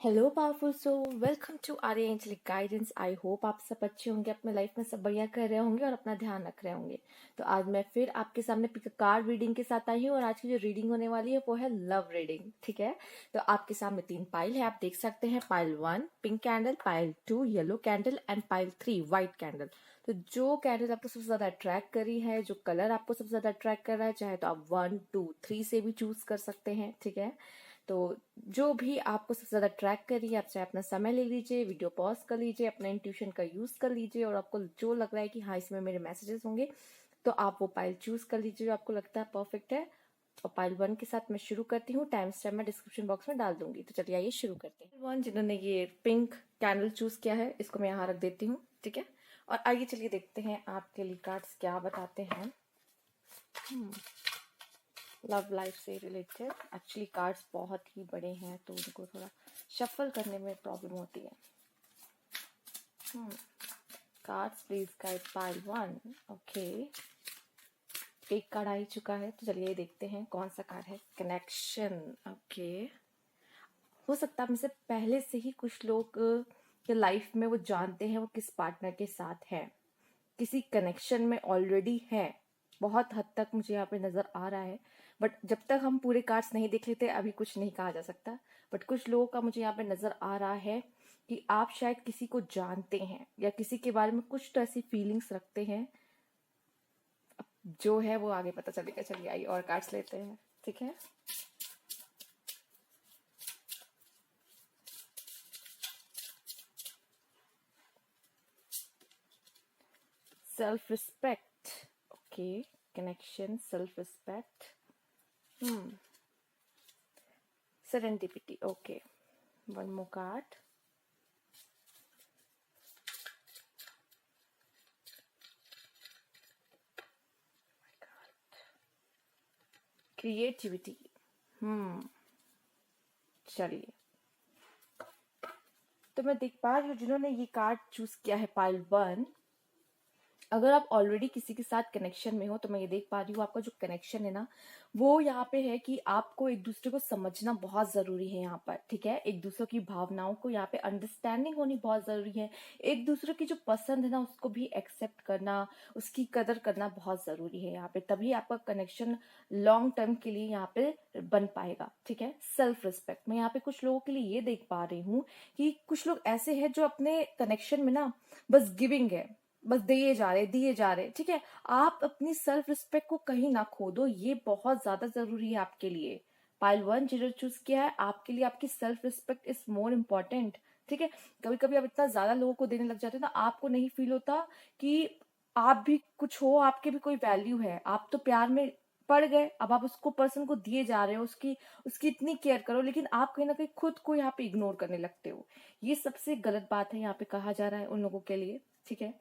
Hello powerful so welcome to Arya angelic guidance. I hope आप सब अच्छे होंगे, अपने लाइफ में सब बढ़िया कर रहे होंगे और अपना ध्यान रख रहे होंगे। तो आज मैं फिर आपके सामने पिक कार्ड रीडिंग के साथ आई हूँ और आज की जो रीडिंग होने वाली है वो है लव रीडिंग। ठीक है, तो आपके सामने 3 पाइल है, आप देख सकते हैं। Pile 1 pink candle, pile 2 yellow candle and pile 3 white candle. तो जो कैंडल आपको सबसे ज्यादा अट्रैक्ट करी है, जो कलर आपको सबसे ज्यादा अट्रैक्ट कर रहा है, चाहे तो आप 1 2 3 से भी चूज कर सकते हैं। ठीक है, तो जो भी आपको सबसे ज्यादा ट्रैक करिए, आप चाहे अपना समय ले लीजिए, वीडियो पॉज कर लीजिए, अपना इंट्यूशन का यूज कर लीजिए और आपको जो लग रहा है कि हाँ इसमें मेरे मैसेजेस होंगे तो आप वो पाइल चूज कर लीजिए जो आपको लगता है परफेक्ट है। और पाइल 1 के साथ मैं शुरू करती हूँ, टाइम स्टैम्प मैं डिस्क्रिप्शन बॉक्स में डाल दूंगी। तो चलिए आइए शुरू करते हैं। 1 जिन्होंने ये पिंक कैंडल चूज किया है इसको मैं यहाँ रख देती हूँ। ठीक है, और आइए चलिए देखते हैं आपके लिए कार्ड्स क्या बताते हैं लव लाइफ से रिलेटेड। एक्चुअली कार्ड्स बहुत ही बड़े हैं तो उनको थोड़ा शफल करने में प्रॉब्लम होती है। Cards please guide pile 1। Okay, एक कार्ड आ ही चुका है तो चलिए देखते हैं कौन सा कार्ड है। कनेक्शन। ओके, हो सकता है मुझसे पहले से ही कुछ लोग के लाइफ में वो जानते हैं वो किस पार्टनर के साथ है, किसी कनेक्शन में ऑलरेडी है। बहुत हद तक मुझे यहाँ पे नजर आ रहा है, बट जब तक हम पूरे कार्ड्स नहीं देख लेते अभी कुछ नहीं कहा जा सकता। बट कुछ लोगों का मुझे यहाँ पे नजर आ रहा है कि आप शायद किसी को जानते हैं या किसी के बारे में कुछ तो ऐसी फीलिंग्स रखते हैं। जो है वो आगे पता चलेगा। चलिए आइए और कार्ड्स लेते हैं। ठीक है, self respect. Okay, connection, self respect, serendipity. Okay, one more card. Creativity. चलिए, तो मैं देख पा रही हूँ जिन्होंने ये कार्ड चूज किया है पाइल 1, अगर आप ऑलरेडी किसी के साथ कनेक्शन में हो तो मैं ये देख पा रही हूँ आपका जो कनेक्शन है ना वो यहाँ पे है कि आपको एक दूसरे को समझना बहुत जरूरी है यहाँ पर। ठीक है, एक दूसरे की भावनाओं को यहाँ पे अंडरस्टैंडिंग होनी बहुत जरूरी है। एक दूसरे की जो पसंद है ना उसको भी एक्सेप्ट करना, उसकी कदर करना बहुत जरूरी है यहाँ पे, तभी आपका कनेक्शन लॉन्ग टर्म के लिए यहाँ पे बन पाएगा। ठीक है, सेल्फ रिस्पेक्ट मैं यहाँ पे कुछ लोगों के लिए ये देख पा रही हूँ कि कुछ लोग ऐसे हैं जो अपने कनेक्शन में ना बस गिविंग है, बस दिए जा रहे। ठीक है, आप अपनी सेल्फ रिस्पेक्ट को कहीं ना खो दो, ये बहुत ज्यादा जरूरी है आपके लिए। पाइल 1 जिन्होंने चूज किया है आपके लिए आपकी self respect is more important. ठीक है, कभी कभी आप इतना ज्यादा लोगों को देने लग जाते हो ना, आपको नहीं फील होता कि आप भी कुछ हो, आपके भी कोई वैल्यू है। आप तो प्यार में पड़ गए, अब आप उसको पर्सन को दिए जा रहे हो, उसकी उसकी इतनी केयर करो, लेकिन आप कहीं ना कहीं खुद को यहाँ पे इग्नोर करने लगते हो। ये सबसे गलत बात है यहाँ पे कहा जा रहा है उन लोगों के लिए। ठीक है,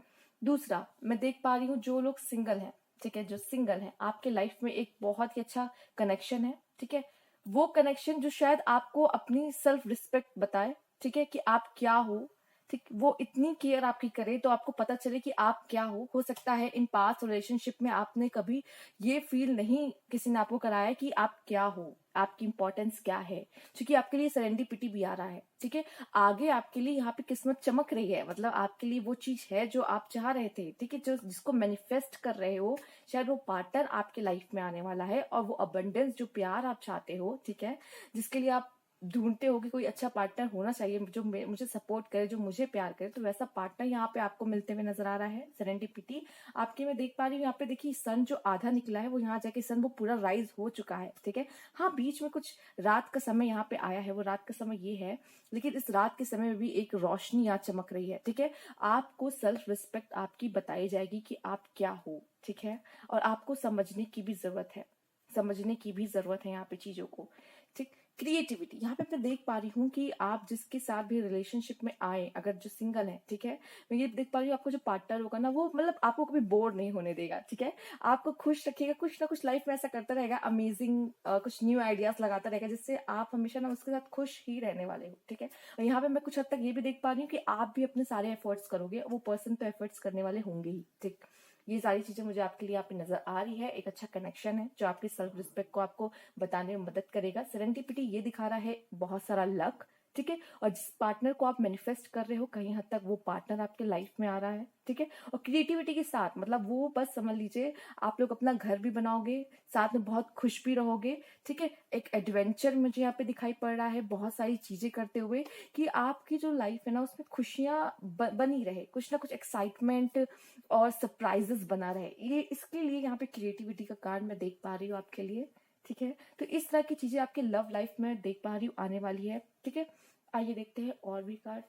दूसरा मैं देख पा रही हूँ जो लोग सिंगल हैं। ठीक है, जो सिंगल हैं आपके लाइफ में एक बहुत ही अच्छा कनेक्शन है। ठीक है, वो कनेक्शन जो शायद आपको अपनी सेल्फ रिस्पेक्ट बताए। ठीक है, कि आप क्या हो। ठीक, वो इतनी केयर आपकी करे तो आपको पता चले कि आप क्या हो सकता है इन पास्ट रिलेशनशिप में आपने कभी ये फील नहीं किसी ने आपको कराया कि आप क्या हो, आपकी इंपॉर्टेंस क्या है, क्योंकि आपके लिए सेरेंडिपिटी भी आ रहा है। ठीक है, आगे आपके लिए यहाँ पे किस्मत चमक रही है, मतलब आपके लिए वो चीज है जो आप चाह रहे थे। ठीक है, जो जिसको मैनिफेस्ट कर रहे हो, शायद वो पार्टनर आपके लाइफ में आने वाला है और वो अबंडेंस जो प्यार आप चाहते हो, ठीक है, जिसके लिए आप ढूंढते हो कि कोई अच्छा पार्टनर होना चाहिए जो मुझे सपोर्ट करे, जो मुझे प्यार करे, तो वैसा पार्टनर यहाँ पे आपको मिलते हुए नजर आ रहा है। सेरेंडिपिटी आपकी मैं देख पा रही हूँ यहाँ पे। देखिए सन जो आधा निकला है वो यहाँ जाके सन वो पूरा राइज हो चुका है। ठीक है, हाँ बीच में कुछ रात का समय यहाँ पे आया है, वो रात का समय ये है, लेकिन इस रात के समय में भी एक रोशनी यहाँ चमक रही है। ठीक है, आपको सेल्फ रिस्पेक्ट आपकी बताई जाएगी कि आप क्या हो। ठीक है, और आपको समझने की भी जरूरत है, समझने की भी जरूरत है यहाँ पे चीजों को। ठीक, क्रिएटिविटी यहाँ पे मैं देख पा रही हूँ कि आप जिसके साथ भी रिलेशनशिप में आए, अगर जो सिंगल है, ठीक है, मैं ये देख पा रही हूँ आपको जो पार्टनर होगा ना वो मतलब आपको कभी बोर नहीं होने देगा। ठीक है, आपको खुश रखेगा, कुछ ना कुछ लाइफ में ऐसा करता रहेगा, अमेजिंग कुछ न्यू आइडियाज लगाता रहेगा, जिससे आप हमेशा ना उसके साथ खुश ही रहने वाले हो। ठीक है, और यहाँ पे मैं कुछ हद तक ये भी देख पा रही हूँ कि आप भी अपने सारे एफर्ट्स करोगे, वो पर्सन तो एफर्ट्स करने वाले होंगे ही। ठीक, ये सारी चीजें मुझे आपके लिए यहाँ पे नजर आ रही है। एक अच्छा कनेक्शन है जो आपकी सेल्फ रिस्पेक्ट को आपको बताने में मदद करेगा। सेरेंडिपिटी ये दिखा रहा है बहुत सारा लक, ठीक है। और जिस पार्टनर को आप मैनिफेस्ट कर रहे हो कहीं हद तक वो पार्टनर आपके लाइफ में आ रहा है, ठीक है। और क्रिएटिविटी के साथ, मतलब वो बस समझ लीजिए आप लोग अपना घर भी बनाओगे, साथ में बहुत खुश भी रहोगे, ठीक है। एक एडवेंचर मुझे यहाँ पे दिखाई पड़ रहा है, बहुत सारी चीजें करते हुए, कि आपकी जो लाइफ है ना उसमें खुशियां बनी रहे, कुछ ना कुछ एक्साइटमेंट और सरप्राइजेस बना रहे। ये इसके लिए यहाँ पे क्रिएटिविटी का कार्ड मैं देख पा रही हूँ आपके लिए, ठीक है। तो इस तरह की चीजें आपके लव लाइफ में देख पा रही हूँ आने वाली है, ठीक है। आइए देखते हैं और भी कार्ड।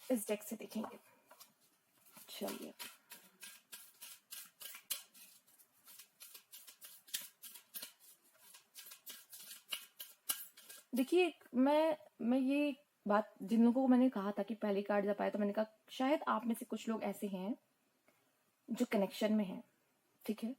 इस डेक से देखेंगे, चलिए। देखिए, मैं ये बात जिन लोगों को मैंने कहा था कि पहली कार्ड जब आया तो मैंने कहा शायद आप में से कुछ लोग ऐसे हैं जो कनेक्शन में हैं, ठीक है।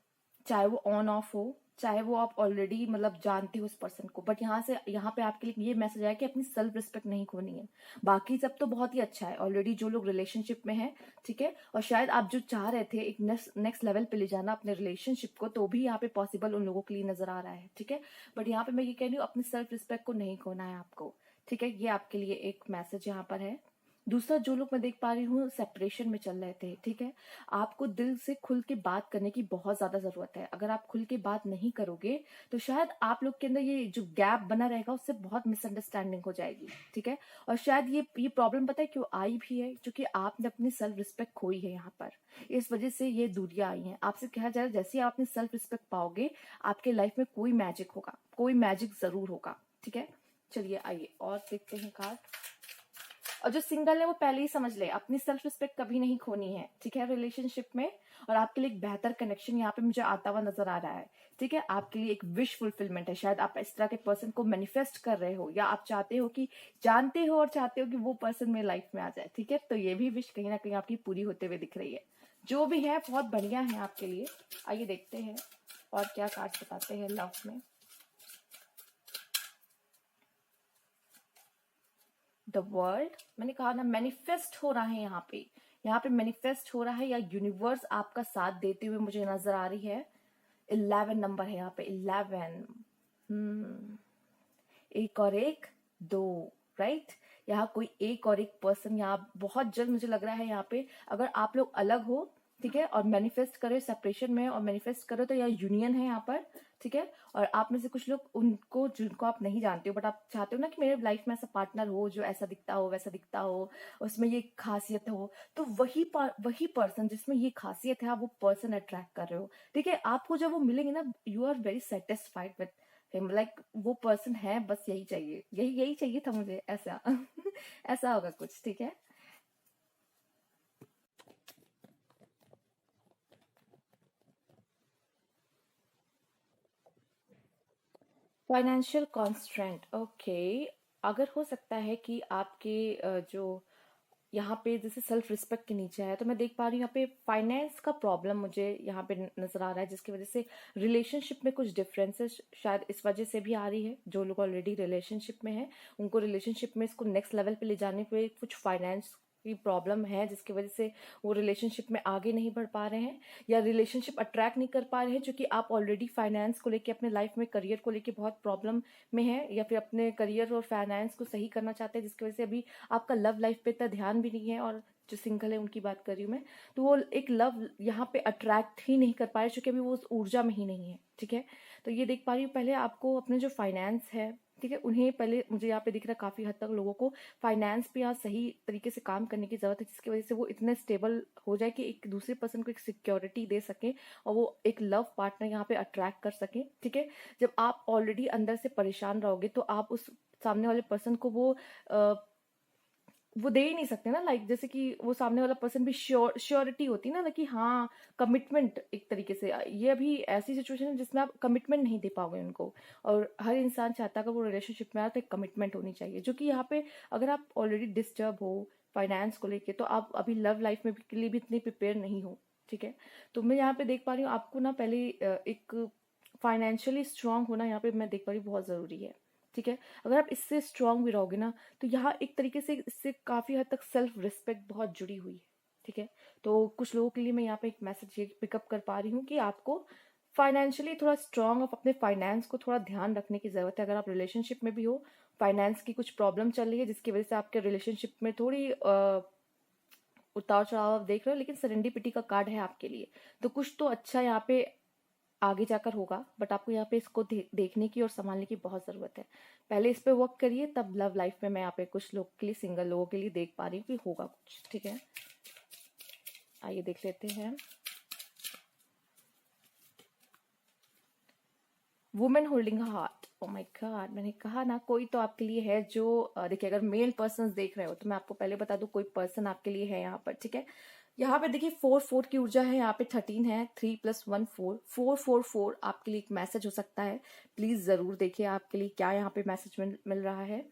चाहे वो ऑन ऑफ हो, चाहे वो आप ऑलरेडी मतलब जानते हो उस पर्सन को, बट यहाँ पे आपके लिए ये मैसेज आया कि अपनी सेल्फ रिस्पेक्ट नहीं खोनी है। बाकी सब तो बहुत ही अच्छा है ऑलरेडी जो लोग रिलेशनशिप में हैं, ठीक है। और शायद आप जो चाह रहे थे एक नेक्स्ट लेवल पे ले जाना अपने रिलेशनशिप को, तो भी यहाँ पे पॉसिबल उन लोगों के लिए नजर आ रहा है, ठीक है। बट यहाँ पे मैं ये कह रही हूँ अपनी सेल्फ रिस्पेक्ट को नहीं खोना है आपको, ठीक है। ये आपके लिए एक मैसेज यहाँ पर है। दूसरा, जो लोग मैं देख पा रही हूँ सेपरेशन में चल रहे थे, ठीक है। आपको दिल से खुल के बात करने की बहुत ज्यादा जरूरत है। अगर आप खुल के बात नहीं करोगे तो शायद आप लोग के अंदर ये जो गैप बना रहेगा उससे बहुत मिसअंडरस्टैंडिंग हो जाएगी, ठीक है। और शायद ये प्रॉब्लम पता है क्यों आई भी है, क्योंकि आपने अपनी सेल्फ रिस्पेक्ट खोई है यहाँ पर, इस वजह से ये दूरियां आई हैं आपसे। कहा जाए जैसे ही आप अपनी सेल्फ रिस्पेक्ट पाओगे आपके लाइफ में कोई मैजिक होगा, कोई मैजिक जरूर होगा, ठीक है। चलिए आइए और देखते हैं कार्ड। और जो सिंगल है वो पहले ही समझ ले अपनी सेल्फ रिस्पेक्ट कभी नहीं खोनी है, ठीक है, रिलेशनशिप में। और आपके लिए एक बेहतर कनेक्शन यहाँ पे मुझे आता हुआ नजर आ रहा है, ठीक है। आपके लिए एक विश फुलफिलमेंट है, शायद आप इस तरह के पर्सन को मैनिफेस्ट कर रहे हो, या आप चाहते हो कि जानते हो और चाहते हो कि वो पर्सन मेरे लाइफ में आ जाए, ठीक है। तो ये भी विश कहीं ना कहीं आपकी पूरी होते हुए दिख रही है। जो भी है बहुत बढ़िया है आपके लिए। आइए देखते हैं और क्या कार्ड बताते हैं लव में। द वर्ल्ड, मैंने कहा ना मैनिफेस्ट हो रहा है यहाँ पे मैनिफेस्ट हो रहा है, या यूनिवर्स आपका साथ देते हुए मुझे नजर आ रही है। 11 नंबर है यहाँ पे, 11। एक और एक, दो, राइट। यहाँ कोई एक और एक पर्सन यहाँ बहुत जल्द मुझे लग रहा है यहाँ पे, अगर आप लोग अलग हो, ठीक है, और मैनिफेस्ट करे सेपरेशन में और मैनिफेस्ट करो तो यह यूनियन है यहाँ पर, ठीक है। और आप में से कुछ लोग उनको जिनको आप नहीं जानते हो बट आप चाहते हो ना कि मेरे लाइफ में ऐसा पार्टनर हो जो ऐसा दिखता हो वैसा दिखता हो, उसमें ये खासियत हो, तो वही पर्सन जिसमें ये खासियत है आप वो पर्सन अट्रैक्ट कर रहे हो, ठीक है। आपको जब वो मिलेंगे ना you are very satisfied with him, like वो पर्सन है, बस यही चाहिए, यही यही चाहिए था मुझे, ऐसा ऐसा होगा कुछ, ठीक है। Financial constraint, okay. अगर हो सकता है कि आपके जो यहाँ पे जैसे सेल्फ रिस्पेक्ट के नीचे है, तो मैं देख पा रही हूँ यहाँ पे फाइनेंस का प्रॉब्लम मुझे यहाँ पे नजर आ रहा है, जिसकी वजह से रिलेशनशिप में कुछ डिफरेंसेस शायद इस वजह से भी आ रही है। जो लोग ऑलरेडी रिलेशनशिप में है उनको रिलेशनशिप में इसको नेक्स्ट लेवल पे ले जाने पे कुछ फाइनेंस की प्रॉब्लम है, जिसकी वजह से वो रिलेशनशिप में आगे नहीं बढ़ पा रहे हैं, या रिलेशनशिप अट्रैक्ट नहीं कर पा रहे हैं, क्योंकि आप ऑलरेडी फाइनेंस को लेके अपने लाइफ में करियर को लेके बहुत प्रॉब्लम में है, या फिर अपने करियर और फाइनेंस को सही करना चाहते हैं, जिसकी वजह से अभी आपका लव लाइफ पे इतना ध्यान भी नहीं है। और जो सिंगल है उनकी बात कर रही हूँ मैं, तो वो एक लव यहाँ पे अट्रैक्ट ही नहीं कर पा रहे क्योंकि अभी वो उस ऊर्जा में ही नहीं है, ठीक है। तो ये देख पा रही हूँ पहले आपको अपने जो फाइनेंस है, ठीक है, उन्हें पहले मुझे यहाँ पे दिख रहा है काफी हद तक लोगों को फाइनेंस पे यहाँ सही तरीके से काम करने की जरूरत है, जिसकी वजह से वो इतने स्टेबल हो जाए कि एक दूसरे पर्सन को एक सिक्योरिटी दे सके और वो एक लव पार्टनर यहाँ पे अट्रैक्ट कर सके, ठीक है। जब आप ऑलरेडी अंदर से परेशान रहोगे तो आप उस सामने वाले पर्सन को वो दे ही नहीं सकते ना, लाइक जैसे कि वो सामने वाला पर्सन भी श्योरिटी होती है ना कि हाँ कमिटमेंट, एक तरीके से ये अभी ऐसी सिचुएशन है जिसमें आप कमिटमेंट नहीं दे पाओगे उनको। और हर इंसान चाहता है अगर वो रिलेशनशिप में आए तो एक कमिटमेंट होनी चाहिए, जो कि यहाँ पे अगर आप ऑलरेडी डिस्टर्ब हो फाइनेंस को लेके तो आप अभी लव लाइफ में भी के लिए भी इतनी प्रिपेयर नहीं हो, ठीक है। तो मैं यहाँ पे देख पा रही हूँ आपको ना पहले एक फाइनेंशियली स्ट्रांग होना यहाँ पे मैं देख पा रही हूँ बहुत जरूरी है, ठीक है। अगर आप इससे स्ट्रांग भी रहोगे ना तो यहाँ एक तरीके से इससे काफी हद तक सेल्फ रिस्पेक्ट बहुत जुड़ी हुई है, ठीक है। तो कुछ लोगों के लिए मैं यहाँ पे एक मैसेज ये पिकअप कर पा रही हूँ कि आपको फाइनेंशियली थोड़ा स्ट्रांग, आप अपने फाइनेंस को थोड़ा ध्यान रखने की ज़रूरत है। अगर आप रिलेशनशिप में भी हो, फाइनेंस की कुछ प्रॉब्लम चल रही है जिसकी वजह से आपके रिलेशनशिप में थोड़ी उतार चढ़ाव आप देख रहे हो, लेकिन सेरेंडिपिटी का कार्ड है आपके लिए, तो कुछ तो अच्छा यहाँ पे आगे जाकर होगा। बट आपको यहाँ पे इसको देखने की और संभालने की बहुत ज़रूरत है। पहले इस पे वर्क करिए, तब लव लाइफ में मैं यहाँ पे कुछ लोग के लिए, सिंगल लोगों के लिए देख पा रही हूँ कि होगा कुछ। ठीक है, आइए देख लेते हैं। Women holding heart, oh my God, मैंने कहा ना कोई तो आपके लिए है जो देखिए, अगर मेल पर्सन देख रहे हो तो मैं आपको पहले बता दूं, कोई पर्सन आपके लिए है यहाँ पर। ठीक है, यहाँ पे देखिए 4 4 की ऊर्जा है, यहाँ पे 13 है, 3 + 1 4, 4 4 4 आपके लिए एक मैसेज हो सकता है। प्लीज जरूर देखिए आपके लिए क्या यहाँ पे मैसेज मिल रहा है।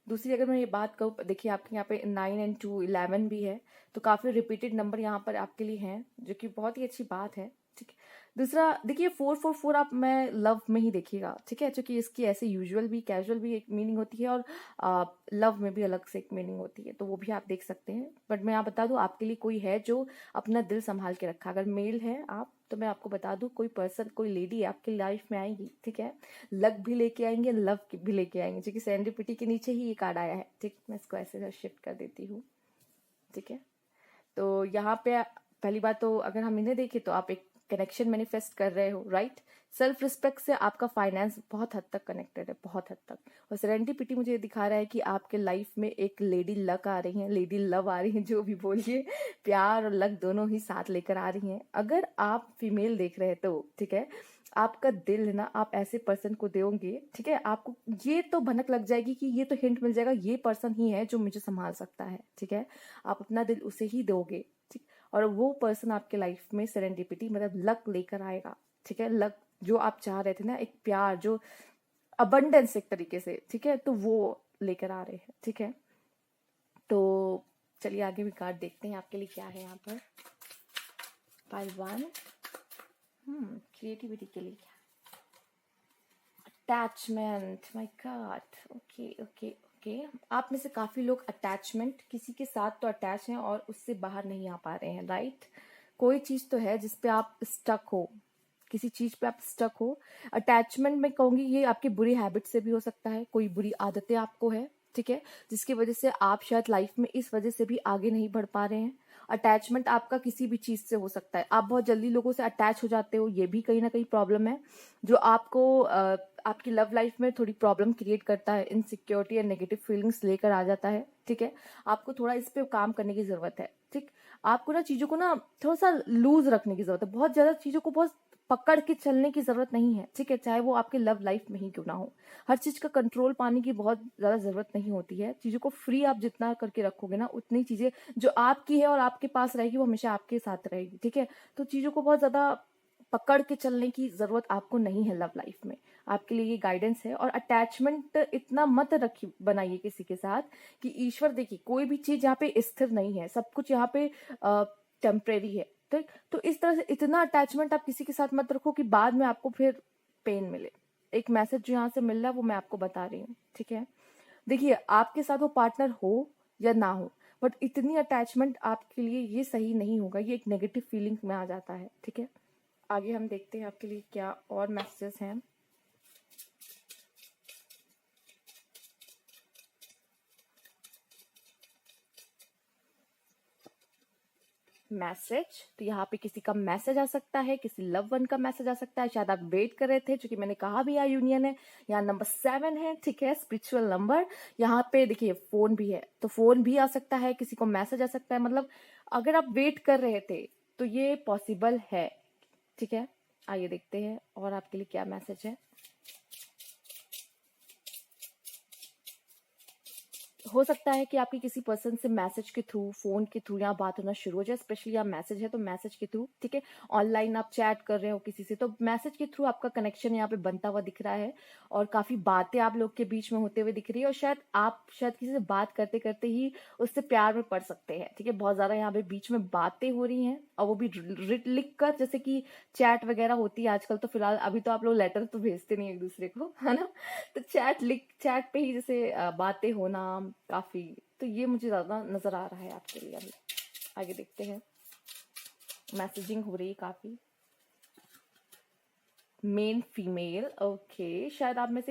दूसरी अगर मैं ये बात कहूँ, देखिए आपके यहाँ पे 9 और 2 11 भी है, तो काफी रिपीटेड नंबर यहाँ पर आपके लिए हैं, जो कि बहुत ही अच्छी बात है। ठीक है, दूसरा देखिए 4 4 4 आप मैं लव में ही देखिएगा। ठीक है, क्योंकि इसकी ऐसे यूजुअल भी, कैजुअल भी एक मीनिंग होती है, और लव में भी अलग से एक मीनिंग होती है, तो वो भी आप देख सकते हैं। बट मैं यहाँ बता दूं, आपके लिए कोई है जो अपना दिल संभाल के रखा। अगर मेल है आप, तो मैं आपको बता दूं, कोई पर्सन, कोई लेडी आपकी लाइफ में आएगी। ठीक है, लक भी लेके आएंगे, लव भी लेके आएंगे, जो कि सेरेंडिपिटी के नीचे ही ये कार्ड आया है। ठीक, मैं इसको ऐसे शिफ्ट कर देती हूँ। ठीक है, तो यहाँ पे पहली बात तो अगर हम इन्हें देखें तो आप एक कनेक्शन मैनिफेस्ट कर रहे हो, राइट। सेल्फ रिस्पेक्ट से आपका फाइनेंस बहुत हद तक कनेक्टेड है, बहुत हद तक। और सेरेंडिपिटी मुझे ये दिखा रहा है कि आपके लाइफ में एक लेडी लक आ रही है, लेडी लव आ रही है, जो भी बोलिए, प्यार और लक दोनों ही साथ लेकर आ रही हैं। अगर आप फीमेल देख रहे हैं तो ठीक है, आपका दिल है ना, आप ऐसे पर्सन को दोगे। ठीक है, आपको ये तो भनक लग जाएगी कि ये तो हिंट मिल जाएगा, ये पर्सन ही है जो मुझे संभाल सकता है। ठीक है, आप अपना दिल उसे ही दोगे। ठीक, और वो पर्सन आपके लाइफ में सेरेंडिपिटी मतलब लक लेकर आएगा। ठीक है, लक जो आप चाह रहे थे ना, एक प्यार जो अबंडेंस एक तरीके से, ठीक है, तो वो लेकर आ रहे हैं। ठीक है, तो चलिए आगे भी कार्ड देखते हैं आपके लिए क्या है यहाँ पर। पाइल 1, क्रिएटिविटी के लिए क्या, attachment, my God. Okay okay okay, आप में से काफी लोग अटैचमेंट, किसी के साथ तो अटैच हैं और उससे बाहर नहीं आ पा रहे हैं, राइट। कोई चीज तो है जिसपे आप स्टक हो, किसी चीज पे आप स्टक हो। अटैचमेंट में कहूंगी ये आपकी बुरी हैबिट से भी हो सकता है, कोई बुरी आदतें आपको है। ठीक है, जिसकी वजह से आप शायद लाइफ में इस वजह से भी आगे नहीं बढ़ पा रहे हैं। अटैचमेंट आपका किसी भी चीज से हो सकता है, आप बहुत जल्दी लोगों से अटैच हो जाते हो, ये भी कहीं ना कहीं प्रॉब्लम है, जो आपको आपकी लव लाइफ में थोड़ी प्रॉब्लम क्रिएट करता है, इनसिक्योरिटी या नेगेटिव फीलिंग्स लेकर आ जाता है। ठीक है, आपको थोड़ा इस पे काम करने की जरूरत है। ठीक, आपको ना चीजों को ना थोड़ा सा लूज रखने की जरूरत है, बहुत ज्यादा चीजों को बहुत पकड़ के चलने की जरूरत नहीं है। ठीक है, चाहे वो आपके लव लाइफ में ही क्यों ना हो, हर चीज का कंट्रोल पाने की बहुत ज्यादा जरूरत नहीं होती है। चीजों को फ्री आप जितना करके रखोगे ना, उतनी चीजें जो आपकी है और आपके पास रहेगी वो हमेशा आपके साथ रहेगी। ठीक है, तो चीजों को बहुत ज्यादा पकड़ के चलने की जरूरत आपको नहीं है लव लाइफ में, आपके लिए ये गाइडेंस है। और अटैचमेंट इतना मत रखिए, बनाइए किसी के साथ कि ईश्वर, देखिए कोई भी चीज यहाँ पे स्थिर नहीं है, सब कुछ यहाँ पे टेम्परेरी है। ठीक, तो इस तरह से इतना अटैचमेंट आप किसी के साथ मत रखो कि बाद में आपको फिर पेन मिले। एक मैसेज जो यहाँ से मिल रहा है वो मैं आपको बता रही हूँ। ठीक है, देखिए आपके साथ वो पार्टनर हो या ना हो, बट इतनी अटैचमेंट आपके लिए ये सही नहीं होगा, ये एक नेगेटिव फीलिंग में आ जाता है। ठीक है, आगे हम देखते हैं आपके लिए क्या और मैसेजेस हैं। मैसेज, तो यहाँ पे किसी का मैसेज आ सकता है, किसी लव वन का मैसेज आ सकता है, शायद आप वेट कर रहे थे, क्योंकि मैंने कहा भी यहाँ यूनियन है, यहाँ नंबर 7 है। ठीक है, स्पिरिचुअल नंबर। यहाँ पे देखिए फोन भी है, तो फोन भी आ सकता है, किसी को मैसेज आ सकता है, मतलब अगर आप वेट कर रहे थे तो ये पॉसिबल है। ठीक है, आइए देखते हैं और आपके लिए क्या मैसेज है। हो सकता है कि आपकी किसी पर्सन से मैसेज के थ्रू, फोन के थ्रू यहाँ बात होना शुरू हो जाए, स्पेशली यहाँ मैसेज है तो मैसेज के थ्रू। ठीक है, ऑनलाइन आप चैट कर रहे हो किसी से तो मैसेज के थ्रू आपका कनेक्शन यहाँ पे बनता हुआ दिख रहा है, और काफी बातें आप लोग के बीच में होते हुए दिख रही है, और शायद आप किसी से बात करते करते ही उससे प्यार में पड़ सकते हैं। ठीक है, बहुत ज्यादा यहाँ पे बीच में बातें हो रही हैं, और वो भी लिख कर, जैसे कि चैट वगैरह होती है आजकल, तो फिलहाल अभी तो आप लोग लेटर तो भेजते नहीं एक दूसरे को, है ना, तो चैट पे ही जैसे बातें होना काफी, तो ये मुझे ज्यादा नजर आ रहा है आपके लिए। अभी आगे देखते हैं, मैसेजिंग हो रही है काफी। Main female, okay. शायद आप में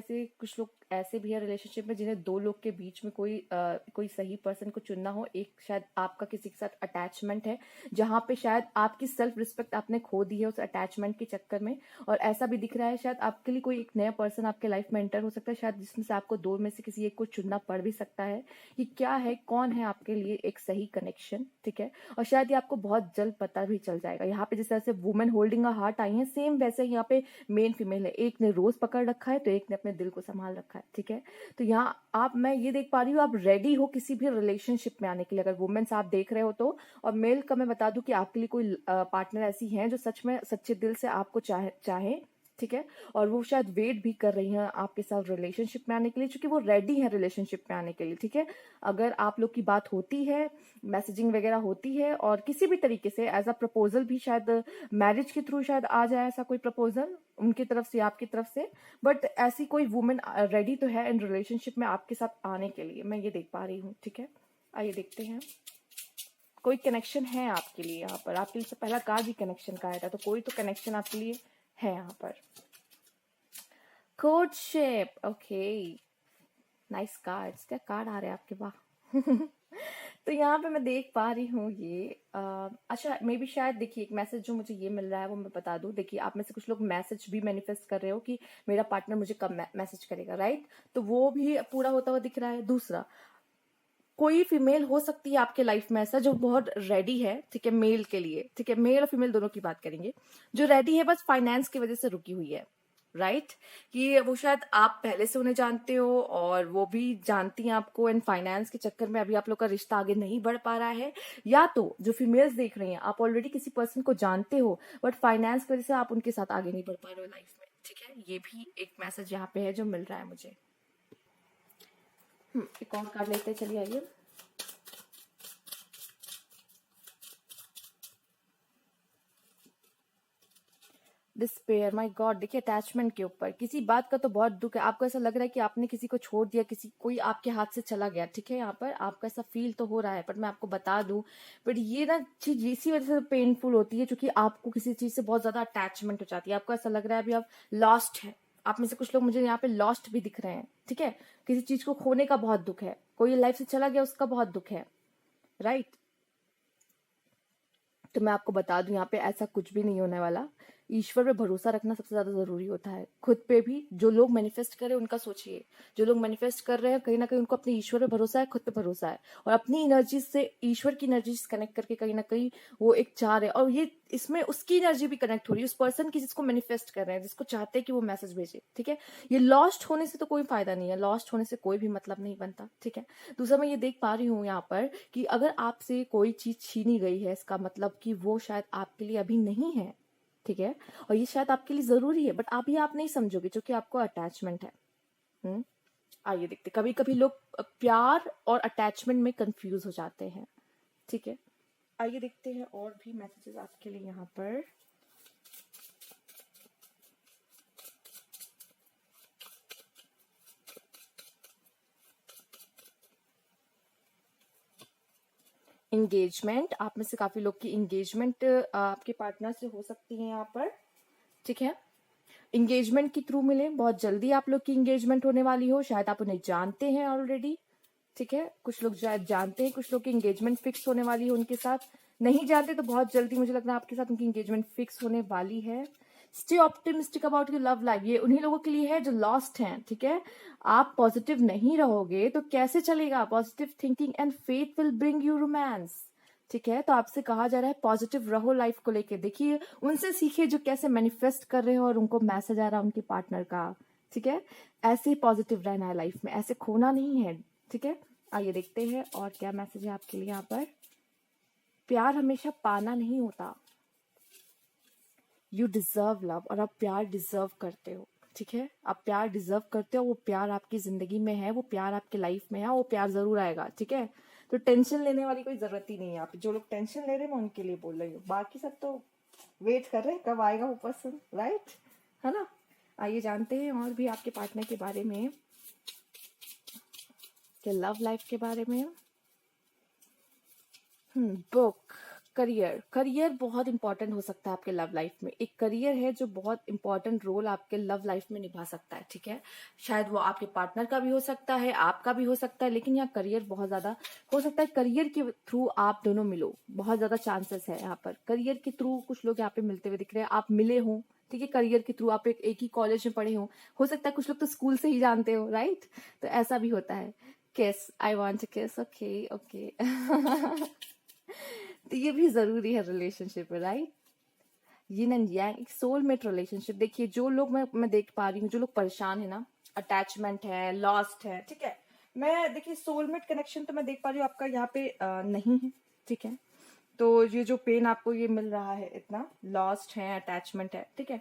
से कुछ लोग ऐसे भी है रिलेशनशिप में जिन्हें दो लोग के बीच में कोई सही पर्सन को चुनना हो। एक शायद आपका किसी के साथ अटैचमेंट है, जहां पे शायद आपकी सेल्फ रिस्पेक्ट आपने खो दी है उस अटैचमेंट के चक्कर में। और ऐसा भी दिख रहा है शायद आपके लिए कोई एक नया पर्सन आपके लाइफ में एंटर हो सकता है, शायद जिसमें से आपको दो में से किसी एक को चुनना पड़ भी सकता है। कि क्या है, कौन है आपके लिए एक सही कनेक्शन, ठीक है। और शायद ये आपको बहुत जल्द पता भी चल जाएगा। यहाँ पे जिस तरह से women holding a heart I है, सेम वैसे ही यहाँ पे मेन फीमेल है। एक ने रोज पकड़ रखा है तो एक ने अपने दिल को संभाल रखा है, ठीक है। तो यहाँ मैं ये देख पा रही हूँ, आप रेडी हो किसी भी रिलेशनशिप में आने के लिए, अगर वुमेन्स आप देख रहे हो तो। और मेल का मैं बता दूं कि आपके लिए कोई पार्टनर ऐसी है जो सच में सच्चे दिल से आपको चाहे, ठीक है। और वो शायद वेट भी कर रही हैं आपके साथ रिलेशनशिप में आने के लिए, क्योंकि वो रेडी है रिलेशनशिप में आने के लिए, ठीक है। अगर आप लोग की बात होती है, मैसेजिंग वगैरह होती है, और किसी भी तरीके से एज अ प्रपोजल भी शायद मैरिज के थ्रू शायद आ जाए ऐसा कोई प्रपोजल उनकी तरफ से आपकी तरफ से। बट ऐसी कोई वुमेन रेडी तो है इन रिलेशनशिप में आपके साथ आने के लिए, मैं ये देख पा रही हूँ, ठीक है। आइए देखते हैं, कोई कनेक्शन है आपके लिए यहाँ पर। आपके लिए से पहला कार्ड भी कनेक्शन का आया था, तो कोई तो कनेक्शन आपके लिए है यहाँ पर। Courtship, okay, nice cards. क्या कार्ड आ रहे हैं आपके पास? तो यहाँ पे मैं देख पा रही हूँ ये अच्छा, मे बी शायद देखिए, एक मैसेज जो मुझे ये मिल रहा है वो मैं बता दूं। देखिए, आप में से कुछ लोग मैसेज भी मैनिफेस्ट कर रहे हो कि मेरा पार्टनर मुझे कब मैसेज करेगा, राइट। तो वो भी पूरा होता हुआ दिख रहा है। दूसरा, कोई फीमेल हो सकती है आपके लाइफ में ऐसा जो बहुत रेडी है, ठीक है, मेल के लिए, ठीक है। मेल और फीमेल दोनों की बात करेंगे, जो रेडी है, बस फाइनेंस की वजह से रुकी हुई है, राइट। कि वो शायद आप पहले से उन्हें जानते हो और वो भी जानती हैं आपको, एंड फाइनेंस के चक्कर में अभी आप लोग का रिश्ता आगे नहीं बढ़ पा रहा है। या तो जो फीमेल्स देख रही हैं, आप ऑलरेडी किसी पर्सन को जानते हो, बट फाइनेंस की वजह से आप उनके साथ आगे नहीं बढ़ पा रहे हो लाइफ में, ठीक है। ये भी एक मैसेज यहाँ पे है जो मिल रहा है मुझे। एक और कार्ड लेते हैं, चलिए आइए। Despair, my God. देखिए, अटैचमेंट के ऊपर किसी बात का तो बहुत दुख है। आपको ऐसा लग रहा है कि आपने किसी को छोड़ दिया, कोई आपके हाथ से चला गया, ठीक है। यहाँ पर आपका ऐसा फील तो हो रहा है, बट मैं आपको बता दूं, बट ये ना चीज इसी वजह से पेनफुल होती है, क्योंकि आपको किसी चीज से बहुत ज्यादा अटैचमेंट हो जाती है। आपको ऐसा लग रहा है अभी आप लॉस्ट है। आप में से कुछ लोग मुझे यहाँ पे लॉस्ट भी दिख रहे हैं, ठीक है। किसी चीज को खोने का बहुत दुख है, कोई लाइफ से चला गया उसका बहुत दुख है, राइट। तो मैं आपको बता दूं, यहाँ पे ऐसा कुछ भी नहीं होने वाला। ईश्वर पे भरोसा रखना सबसे ज्यादा जरूरी होता है। खुद पे भी जो लोग मैनिफेस्ट कर रहे हैं उनका सोचिए। जो लोग मैनिफेस्ट कर रहे हैं, कहीं ना कहीं उनको अपने ईश्वर पे भरोसा है, खुद पे भरोसा है, और अपनी एनर्जी से ईश्वर की एनर्जी से कनेक्ट करके कहीं ना कहीं वो एक चाह रहे हैं। और ये इसमें उसकी एनर्जी भी कनेक्ट हो रही है, उस पर्सन की जिसको मैनिफेस्ट कर रहे हैं, जिसको चाहते हैं कि वो मैसेज भेजे, ठीक है। ये लॉस्ट होने से तो कोई फायदा नहीं है, लॉस्ट होने से कोई भी मतलब नहीं बनता, ठीक है। दूसरा, मैं ये देख पा रही हूँ यहाँ पर कि अगर आपसे कोई चीज छीनी गई है, इसका मतलब कि वो शायद आपके लिए अभी नहीं है, ठीक है। और ये शायद आपके लिए जरूरी है, बट अभी आप नहीं समझोगे क्योंकि आपको अटैचमेंट है। आइए देखते, कभी कभी लोग प्यार और अटैचमेंट में कंफ्यूज हो जाते हैं, ठीक है। आइए देखते हैं और भी मैसेजेस आपके लिए यहाँ पर। इंगेजमेंट, आप में से काफी लोग की इंगेजमेंट आपके पार्टनर से हो सकती है यहाँ पर, ठीक है। इंगेजमेंट के थ्रू मिले, बहुत जल्दी आप लोग की इंगेजमेंट होने वाली हो। शायद आप उन्हें जानते हैं ऑलरेडी, ठीक है। कुछ लोग शायद जानते हैं, कुछ लोग की इंगेजमेंट फिक्स होने वाली है उनके साथ। नहीं जानते तो बहुत जल्दी मुझे लग रहा है आपके साथ उनकी इंगेजमेंट फिक्स होने वाली है। Stay optimistic about your love life, ये उन्हीं लोगों के लिए है जो लॉस्ट हैं, ठीक है। आप पॉजिटिव नहीं रहोगे तो कैसे चलेगा। Positive thinking and faith will bring you romance, ठीक है। तो आपसे कहा जा रहा है पॉजिटिव रहो लाइफ को लेके। देखिए, उनसे सीखिए जो कैसे मैनिफेस्ट कर रहे हो और उनको मैसेज आ रहा है उनके पार्टनर का, ठीक है। ऐसे ही पॉजिटिव रहना है लाइफ में, ऐसे खोना नहीं है, ठीक है। आइए देखते हैं और क्या मैसेज है आपके लिए यहाँ पर। प्यार हमेशा पाना नहीं होता, यू डिजर्व लव, और आप प्यार डिजर्व करते हो, ठीक है। आप प्यार डिजर्व करते हो, वो प्यार आपकी जिंदगी में है, वो प्यार आपके लाइफ में है, वो प्यार जरूर आएगा, ठीक है। तो टेंशन लेने वाली कोई जरूरत ही नहीं है। आप जो लोग टेंशन ले रहे हैं मैं उनके लिए बोल रही हूँ, बाकी सब तो वेट कर रहे हैं कब आएगा वो पर्सन, राइट, है ना। आइए जानते हैं और भी आपके पार्टनर के बारे में, के लव लाइफ के बारे में। बुक, करियर करियर बहुत इंपॉर्टेंट हो सकता है आपके लव लाइफ में। एक करियर है जो बहुत इंपॉर्टेंट रोल आपके लव लाइफ में निभा सकता है, ठीक है। शायद वो आपके पार्टनर का भी हो सकता है, आपका भी हो सकता है, लेकिन यहाँ करियर बहुत ज्यादा हो सकता है। करियर के थ्रू आप दोनों मिलो, बहुत ज्यादा चांसेस है यहाँ पर। करियर के थ्रू कुछ लोग यहाँ पे मिलते हुए दिख रहे हैं, आप मिले हो, ठीक है। करियर के थ्रू आप एक ही कॉलेज में पढ़े हो सकता है कुछ लोग तो स्कूल से ही जानते हो, राइट। तो ऐसा भी होता है। किस, आई वांट टू किस, ओके ओके। तो ये भी जरूरी है रिलेशनशिप में, राइट। यिन एंड yang, एक सोलमेट रिलेशनशिप। देखिए जो लोग मैं देख पा रही हूँ, जो लोग परेशान है ना, अटैचमेंट है, लॉस्ट है, ठीक है। मैं देखिए सोलमेट कनेक्शन तो मैं देख पा रही हूँ आपका यहाँ पे नहीं है, ठीक है। तो ये जो पेन आपको ये मिल रहा है, इतना लॉस्ट है, अटैचमेंट है, ठीक है।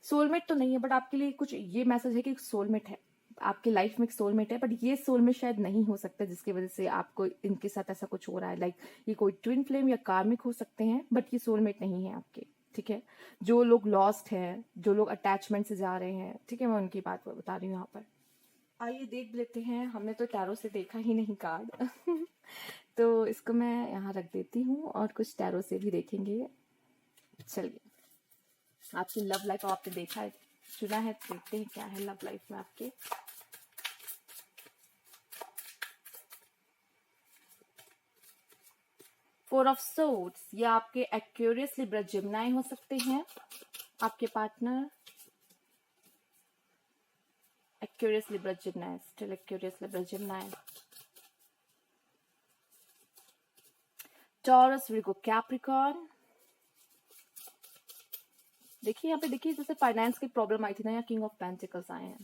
सोलमेट तो नहीं है, बट आपके लिए कुछ ये मैसेज है कि सोलमेट है आपकी लाइफ में, एक सोलमेट है। बट ये सोलमेट शायद नहीं हो सकता, जिसकी वजह से आपको इनके साथ ऐसा कुछ हो रहा है। लाइक ये कोई ट्विन फ्लेम या कार्मिक हो सकते हैं, बट ये सोलमेट नहीं है आपके, ठीक है। जो लोग लॉस्ट हैं, जो लोग अटैचमेंट से जा रहे हैं, ठीक है, मैं उनकी बात बता रही हूँ यहाँ पर। आइए देख लेते हैं, हमने तो टैरो से देखा ही नहीं कार्ड। तो इसको मैं यहाँ रख देती हूँ और कुछ टैरो से भी देखेंगे। चलिए, आपकी लव लाइफ आपने देखा है, चुना है, देखते हैं क्या है लव लाइफ में आपके। फोर ऑफ सोर्ड्स, ये आपके एक्यूरियस लिब्रा जिम्नाई हो सकते हैं, आपके partner Aquarius Libra Gemini, still Aquarius Libra Gemini. Taurus, Virgo, Capricorn. देखिए यहाँ पे, देखिए जैसे फाइनेंस की प्रॉब्लम आई थी ना, यहाँ किंग ऑफ पेंटिकल्स आए हैं।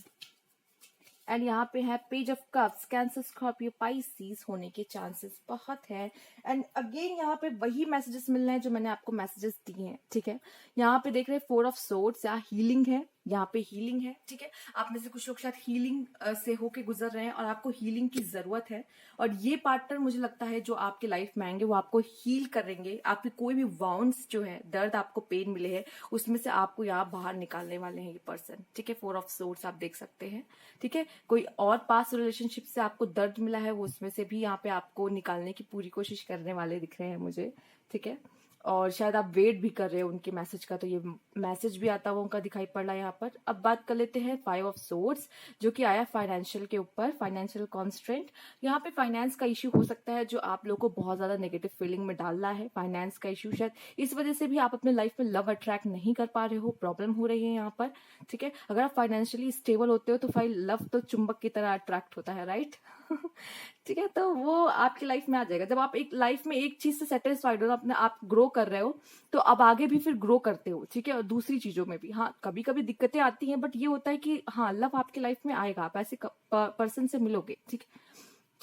एंड यहाँ पे है page of cups, cancer, Scorpio, Pisces होने के चांसेस बहुत है। एंड अगेन यहाँ पे वही मैसेजेस मिल रहे हैं जो मैंने आपको मैसेजेस दिए हैं, ठीक है। यहाँ पे देख रहे हैं फोर ऑफ सोर्ड्स, यहाँ हीलिंग है, यहाँ पे हीलिंग है, ठीक है। आप में से कुछ लोग शायद हीलिंग से होके गुजर रहे हैं और आपको हीलिंग की जरूरत है। और ये पार्टनर मुझे लगता है जो आपके लाइफ में आएंगे वो आपको हील करेंगे। आपके कोई भी वाउंड्स जो है, दर्द आपको पेन मिले हैं, उसमें से आपको यहाँ बाहर निकालने वाले हैं ये पर्सन, ठीक है। फोर ऑफ सोर्ड्स आप देख सकते हैं, ठीक है। कोई और पास्ट रिलेशनशिप से आपको दर्द मिला है, वो उसमें से भी यहाँ पे आपको निकालने की पूरी कोशिश करने वाले दिख रहे हैं मुझे, ठीक है। और शायद आप वेट भी कर रहे हो उनके मैसेज का, तो ये मैसेज भी आता हुआ उनका दिखाई पड़ रहा है यहाँ पर। अब बात कर लेते हैं फाइव ऑफ सोर्ड्स, जो कि आया फाइनेंशियल के ऊपर, फाइनेंशियल कॉन्स्ट्रेंट। यहाँ पे फाइनेंस का इश्यू हो सकता है जो आप लोगों को बहुत ज्यादा नेगेटिव फीलिंग में डाल रहा है। फाइनेंस का इश्यू शायद इस वजह से भी आप अपने लाइफ में लव अट्रैक्ट नहीं कर पा रहे हो, प्रॉब्लम हो रही है यहाँ पर, ठीक है। अगर आप फाइनेंशियली स्टेबल होते हो तो फाइल लव तो चुंबक की तरह अट्रैक्ट होता है, राइट। ठीक है, तो वो आपकी लाइफ में आ जाएगा जब आप एक लाइफ में एक चीज से सेटिस्फाइड हो, अपने आप ग्रो कर रहे हो, तो अब आगे भी फिर ग्रो करते हो, ठीक है। और दूसरी चीजों में भी, हाँ कभी कभी दिक्कतें आती हैं, बट ये होता है कि हाँ लव आपकी लाइफ में आएगा, आप ऐसे पर्सन से मिलोगे, ठीक है।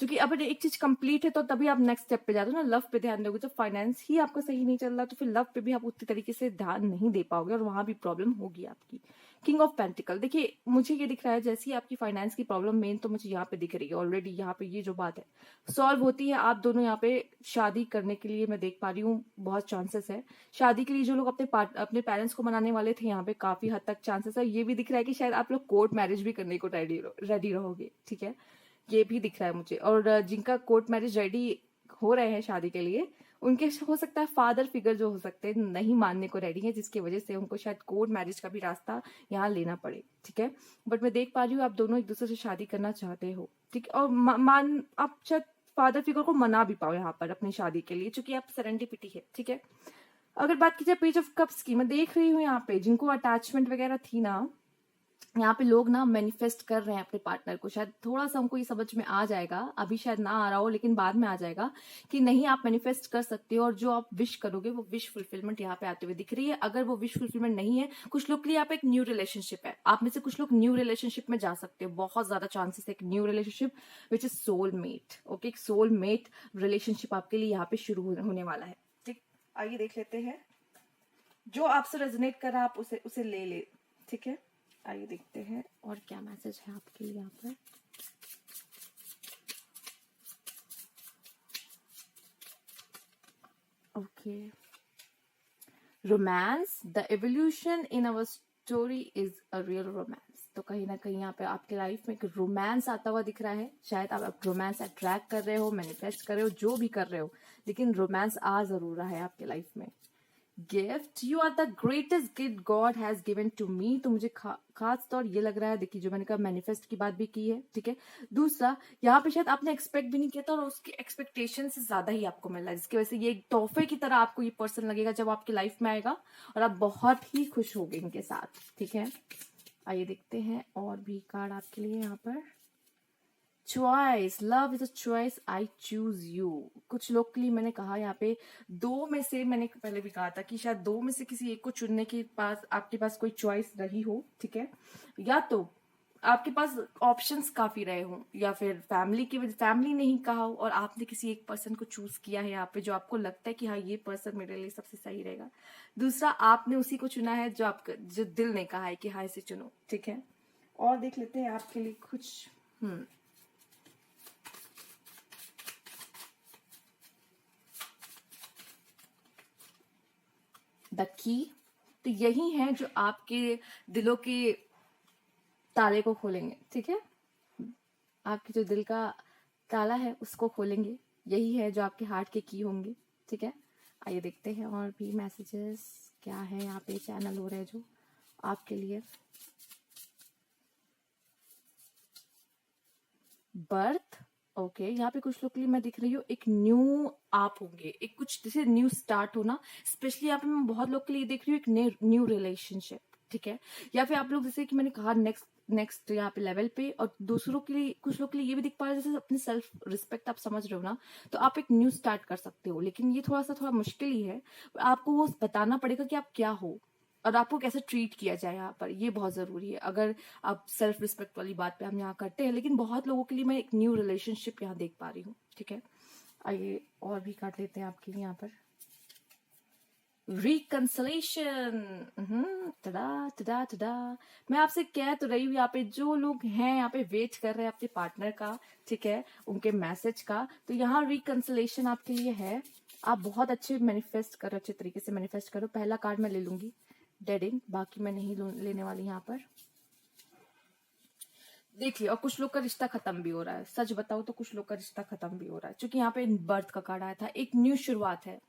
क्योंकि अब एक चीज कंप्लीट है तो तभी आप नेक्स्ट स्टेप पे जाते हो ना, लव पे ध्यान दोगे। जब फाइनेंस ही आपका सही नहीं चल रहा तो फिर लव पे भी आप उतनी तरीके से ध्यान नहीं दे पाओगे और वहां भी प्रॉब्लम होगी आपकी। किंग ऑफ पेंटिकल, देखिए मुझे ये दिख रहा है जैसी आपकी फाइनेंस की प्रॉब्लम मेन तो मुझे यहाँ पे दिख रही है ऑलरेडी। यहाँ पे ये जो बात है सॉल्व होती है, आप दोनों यहाँ पे शादी करने के लिए मैं देख पा रही हूँ बहुत चांसेस है। शादी के लिए जो लोग अपने पेरेंट्स को मनाने वाले थे, यहाँ पे काफी हद तक चांसेस है। ये भी दिख रहा है कि शायद आप लोग कोर्ट मैरिज भी करने को रेडी रहोगे, ठीक है। ये भी दिख रहा है मुझे। और जिनका कोर्ट मैरिज रेडी हो रहे हैं शादी के लिए, उनके हो सकता है फादर फिगर जो हो सकते हैं नहीं मानने को रेडी है, जिसकी वजह से उनको शायद कोर्ट मैरिज का भी रास्ता यहाँ लेना पड़े, ठीक है। बट मैं देख पा रही हूँ आप दोनों एक दूसरे से शादी करना चाहते हो, ठीक है। और आप शायद फादर फिगर को मना भी पाओ यहाँ पर अपनी शादी के लिए, क्योंकि आप सेरेंडिपिटी है, ठीक है। अगर बात की जाए पेज ऑफ कप्स की, मैं देख रही हूँ यहाँ पे जिनको अटैचमेंट वगैरह थी ना, यहाँ पे लोग ना मैनिफेस्ट कर रहे हैं अपने पार्टनर को। शायद थोड़ा सा हमको ये समझ में आ जाएगा, अभी शायद ना आ रहा हो लेकिन बाद में आ जाएगा कि नहीं आप मैनिफेस्ट कर सकते हो और जो आप विश करोगे वो विश फुलफिलमेंट यहाँ पे आते हुए दिख रही है। अगर वो विश फुलफिलमेंट नहीं है, कुछ लोग के लिए यहाँ पे एक न्यू रिलेशनशिप है, आप में से कुछ लोग न्यू रिलेशनशिप में जा सकते हो। बहुत ज्यादा चांसेस है एक new relationship which is soulmate, okay. एक सोलमेट रिलेशनशिप आपके लिए यहाँ पे शुरू होने वाला है, ठीक। आइए देख लेते हैं, जो आपसे रेजोनेट करा आप उसे ले, ठीक है। आइए देखते हैं और क्या मैसेज है आपके लिए यहाँ पर। Okay, romance, the evolution in our story is a real romance. तो कहीं ना कहीं यहाँ पे आपके लाइफ में एक रोमांस आता हुआ दिख रहा है। शायद आप रोमांस अट्रैक्ट कर रहे हो, मैनिफेस्ट कर रहे हो, जो भी कर रहे हो, लेकिन रोमांस आ जरूर रहा है आपके लाइफ में। Gift, you are the greatest gift God has given to me. तो मुझे खास तौर ये लग रहा है, देखिए जो मैंने कहा मैनिफेस्ट की बात भी की है, ठीक है। दूसरा, यहाँ पे शायद आपने एक्सपेक्ट भी नहीं किया था और उसकी एक्सपेक्टेशन से ज्यादा ही आपको मिला है, जिसकी वजह से ये एक तोहफे की तरह आपको ये पर्सन लगेगा जब आपकी लाइफ में आएगा और आप बहुत ही खुश होगे इनके साथ, ठीक है। आइए देखते हैं और भी कार्ड आपके लिए यहाँ पर। Choice, love is a choice, I choose you. कुछ लोग के लिए मैंने कहा यहाँ पे दो में से, मैंने पहले भी कहा था कि शायद दो में से किसी एक को चुनने के पास आपके पास कोई चॉइस रही हो, ठीक है। या तो आपके पास ऑप्शंस काफी रहे हो, या फिर फैमिली की वजह, फैमिली ने ही कहा हो और आपने किसी एक पर्सन को चूज किया है यहाँ पे जो आपको लगता है कि हाँ ये पर्सन मेरे लिए सबसे सही रहेगा। दूसरा, आपने उसी को चुना है जो आपका, जो दिल ने कहा है कि हाँ इसे चुनो, ठीक है। और देख लेते हैं आपके लिए कुछ। द की, तो यही है जो आपके दिलों के ताले को खोलेंगे, ठीक है। आपके जो दिल का ताला है उसको खोलेंगे, यही है जो आपके हार्ट के की होंगे, ठीक है। आइए देखते हैं और भी मैसेजेस क्या है यहाँ पे चैनल हो रहे हैं जो आपके लिए। बर्थ, ओके, यहाँ पे कुछ लोग के लिए मैं दिख रही हूँ एक न्यू आप होंगे, एक कुछ जैसे न्यू स्टार्ट होना। स्पेशली यहाँ पे मैं बहुत लोग के लिए देख रही हूँ एक न्यू रिलेशनशिप, ठीक है। या फिर आप लोग जैसे कि मैंने कहा नेक्स्ट यहाँ पे लेवल पे, और दूसरों के लिए, कुछ लोग के लिए ये भी दिख पा रहा है जैसे अपनी सेल्फ रिस्पेक्ट आप समझ रहे हो ना, तो आप एक न्यू स्टार्ट कर सकते हो। लेकिन ये थोड़ा मुश्किल ही है, आपको वो बताना पड़ेगा कि आप क्या हो और आपको कैसे ट्रीट किया जाए यहाँ पर, ये बहुत जरूरी है। अगर आप सेल्फ रिस्पेक्ट वाली बात पे हम यहाँ करते हैं, लेकिन बहुत लोगों के लिए मैं एक न्यू रिलेशनशिप यहाँ देख पा रही हूँ, ठीक है। आइए और भी काट लेते हैं आपके लिए यहाँ पर। रिकंसलेशन, टडा टडा टडा। मैं आपसे कह तो रही हूँ, यहाँ पे जो लोग हैं यहाँ पे वेट कर रहे हैं अपने पार्टनर का, ठीक है, उनके मैसेज का, तो यहाँ रिकंसलेशन आपके लिए है। आप बहुत अच्छे मैनिफेस्ट करो, अच्छे तरीके से मैनिफेस्ट करो। पहला कार्ड मैं ले लूंगी, डेड एंड, बाकी मैं नहीं लेने वाली यहाँ पर। देखिए, और कुछ लोग का रिश्ता खत्म भी हो रहा है, सच बताओ तो कुछ लोग का रिश्ता खत्म भी हो रहा है, क्योंकि यहाँ पे बर्थ का कार्ड आया था, एक न्यू शुरुआत है,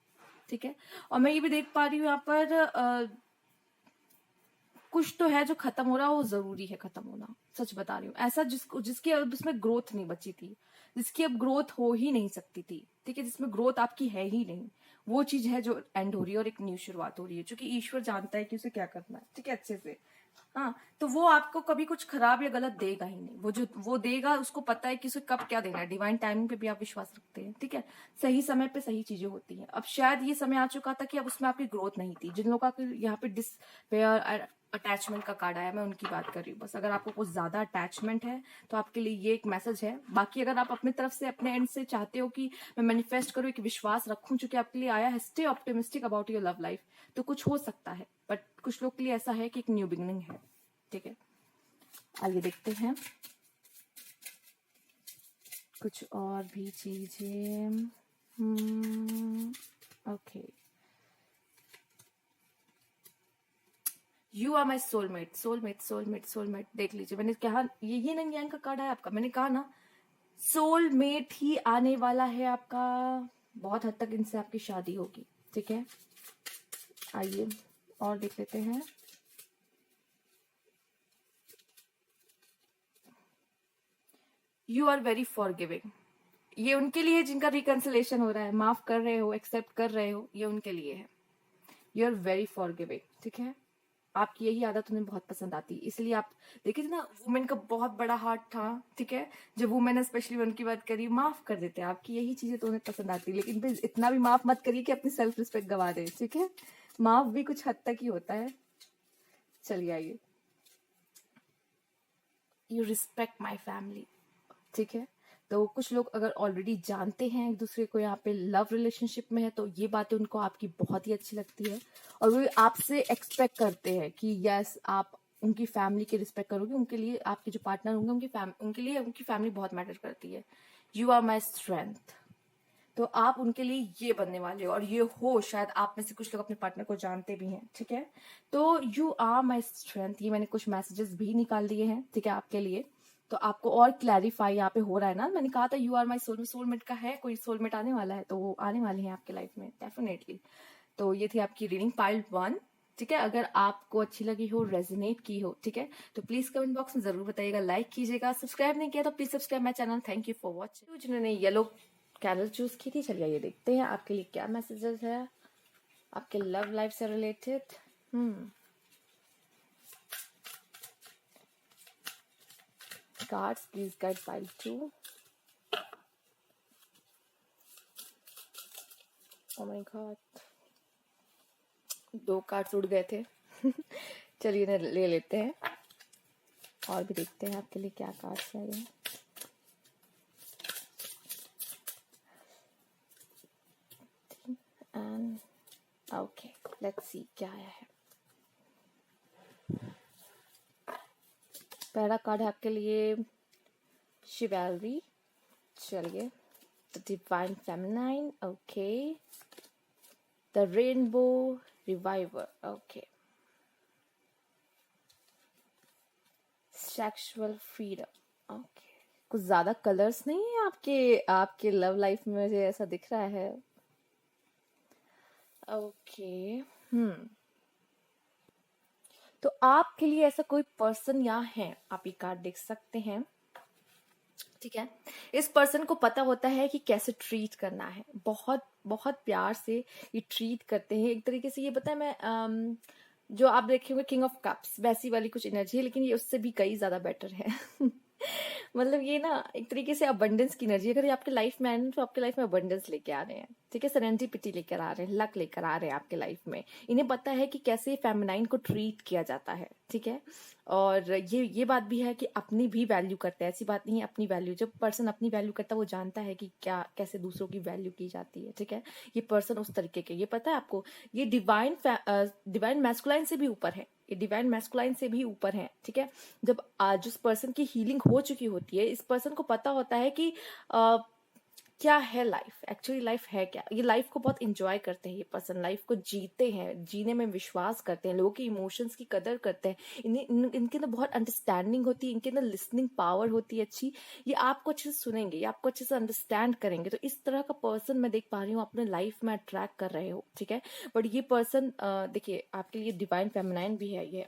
ठीक है। और मैं ये भी देख पा रही हूँ यहाँ पर कुछ तो है जो खत्म हो रहा है, वो जरूरी है खत्म होना, सच बता रही हूँ। ऐसा जिसकी अब उसमें ग्रोथ नहीं बची थी, जिसकी अब ग्रोथ हो ही नहीं सकती थी, ठीक है, जिसमें ग्रोथ आपकी है ही नहीं, वो चीज है जो एंड हो रही है और एक न्यू शुरुआत हो रही है, क्योंकि ईश्वर जानता है कि उसे क्या करना है, ठीक है, अच्छे से। हाँ, तो वो आपको कभी कुछ खराब या गलत देगा ही नहीं। वो जो वो देगा, उसको पता है कि उसे कब क्या देना है। डिवाइन टाइमिंग पे भी आप विश्वास रखते हैं, ठीक है। सही समय पे सही चीजें होती हैं। अब शायद ये समय आ चुका था कि अब उसमें आपकी ग्रोथ नहीं थी। जिन लोगों का यहाँ पे डिसपेयर अटैचमेंट का कार्ड आया, मैं उनकी बात कर रही हूँ। बस अगर आपको कुछ ज्यादा अटैचमेंट है तो आपके लिए ये एक मैसेज है। बाकी अगर आप अपनी तरफ से, अपने एंड से चाहते हो कि मैं मैनिफेस्ट करूँ, एक विश्वास रखूं जो कि आपके लिए आया है, stay optimistic about your love life, तो कुछ हो सकता है। बट कुछ लोग के लिए ऐसा है कि एक न्यू बिगनिंग है, ठीक है। आइए देखते हैं कुछ और भी चीजें। Okay, you are my soulmate, soulmate soulmate soulmate. देख लीजिए, मैंने कहा ये नंग यांग का कार्ड है आपका, मैंने कहा ना सोलमेट ही आने वाला है आपका। बहुत हद तक इनसे आपकी शादी होगी, ठीक है। आइए और देख लेते हैं। यू आर वेरी फॉरगिविंग, ये उनके लिए जिनका रिकंसिलेशन हो रहा है, माफ कर रहे हो, एक्सेप्ट कर रहे हो, ये उनके लिए है। यू आर वेरी फॉरगिविंग, ठीक है। आपकी यही आदत उन्हें बहुत पसंद आती है, इसलिए आप देखिए ना, वुमेन का बहुत बड़ा हार्ट था, ठीक है। जब वुमेन स्पेशली उनकी बात करी, माफ कर देते हैं। आपकी यही चीजें तो उन्हें पसंद आती है, लेकिन फिर इतना भी माफ मत करिए कि अपनी सेल्फ रिस्पेक्ट गवा दे, ठीक है। माफ भी कुछ हद तक ही होता है। चलिए आइए, यू रिस्पेक्ट माई फैमिली, ठीक है। तो कुछ लोग अगर ऑलरेडी जानते हैं एक दूसरे को, यहाँ पे लव रिलेशनशिप में है, तो ये बातें उनको आपकी बहुत ही अच्छी लगती है और वो आपसे एक्सपेक्ट करते हैं कि यस आप उनकी फैमिली की रिस्पेक्ट करोगे। उनके लिए आपके जो पार्टनर होंगे उनके लिए उनकी फैमिली बहुत मैटर करती है। यू आर माई स्ट्रेंथ, तो आप उनके लिए ये बनने वाले हो, और ये हो शायद आप में से कुछ लोग अपने पार्टनर को जानते भी हैं, ठीक है। तो यू आर माई स्ट्रेंथ, ये मैंने कुछ मैसेजेस भी निकाल लिए हैं, ठीक है, आपके लिए। तो आपको और क्लैरिफाई यहाँ पे हो रहा है ना, मैंने कहा था you are my soulmate, soulmate का है, कोई सोलमेट आने वाला है, तो वो आने वाले हैं आपके लाइफ में डेफिनेटली। तो ये थी आपकी रीडिंग पाइल 1, ठीक है। अगर आपको अच्छी लगी हो, रेजोनेट की हो, ठीक है, तो प्लीज कमेंट बॉक्स में जरूर बताइएगा, लाइक कीजिएगा, सब्सक्राइब नहीं किया तो please subscribe my channel. Thank you for watching. जिन्होंने येलो कैंडल चूज की थी, चलिए ये देखते हैं आपके लिए क्या मैसेजेस है आपके लव लाइफ से related. Cards please guide pile 2। Oh my God, 2 cards उड़ गए थे। चलिए इन्हें ले लेते हैं और भी देखते हैं आपके लिए क्या कार्ड्स है ये। एंड ओके, लेट्स सी क्या आया है। पहला कार्ड है आपके लिए शिवैलरी, चलिए the divine feminine, okay, the rainbow reviver, okay, sexual freedom, okay. कुछ ज्यादा कलर्स नहीं है आपके आपके लव लाइफ में, मुझे ऐसा दिख रहा है। ओके, तो आपके लिए ऐसा कोई पर्सन यहाँ है, आप ये कार्ड देख सकते हैं, ठीक है। इस पर्सन को पता होता है कि कैसे ट्रीट करना है, बहुत बहुत प्यार से ये ट्रीट करते हैं। एक तरीके से ये पता है, मैं जो आप देखे हुए किंग ऑफ कप्स वैसी वाली कुछ एनर्जी है, लेकिन ये उससे भी कई ज्यादा बेटर है। मतलब ये ना एक तरीके से अबंडेंस की एनर्जी, अगर ये आपके लाइफ में आए ना तो आपके लाइफ में अबंडेंस लेके आ रहे हैं, ठीक है, सेरेंडिपिटी लेकर आ रहे हैं, लक लेकर आ रहे हैं आपके लाइफ में। इन्हें पता है कि कैसे फेमिनाइन को ट्रीट किया जाता है, ठीक है। और ये बात भी है कि अपनी भी वैल्यू करते हैं, ऐसी बात नहीं है, अपनी वैल्यू, जब पर्सन अपनी वैल्यू करता है वो जानता है कि क्या कैसे दूसरों की वैल्यू की जाती है, ठीक है। ये पर्सन उस तरीके के, ये पता है आपको, ये डिवाइन मैस्कुलाइन से भी ऊपर है, ये डिवाइन मैस्कुलाइन से भी ऊपर है, ठीक है। जब जिस पर्सन की हीलिंग हो चुकी होती है, इस पर्सन को पता होता है कि क्या है लाइफ, एक्चुअली लाइफ है क्या। ये लाइफ को बहुत इंजॉय करते हैं, ये पर्सन लाइफ को जीते हैं, जीने में विश्वास करते हैं, लोगों के इमोशंस की कदर करते हैं। इनके अंदर बहुत अंडरस्टैंडिंग होती है, इनके अंदर लिसनिंग पावर होती है अच्छी। ये आपको अच्छे से सुनेंगे, ये आपको अच्छे से अंडरस्टैंड करेंगे। तो इस तरह का पर्सन मैं देख पा रही हूँ अपने लाइफ में अट्रैक्ट कर रहे हो, ठीक है। बट ये पर्सन देखिए आपके लिए डिवाइन फेमिनाइन भी है ये।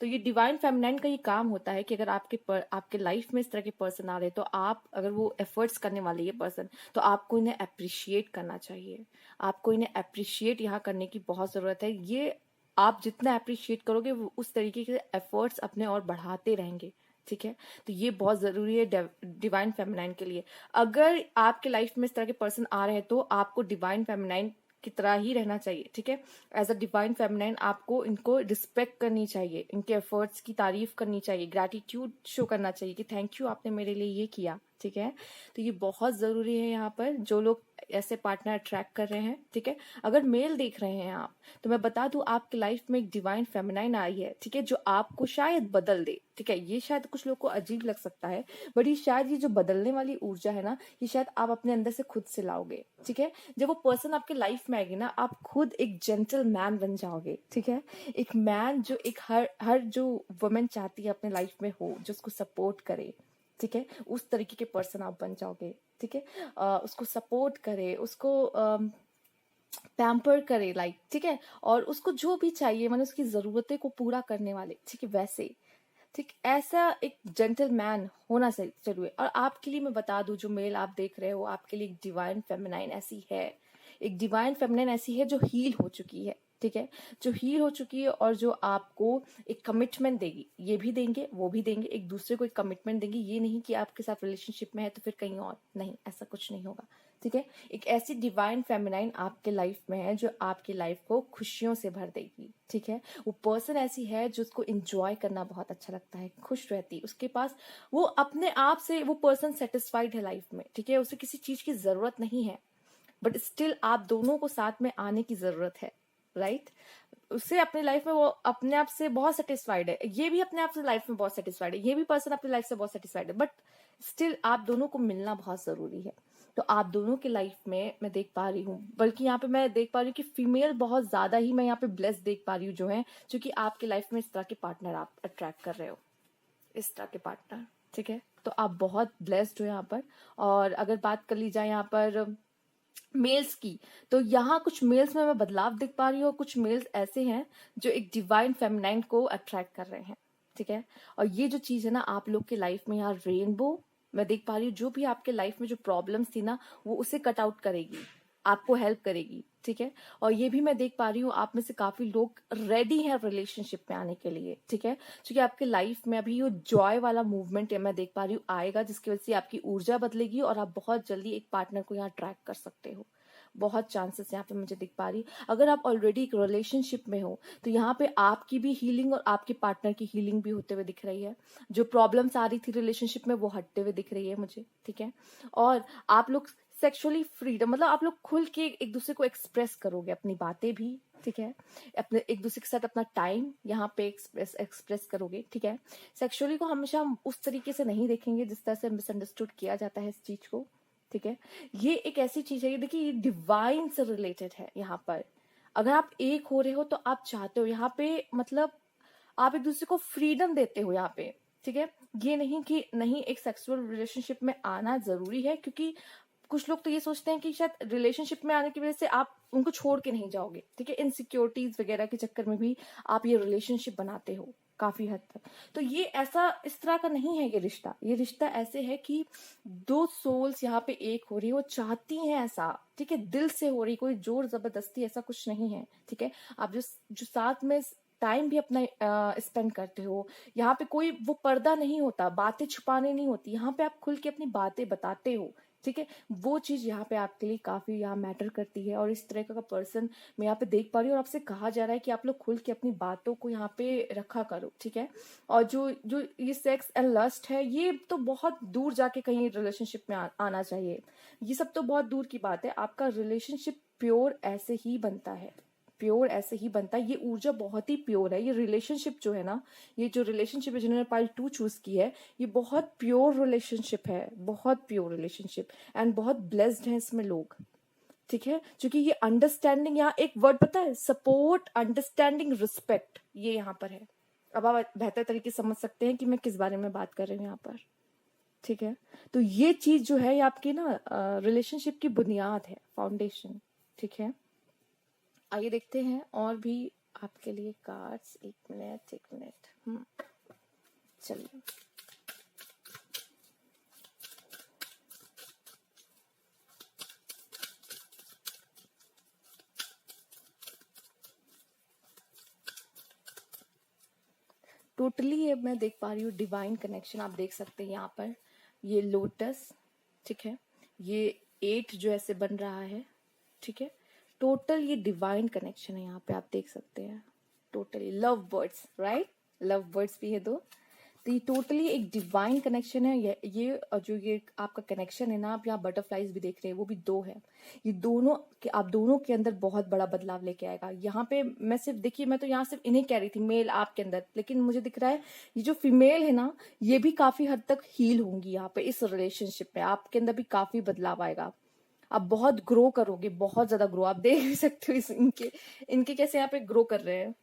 तो ये डिवाइन फेमिनाइन का ये काम होता है कि अगर आपके लाइफ में इस तरह के पर्सन आ रहे हैं, तो आप अगर वो एफर्ट्स करने वाले ये पर्सन, तो आपको इन्हें अप्रिशिएट करना चाहिए। आपको इन्हें अप्रिशिएट यहाँ करने की बहुत जरूरत है। ये आप जितना अप्रिशिएट करोगे वो उस तरीके के एफर्ट्स अपने और बढ़ाते रहेंगे, ठीक है। तो ये बहुत जरूरी है डिवाइन फेमिनाइन के लिए। अगर आपके लाइफ में इस तरह के पर्सन आ रहे हैं तो आपको डिवाइन फेमिनाइन की तरह ही रहना चाहिए, ठीक है। एज अ डिवाइन फेमिनाइन आपको इनको रिस्पेक्ट करनी चाहिए, इनके एफर्ट्स की तारीफ करनी चाहिए, ग्रैटिट्यूड शो करना चाहिए कि थैंक यू आपने मेरे लिए ये किया, ठीक है। तो ये बहुत जरूरी है यहाँ पर, जो लोग ऐसे पार्टनर अट्रैक्ट कर रहे हैं, ठीक है। अगर मेल देख रहे हैं आप, तो मैं बता दूं आपकी लाइफ में एक डिवाइन फेमिनाइन आई है, ठीक है, जो आपको शायद बदल दे, ठीक है। ये शायद कुछ लोग को अजीब लग सकता है, बट ये शायद ये जो बदलने वाली ऊर्जा है ना, ये शायद आप अपने अंदर से खुद से लाओगे, ठीक है। जब वो पर्सन आपके लाइफ में आएगी ना, आप खुद एक जेंटल मैन बन जाओगे, ठीक है। एक मैन जो एक हर जो वुमेन चाहती है अपने लाइफ में हो, जो उसको सपोर्ट करे, ठीक है, उस तरीके के पर्सन आप बन जाओगे, ठीक है। उसको सपोर्ट करे, उसको पैम्पर करे, लाइक, ठीक है, और उसको जो भी चाहिए, मैंने उसकी जरूरतें को पूरा करने वाले, ठीक है, वैसे, ठीक, ऐसा एक जेंटलमैन होना चाहिए। और आपके लिए मैं बता दूं, जो मेल आप देख रहे हो, आपके लिए एक डिवाइन फेमिनाइन ऐसी है, एक डिवाइन फेमिनाइन ऐसी है जो हील हो चुकी है, ठीक है, जो हील हो चुकी है, और जो आपको एक कमिटमेंट देगी, ये भी देंगे वो भी देंगे, एक दूसरे को एक कमिटमेंट देंगे। ये नहीं कि आपके साथ रिलेशनशिप में है तो फिर कहीं और, नहीं, ऐसा कुछ नहीं होगा, ठीक है। एक ऐसी डिवाइन फेमिनाइन आपके लाइफ में है जो आपकी लाइफ को खुशियों से भर देगी, ठीक है। वो पर्सन ऐसी है जो उसको एंजॉय करना बहुत अच्छा लगता है, खुश रहती है, उसके पास वो अपने आप से, वो पर्सन सेटिस्फाइड है लाइफ में, ठीक है, उसे किसी चीज की जरूरत नहीं है, बट स्टिल आप दोनों को साथ में आने की जरूरत है, राइट। उसे अपनी लाइफ में वो अपने आप से बहुत सेटिस्फाइड है, ये भी अपने आप से लाइफ में बहुत सेटिस्फाइड है, ये भी पर्सन अपनी लाइफ से बहुत सेटिस्फाइड है, बट स्टिल आप दोनों को मिलना बहुत जरूरी है। तो आप दोनों की लाइफ में मैं देख पा रही हूँ, बल्कि यहाँ पे मैं देख पा रही हूँ कि फीमेल बहुत ज्यादा ही मैं यहाँ पे ब्लेस देख पा रही हूँ जो है, क्योंकि आपकी लाइफ में इस तरह के पार्टनर आप अट्रैक्ट कर रहे हो, इस तरह के पार्टनर। ठीक है, तो आप बहुत ब्लेस्ड हो यहाँ पर। और अगर बात कर ली जाए यहाँ पर मेल्स की, तो यहाँ कुछ मेल्स में मैं बदलाव देख पा रही हूँ, और कुछ मेल्स ऐसे हैं जो एक डिवाइन फेमिनाइन को अट्रैक्ट कर रहे हैं। ठीक है, और ये जो चीज है ना आप लोग के लाइफ में, यहाँ रेनबो मैं देख पा रही हूँ, जो भी आपके लाइफ में जो प्रॉब्लम्स थी ना वो उसे कट आउट करेगी, आपको हेल्प करेगी। ठीक है, और ये भी मैं देख पा रही हूँ आप में से काफी लोग रेडी हैं रिलेशनशिप में आने के लिए। ठीक है, क्योंकि आपके लाइफ में अभी ये जॉय वाला मूवमेंट है मैं देख पा रही हूँ आएगा, जिसकी वजह से आपकी ऊर्जा बदलेगी और आप बहुत जल्दी एक पार्टनर को यहाँ ट्रैक कर सकते हो। बहुत चांसेस यहाँ पे मुझे दिख पा रही। अगर आप ऑलरेडी एक रिलेशनशिप में हो तो यहाँ पे आपकी भी हीलिंग और आपके पार्टनर की हीलिंग भी होते हुए दिख रही है। जो प्रॉब्लम्स आ रही थी रिलेशनशिप में वो हटते हुए दिख रही है मुझे। ठीक है, और आप लोग सेक्सुअली फ्रीडम, मतलब आप लोग खुल के एक दूसरे को एक्सप्रेस करोगे अपनी बातें भी। ठीक है, अपने एक दूसरे के साथ अपना टाइम यहाँ पे एक्सप्रेस करोगे। ठीक है, सेक्सुअली को हमेशा हम उस तरीके से नहीं देखेंगे जिस तरह से मिसअंडरस्टूड किया जाता है इस चीज को। ठीक है, ये एक ऐसी चीज है, ये देखिए ये डिवाइन से रिलेटेड है। यहाँ पर अगर आप एक हो रहे हो तो आप चाहते हो यहाँ पे, मतलब आप एक दूसरे को फ्रीडम देते हो यहाँ पे। ठीक है, ये नहीं कि नहीं एक सेक्सुअल रिलेशनशिप में आना जरूरी है, क्योंकि कुछ लोग तो ये सोचते हैं कि शायद रिलेशनशिप में आने की वजह से आप उनको छोड़ के नहीं जाओगे। ठीक है, इनसिक्योरिटीज वगैरह के चक्कर में भी आप ये रिलेशनशिप बनाते हो काफी हद तक। तो ये ऐसा इस तरह का नहीं है, ये रिश्ता ऐसे है कि दो सोल्स यहाँ पे एक हो रही है, वो चाहती हैं ऐसा। ठीक है, दिल से हो रही, कोई जोर जबरदस्ती ऐसा कुछ नहीं है। ठीक है, आप जो जो साथ में टाइम भी अपना स्पेंड करते हो, यहाँ पे कोई वो पर्दा नहीं होता, बातें छुपाने नहीं होती, यहाँ पे आप खुल के अपनी बातें बताते हो। ठीक है, वो चीज यहाँ पे आपके लिए काफी यहाँ मैटर करती है, और इस तरह का पर्सन मैं यहाँ पे देख पा रही हूँ, और आपसे कहा जा रहा है कि आप लोग खुल के अपनी बातों को यहाँ पे रखा करो। ठीक है, और जो जो ये सेक्स एंड लस्ट है ये तो बहुत दूर जाके कहीं रिलेशनशिप में आना चाहिए, ये सब तो बहुत दूर की बात है। आपका रिलेशनशिप प्योर ऐसे ही बनता है, प्योर ऐसे ही बनता है, ये ऊर्जा बहुत ही प्योर है। ये रिलेशनशिप जो है ना, ये जो रिलेशनशिप है जिन्होंने पाइल 2 चूज की है, ये बहुत प्योर रिलेशनशिप है, बहुत प्योर रिलेशनशिप, एंड बहुत ब्लेस्ड है इसमें लोग। ठीक है, क्योंकि ये अंडरस्टैंडिंग, यहाँ एक वर्ड पता है, सपोर्ट, अंडरस्टैंडिंग, रिस्पेक्ट, ये यहाँ पर है। अब आप बेहतर तरीके से समझ सकते हैं कि मैं किस बारे में बात कर रही हूँ यहाँ पर। ठीक है, तो ये चीज जो है ये आपकी ना रिलेशनशिप की बुनियाद है, फाउंडेशन। ठीक है, आइए देखते हैं और भी आपके लिए कार्ड्स। एक मिनट। चलिए, टोटली अब मैं देख पा रही हूँ डिवाइन कनेक्शन। आप देख सकते हैं यहाँ पर ये लोटस। ठीक है, ये 8 जो ऐसे बन रहा है। ठीक है, टोटल ये डिवाइन कनेक्शन है, यहाँ पे आप देख सकते हैं totally love birds, right, love birds भी है 2। तो ये टोटली एक डिवाइन कनेक्शन है। ये जो ये आपका कनेक्शन है ना, आप यहाँ बटरफ्लाईज भी देख रहे हैं, वो भी 2 है। ये दोनों के, आप दोनों के अंदर बहुत बड़ा बदलाव लेके आएगा। यहाँ पे मैं सिर्फ देखिए, मैं तो यहाँ सिर्फ इन्हें कह रही थी मेल आपके अंदर, लेकिन मुझे दिख रहा है ये जो फीमेल है ना, ये भी काफी हद तक हील होंगी यहाँ पे इस रिलेशनशिप में। आपके अंदर भी काफी बदलाव आएगा, आप बहुत ग्रो करोगे, बहुत ज्यादा ग्रो। आप देख भी सकते हो इनके इनके कैसे यहाँ पे ग्रो कर रहे हैं।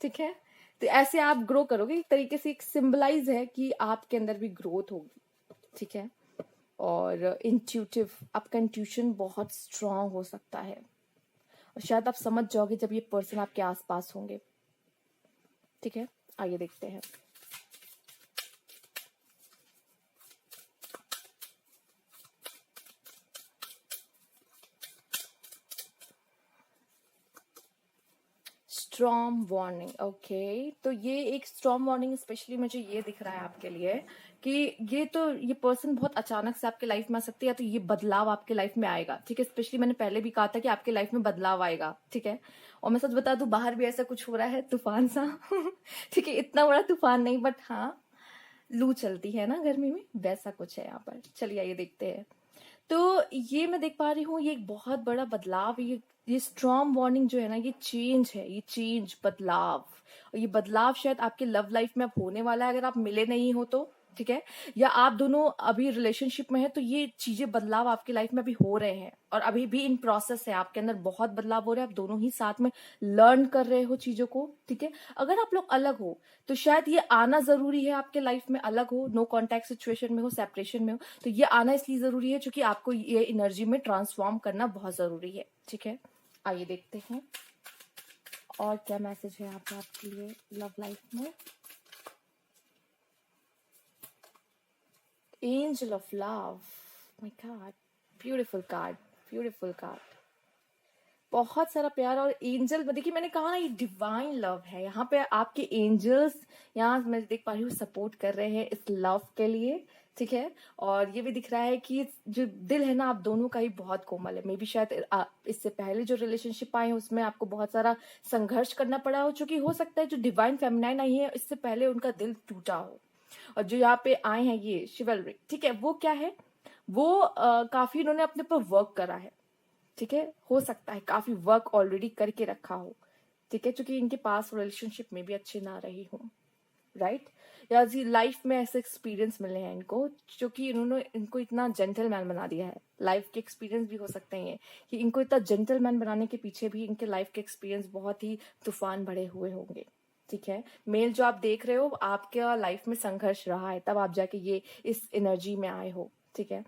ठीक है, तो ऐसे आप ग्रो करोगे, एक तरीके से एक सिंबलाइज है कि आपके अंदर भी ग्रोथ होगी। ठीक है, और इंट्यूटिव, आपका इंट्यूशन बहुत स्ट्रांग हो सकता है, और शायद आप समझ जाओगे जब ये पर्सन आपके आसपास होंगे। ठीक है, आइए देखते हैं। स्ट्रॉम वार्निंग, ओके, तो ये एक स्ट्रॉम वार्निंग स्पेशली मुझे ये दिख रहा है आपके लिए कि ये पर्सन बहुत अचानक से आपके लाइफ में आ सकती है, तो ये बदलाव आपके लाइफ में आएगा। ठीक है, स्पेशली मैंने पहले भी कहा था कि आपके लाइफ में बदलाव आएगा। ठीक है, और मैं सच बता दूं बाहर भी ऐसा कुछ हो रहा है, तूफान सा। ठीक है, इतना बड़ा तूफान नहीं, बट हाँ लू चलती है ना गर्मी में, वैसा कुछ है यहाँ पर। चलिए आइए देखते हैं। तो ये मैं देख पा रही हूँ, ये एक बहुत बड़ा बदलाव, ये स्ट्रॉन्ग वार्निंग जो है ना, ये चेंज है, ये चेंज, बदलाव। और ये बदलाव शायद आपके लव लाइफ में अब होने वाला है, अगर आप मिले नहीं हो तो, ठीक है, या आप दोनों अभी रिलेशनशिप में है, तो ये चीजें, बदलाव आपकी लाइफ में अभी हो रहे हैं और अभी भी इन प्रोसेस है। आपके अंदर बहुत बदलाव हो रहे हैं, आप दोनों ही साथ में लर्न कर रहे हो चीजों को, ठीक है। अगर आप लोग अलग हो तो शायद ये आना जरूरी है आपके लाइफ में, अलग हो, नो कॉन्टैक्ट सिचुएशन में हो, सेपरेशन में हो, तो ये आना इसलिए जरूरी है क्योंकि आपको ये एनर्जी में ट्रांसफॉर्म करना बहुत जरूरी है, ठीक है। आइए देखते हैं और क्या मैसेज है यहाँ पे आपके लिए लव लाइफ में। Angel of love, my God, beautiful card, beautiful card. बहुत सारा प्यार और एंजल, देखिए मैंने कहा ना ये डिवाइन लव है। यहाँ पे आपके एंजल्स, यहाँ मैं देख पा रही हूँ, सपोर्ट कर रहे हैं इस लव के लिए, ठीक है। और ये भी दिख रहा है कि जो दिल है ना आप दोनों का ही बहुत कोमल है। मे बी शायद इससे पहले जो रिलेशनशिप आए हैं उसमें आपको बहुत सारा संघर्ष करना पड़ा हो, चूंकि हो सकता है जो डिवाइन फेमिनाइन आई है इससे पहले उनका दिल टूटा हो। और जो यहाँ पे आए हैं ये शिवलरी, ठीक है, वो क्या है, वो काफी इन्होंने अपने पर वर्क करा है, ठीक है। हो सकता है काफी वर्क ऑलरेडी करके रखा हो, ठीक है, क्योंकि इनके पास रिलेशनशिप में भी अच्छे ना रही हो, राइट। या जी लाइफ में ऐसे एक्सपीरियंस मिले हैं इनको, क्योंकि इन्होंने इनको इतना जेंटलमैन बना दिया है। लाइफ के एक्सपीरियंस भी हो सकते हैं कि इनको इतना जेंटलमैन बनाने के पीछे भी इनके लाइफ के एक्सपीरियंस बहुत ही तूफान भरे हुए होंगे, ठीक है। मेल जो आप देख रहे हो, आपके लाइफ में संघर्ष रहा है, तब आप जाके ये इस एनर्जी में आए हो, ठीक है।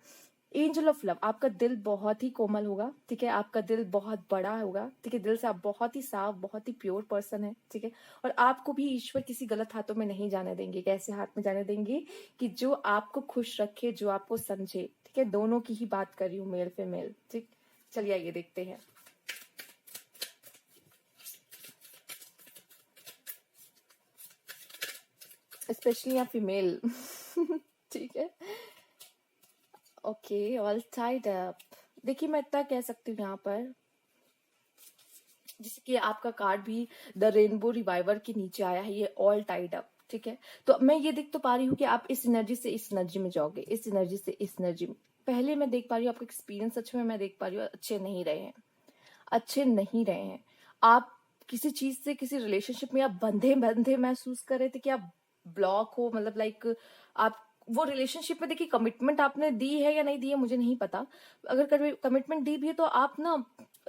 एंजल ऑफ लव, आपका दिल बहुत ही कोमल होगा, ठीक है, आपका दिल बहुत बड़ा होगा, ठीक है, दिल से आप बहुत ही साफ, बहुत ही प्योर पर्सन है, ठीक है। और आपको भी ईश्वर किसी गलत हाथों में नहीं जाने देंगे। कैसे हाथ में जाने देंगे कि जो आपको खुश रखे, जो आपको समझे, ठीक है। दोनों की ही बात कर रही हूँ, मेल फीमेल, ठीक। चलिए आइए देखते हैं। स्पेशली या फीमेल ठीक है, ओके, ऑल टाइड अप। देखिए मैं इतना कह सकती हूँ यहाँ पर, जैसे कि आपका कार्ड भी द रेनबो रिवाइवर के नीचे आया है, ये ऑल टाइड अप, ठीक है। तो मैं ये देख तो पा रही हूँ कि आप इस एनर्जी से इस एनर्जी में जाओगे, इस एनर्जी से इस एनर्जी में। पहले मैं देख पा रही हूँ आपका एक्सपीरियंस सच में मैं देख पा रही हूँ अच्छे नहीं रहे हैं, अच्छे नहीं रहे हैं। आप किसी चीज से, किसी रिलेशनशिप में आप बंधे बंधे महसूस कर रहे थे कि आप ब्लॉक हो, मतलब लाइक आप वो रिलेशनशिप में, देखिए कमिटमेंट आपने दी है या नहीं दी है मुझे नहीं पता। अगर कमिटमेंट दी भी है तो आप ना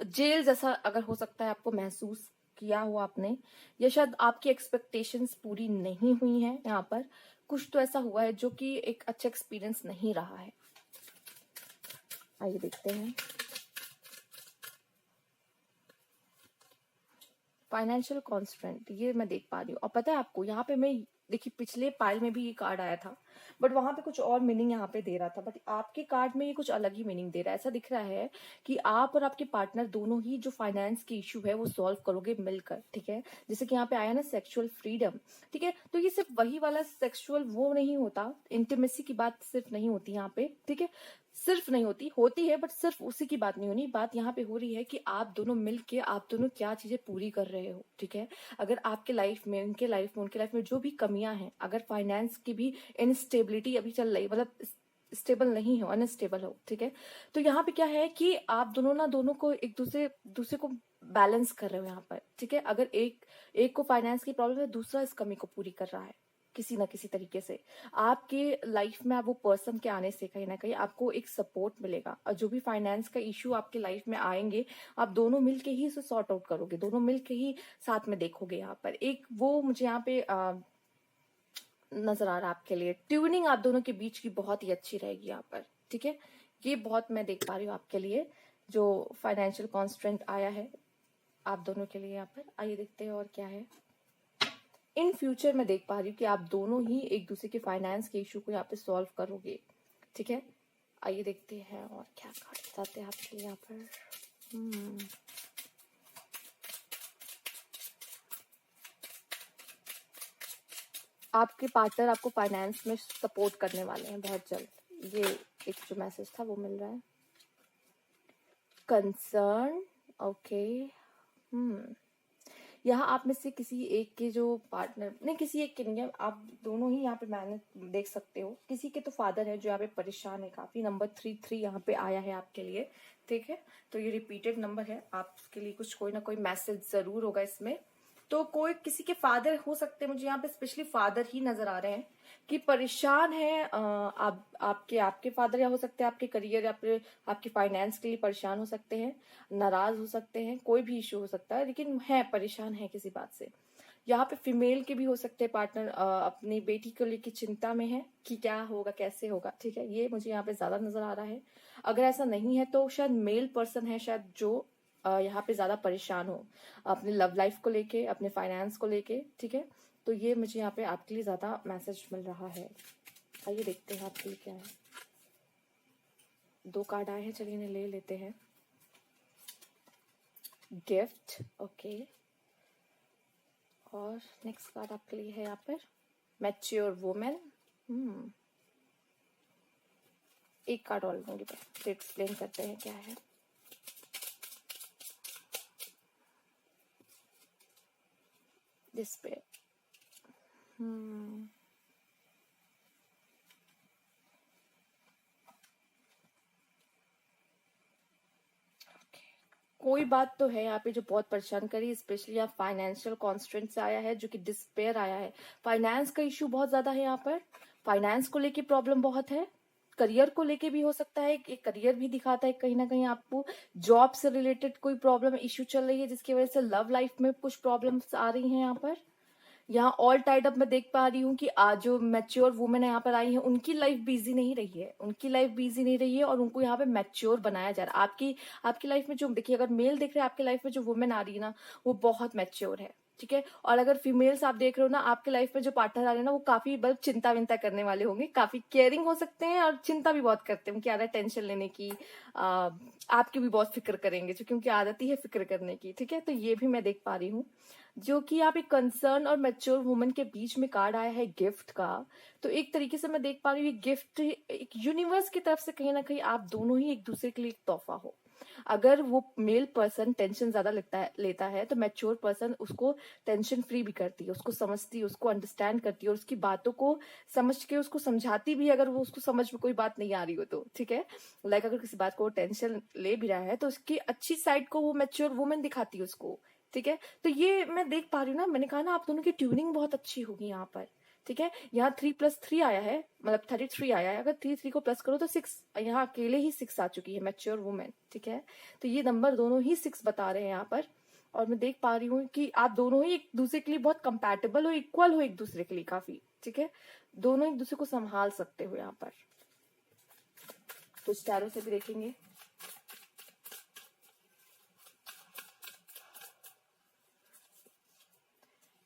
जेल जैसा अगर हो सकता है आपको महसूस किया हो आपने, या शायद आपकी एक्सपेक्टेशंस पूरी नहीं हुई हैं। यहाँ पर कुछ तो ऐसा हुआ है जो कि एक अच्छा एक्सपीरियंस नहीं रहा है। आइए देखते हैं। फाइनेंशियल कॉन्स्टेंट, ये मैं देख पा रही हूँ। और पता है आपको यहाँ पे, मैं देखिए पिछले पाइल में भी ये कार्ड आया था, बट वहां पे कुछ और मीनिंग यहाँ पे दे रहा था, बट आपके कार्ड में ये कुछ अलग ही मीनिंग दे रहा है। ऐसा दिख रहा है कि आप और आपके पार्टनर दोनों ही जो फाइनेंस की इश्यू है वो सॉल्व करोगे मिलकर, ठीक है। जैसे कि यहाँ पे आया ना सेक्सुअल फ्रीडम, ठीक है। तो ये सिर्फ वही वाला सेक्सुअल वो नहीं होता, इंटीमेसी की बात सिर्फ नहीं होती यहाँ पे, ठीक है। सिर्फ नहीं होती, होती है, बट सिर्फ उसी की बात नहीं होनी। बात यहाँ पे हो रही है कि आप दोनों मिलके आप दोनों क्या चीजें पूरी कर रहे हो, ठीक है। अगर आपके लाइफ में, उनके लाइफ में, उनके लाइफ में जो भी कमियां हैं, अगर फाइनेंस की भी इनस्टेबिलिटी अभी चल रही, मतलब स्टेबल नहीं हो, अनस्टेबल हो, ठीक है। तो यहाँ पे क्या है कि आप दोनों ना, दोनों को एक दूसरे दूसरे को बैलेंस कर रहे हो यहाँ पर, ठीक है। अगर एक को फाइनेंस की प्रॉब्लम है, दूसरा इस कमी को पूरी कर रहा है किसी ना किसी तरीके से। आपके लाइफ में आप वो पर्सन के आने से कहीं ना कहीं आपको एक सपोर्ट मिलेगा, और जो भी फाइनेंस का इश्यू आपके लाइफ में आएंगे, आप दोनों मिलके ही इसे सॉर्ट आउट करोगे, दोनों मिलके ही साथ में देखोगे। यहाँ पर एक वो मुझे यहाँ पे नजर आ रहा है आपके लिए। ट्यूनिंग आप दोनों के बीच की बहुत ही अच्छी रहेगी यहाँ पर, ठीक है। ये बहुत मैं देख पा रही हूँ आपके लिए, जो फाइनेंशियल कॉन्स्ट्रेंट आया है आप दोनों के लिए यहाँ पर। आइए देखते हैं और क्या है। इन फ्यूचर मैं देख पा रही हूँ कि आप दोनों ही एक दूसरे के फाइनेंस के इशू को यहाँ पे सॉल्व करोगे, ठीक है। आइए देखते हैं और क्या कार्ड बताते हैं आपके लिए यहाँ पर। आपके पार्टनर आपको फाइनेंस में सपोर्ट करने वाले हैं बहुत जल्द, ये एक जो मैसेज था वो मिल रहा है। कंसर्न, ओके, यहाँ आप में से किसी एक के जो पार्टनर, नहीं किसी एक के नहीं है, आप दोनों ही यहाँ पे मैंने देख सकते हो, किसी के तो फादर है जो यहाँ पे परेशान है काफी। नंबर 3 यहाँ पे आया है आपके लिए, ठीक है। तो ये रिपीटेड नंबर है, आपके लिए कुछ कोई ना कोई मैसेज जरूर होगा इसमें। तो कोई किसी के फादर हो सकते हैं, मुझे यहाँ पे स्पेशली फादर ही नजर आ रहे हैं कि परेशान है। आपके फादर या हो सकते हैं आपके करियर या फिर आपके फाइनेंस के लिए परेशान हो सकते हैं, नाराज हो सकते हैं, कोई भी इशू हो सकता है, लेकिन है परेशान है किसी बात से। यहाँ पे फीमेल के भी हो सकते हैं पार्टनर, अपनी बेटी को लेकर चिंता में है कि क्या होगा कैसे होगा, ठीक है। ये मुझे यहाँ पे ज्यादा नजर आ रहा है। अगर ऐसा नहीं है तो शायद मेल पर्सन है शायद जो यहाँ पे ज्यादा परेशान हो अपने लव लाइफ को लेके, अपने फाइनेंस को लेके, ठीक है। तो ये मुझे यहाँ पे आपके लिए ज्यादा मैसेज मिल रहा है। आइए देखते हैं आपके लिए क्या है। 2 कार्ड आए हैं, चलिए इन्हें ले लेते हैं। Gift, okay. और नेक्स्ट कार्ड आपके लिए है यहाँ पर मैच्योर वुमेन। एक कार्ड और लूंगी, फिर एक्सप्लेन करते हैं क्या है। डिस्पेयर, कोई बात तो है यहाँ पे जो बहुत परेशान करी, स्पेशली यहाँ फाइनेंशियल कॉन्स्ट्रेंट से आया है जो कि डिस्पेयर आया है। फाइनेंस का इश्यू बहुत ज्यादा है यहाँ पर, फाइनेंस को लेके प्रॉब्लम बहुत है, करियर को लेके भी हो सकता है, एक करियर भी दिखाता है कहीं ना कहीं आपको, जॉब से रिलेटेड कोई प्रॉब्लम इश्यू चल रही है जिसकी वजह से लव लाइफ में कुछ प्रॉब्लम्स आ रही हैं यहाँ पर। यहाँ ऑल टाइड अप मैं देख पा रही हूँ कि आज जो मैच्योर वुमेन यहाँ पर आई है उनकी लाइफ बिजी नहीं रही है, उनकी लाइफ बिजी नहीं रही है और उनको यहाँ पे मैच्योर बनाया जा रहा है। आपकी लाइफ में जो देखिए, अगर मेल देख रहे हैं आपकी लाइफ में जो वुमेन आ रही है ना वो बहुत मैच्योर है, ठीक है। और अगर फीमेल्स आप देख रहे हो ना आपके लाइफ में जो पार्टनर आ रहे हैं ना वो काफी बल्कि चिंता विंता करने वाले होंगे, काफी केयरिंग हो सकते हैं और चिंता भी बहुत करते हैं, उनकी आदत टेंशन लेने की, आपकी भी बहुत फिक्र करेंगे क्योंकि उनकी आदत ही है फिक्र करने की, ठीक है। तो ये भी मैं देख पा रही हूँ जो कि आप एक कंसर्न और मैच्योर वुमन के बीच में कार्ड आया है गिफ्ट का। तो एक तरीके से मैं देख पा रही हूँ ये गिफ्ट एक यूनिवर्स की तरफ से कहीं ना कहीं आप दोनों ही एक दूसरे के लिए एक तोहफा हो। अगर वो मेल पर्सन टेंशन ज्यादा लेता है तो मैच्योर पर्सन उसको टेंशन फ्री भी करती है, उसको समझती है, उसको अंडरस्टैंड करती है और उसकी बातों को समझ के उसको समझाती भी है अगर वो उसको समझ में कोई बात नहीं आ रही हो तो, ठीक है। लाइक अगर किसी बात को टेंशन ले भी रहा है तो उसकी अच्छी साइड को वो मैच्योर वुमन दिखाती है उसको, ठीक है। तो ये मैं देख पा रही हूँ ना, मैंने कहा ना आप दोनों की ट्यूनिंग बहुत अच्छी होगी यहाँ पर, ठीक है। यहाँ 3+3 आया है, मतलब 33 आया है, अगर 3 को प्लस करो तो 6, यहाँ अकेले ही 6 आ चुकी है मैच्योर वुमेन, ठीक है। तो ये नंबर दोनों ही 6 बता रहे हैं यहाँ पर। और मैं देख पा रही हूँ कि आप दोनों ही एक दूसरे के लिए बहुत कंपैटिबल हो, इक्वल हो एक दूसरे के लिए काफी, ठीक है। दोनों एक दूसरे को संभाल सकते हो यहाँ पर। तो स्टैरो से भी देखेंगे।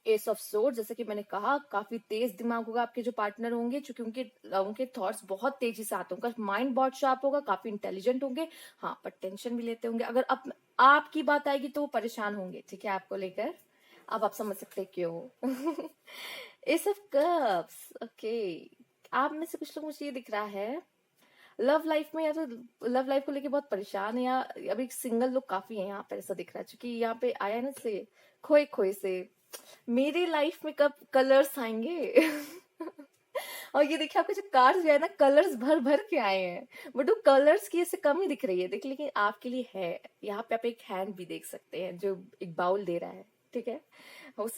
एस ऑफ सोर्ड, जैसे कि मैंने कहा काफी तेज दिमाग होगा आपके जो पार्टनर होंगे, क्योंकि उनके थॉट्स बहुत तेजी से आते होंगे, माइंड बहुत शार्प होगा, काफी इंटेलिजेंट होंगे, हाँ पर टेंशन भी लेते होंगे। अगर आपकी बात आएगी तो वो परेशान होंगे, ठीक है, आपको लेकर। अब आप समझ सकते हैं क्यों। S of cups, okay. आप में से कुछ लोग, मुझे ये दिख रहा है लव लाइफ में, या तो लव लाइफ को लेके बहुत परेशान है, या अभी सिंगल लोग काफी हैं यहाँ पे, ऐसा दिख रहा है क्योंकि यहाँ पे आया ना से खोए खोए से, मेरी लाइफ में कब कलर्स आएंगे। और ये देखिए आपके जो कार्ड्स जो है ना कलर्स भर भर के आए हैं, बट वो कलर्स की ऐसे कम ही दिख रही है देखिए, लेकिन आपके लिए है। यहाँ पे आप एक हैंड भी देख सकते हैं जो एक बाउल दे रहा है, ठीक है।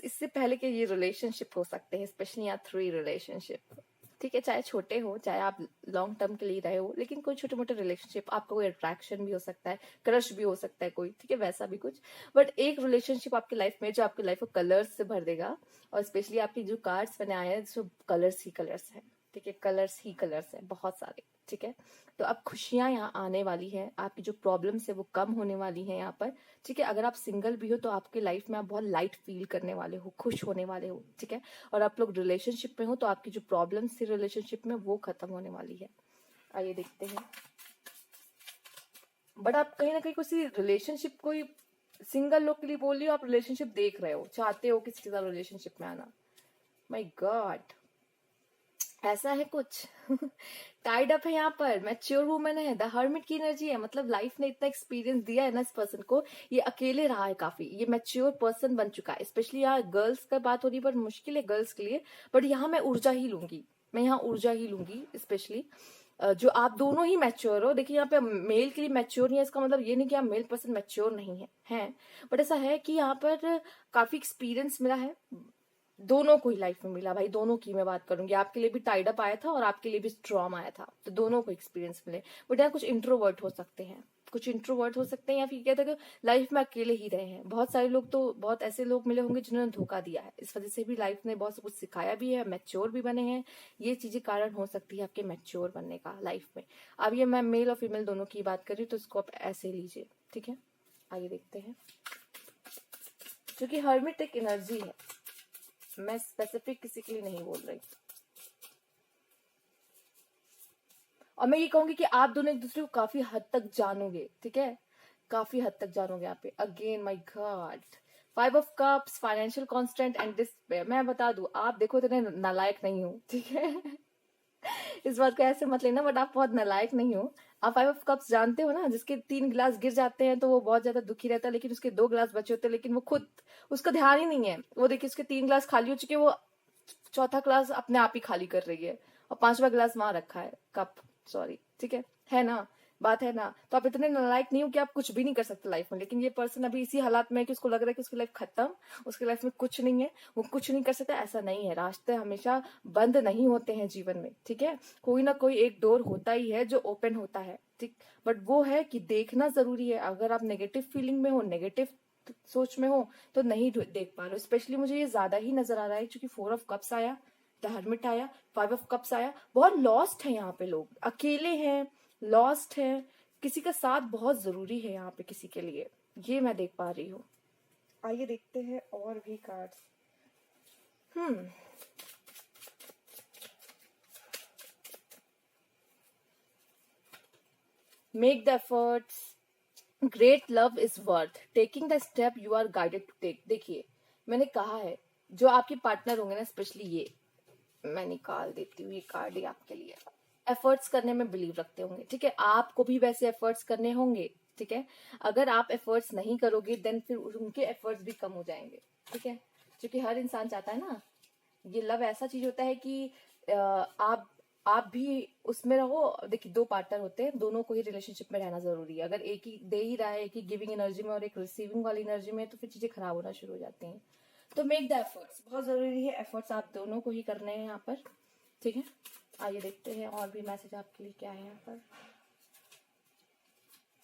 इससे पहले के ये रिलेशनशिप हो सकते हैं, स्पेशली यहाँ 3 रिलेशनशिप, ठीक है। चाहे छोटे हो, चाहे आप लॉन्ग टर्म के लिए रहे हो, लेकिन कोई छोटे मोटे रिलेशनशिप, आपका कोई अट्रैक्शन भी हो सकता है, क्रश भी हो सकता है कोई, ठीक है, वैसा भी कुछ। बट एक रिलेशनशिप आपकी लाइफ में जो आपकी लाइफ को कलर्स से भर देगा, और स्पेशली आपकी जो कार्ड्स मैंने आए हैं जो कलर्स ही कलर्स हैं, ठीक है, कलर्स ही कलर्स हैं बहुत सारे, ठीक है। तो अब खुशियां यहाँ आने वाली है, आपकी जो प्रॉब्लम्स है वो कम होने वाली है यहाँ पर, ठीक है। अगर आप सिंगल भी हो तो आपकी लाइफ में आप बहुत लाइट फील करने वाले हो, खुश होने वाले हो, ठीक है। और आप लोग रिलेशनशिप में हो तो आपकी जो प्रॉब्लम्स थी रिलेशनशिप में वो खत्म होने वाली है। आइए देखते हैं। बट आप कहीं ना कहीं किसी रिलेशनशिप, कोई सिंगल लोग के लिए बोल रही हो, आप रिलेशनशिप देख रहे हो, चाहते हो किसी के साथ रिलेशनशिप में आना। माय गॉड, ऐसा है कुछ। टाइड अप है यहाँ पर, मैच्योर वुमन है, द हर्मिट की एनर्जी है, मतलब लाइफ ने इतना एक्सपीरियंस दिया है ना इस पर्सन को, ये अकेले रहा है काफी, ये मैच्योर पर्सन बन चुका है। स्पेशली यहाँ गर्ल्स का बात हो रही है, पर मुश्किल है गर्ल्स के लिए, बट यहाँ मैं ऊर्जा ही लूंगी, मैं यहाँ ऊर्जा ही लूंगी स्पेशली। जो आप दोनों ही मैच्योर हो, देखिए यहाँ पे मेल के लिए मैच्योर नहीं है, इसका मतलब ये नहीं कि आप मेल पर्सन मैच्योर नहीं है, हैं, बट ऐसा है कि यहाँ पर काफी एक्सपीरियंस मिला है, दोनों को ही लाइफ में मिला भाई, दोनों की मैं बात करूंगी, आपके लिए भी टाइड अप आया था और आपके लिए भी स्ट्रॉम आया था, तो दोनों को एक्सपीरियंस मिले। बट यहाँ कुछ इंट्रोवर्ट हो सकते हैं, कुछ इंट्रोवर्ट हो सकते हैं, या फिर कहते हैं कि लाइफ में अकेले ही रहे हैं। बहुत सारे लोग तो, बहुत ऐसे लोग मिले होंगे जिन्होंने धोखा दिया है, इस वजह से भी लाइफ ने बहुत कुछ सिखाया भी है, मैच्योर भी बने हैं, ये चीजें कारण हो सकती है आपके मैच्योर बनने का लाइफ में। अब ये मैं मेल और फीमेल दोनों की बात कर रही हूँ, तो इसको आप ऐसे लीजिए, ठीक है। आगे देखते हैं, क्योंकि हर्मिट एक एनर्जी है, मैं स्पेसिफिक किसी के लिए नहीं बोल रही, और मैं ये कहूंगी कि आप दोनों एक दूसरे को काफी हद तक जानोगे, ठीक है, काफी हद तक जानोगे। यहाँ पे again my God, 5 of cups, financial constant and despair. मैं बता दूं, आप देखो इतने नालायक नहीं हो, ठीक है। इस बात को ऐसे मत लेना, बट आप बहुत नालायक नहीं हो। आप 5 ऑफ कप्स जानते हो ना, जिसके 3 गिलास गिर जाते हैं तो वो बहुत ज्यादा दुखी रहता है, लेकिन उसके 2 गिलास बचे होते हैं, लेकिन वो खुद, उसका ध्यान ही नहीं है, वो देखिए उसके 3 गिलास खाली हो चुके, वो चौथा गिलास अपने आप ही खाली कर रही है, और 5वां गिलास वहां रखा है, कप, सॉरी, ठीक है ना, बात है ना। तो आप इतने नालायक नहीं हो कि आप कुछ भी नहीं कर सकते लाइफ में, लेकिन ये पर्सन अभी इसी हालात में है कि उसको लग रहा है कि उसकी लाइफ खत्म, उसकी लाइफ में कुछ नहीं है, वो कुछ नहीं कर सकता। ऐसा नहीं है, रास्ते हमेशा बंद नहीं होते हैं जीवन में, ठीक है, कोई ना कोई एक डोर होता ही है जो ओपन होता है, ठीक, बट वो है कि देखना जरूरी है। अगर आप नेगेटिव फीलिंग में हो, नेगेटिव सोच में हो, तो नहीं देख पा रहे हो। स्पेशली मुझे ये ज्यादा ही नजर आ रहा है, क्योंकि 4 ऑफ कप्स आया, द हर्मिट आया, 5 ऑफ कप्स आया, बहुत लॉस्ट है यहाँ पे लोग, अकेले हैं, लॉस्ट है, किसी का साथ बहुत जरूरी है यहाँ पे किसी के लिए, ये मैं देख पा रही हूँ। आइए देखते हैं और भी cards. Make the efforts, great love is worth taking the step you are guided to take. देखिए मैंने कहा है, जो आपके पार्टनर होंगे ना, स्पेशली ये मैं निकाल देती हूँ, ये कार्ड ही आपके लिए, एफर्ट्स करने में बिलीव रखते होंगे, ठीक है, आपको भी वैसे एफर्ट्स करने होंगे, ठीक है। अगर आप एफर्ट्स नहीं करोगे, देन फिर उनके एफर्ट्स भी कम हो जाएंगे, ठीक है, क्योंकि हर इंसान चाहता है ना, ये लव ऐसा चीज होता है कि आप भी उसमें रहो। देखिए 2 पार्टनर होते हैं, दोनों को ही रिलेशनशिप में रहना जरूरी है। अगर एक ही दे ही रहा है, एक ही गिविंग एनर्जी में और एक रिसीविंग वाली एनर्जी में, तो फिर चीजें खराब होना शुरू हो जाती हैं। तो मेक द एफर्ट्स, बहुत जरूरी है, एफर्ट्स आप दोनों को ही करने हैं यहाँ पर, ठीक है। आइए देखते हैं और भी मैसेज आपके लिए क्या है यहाँ पर।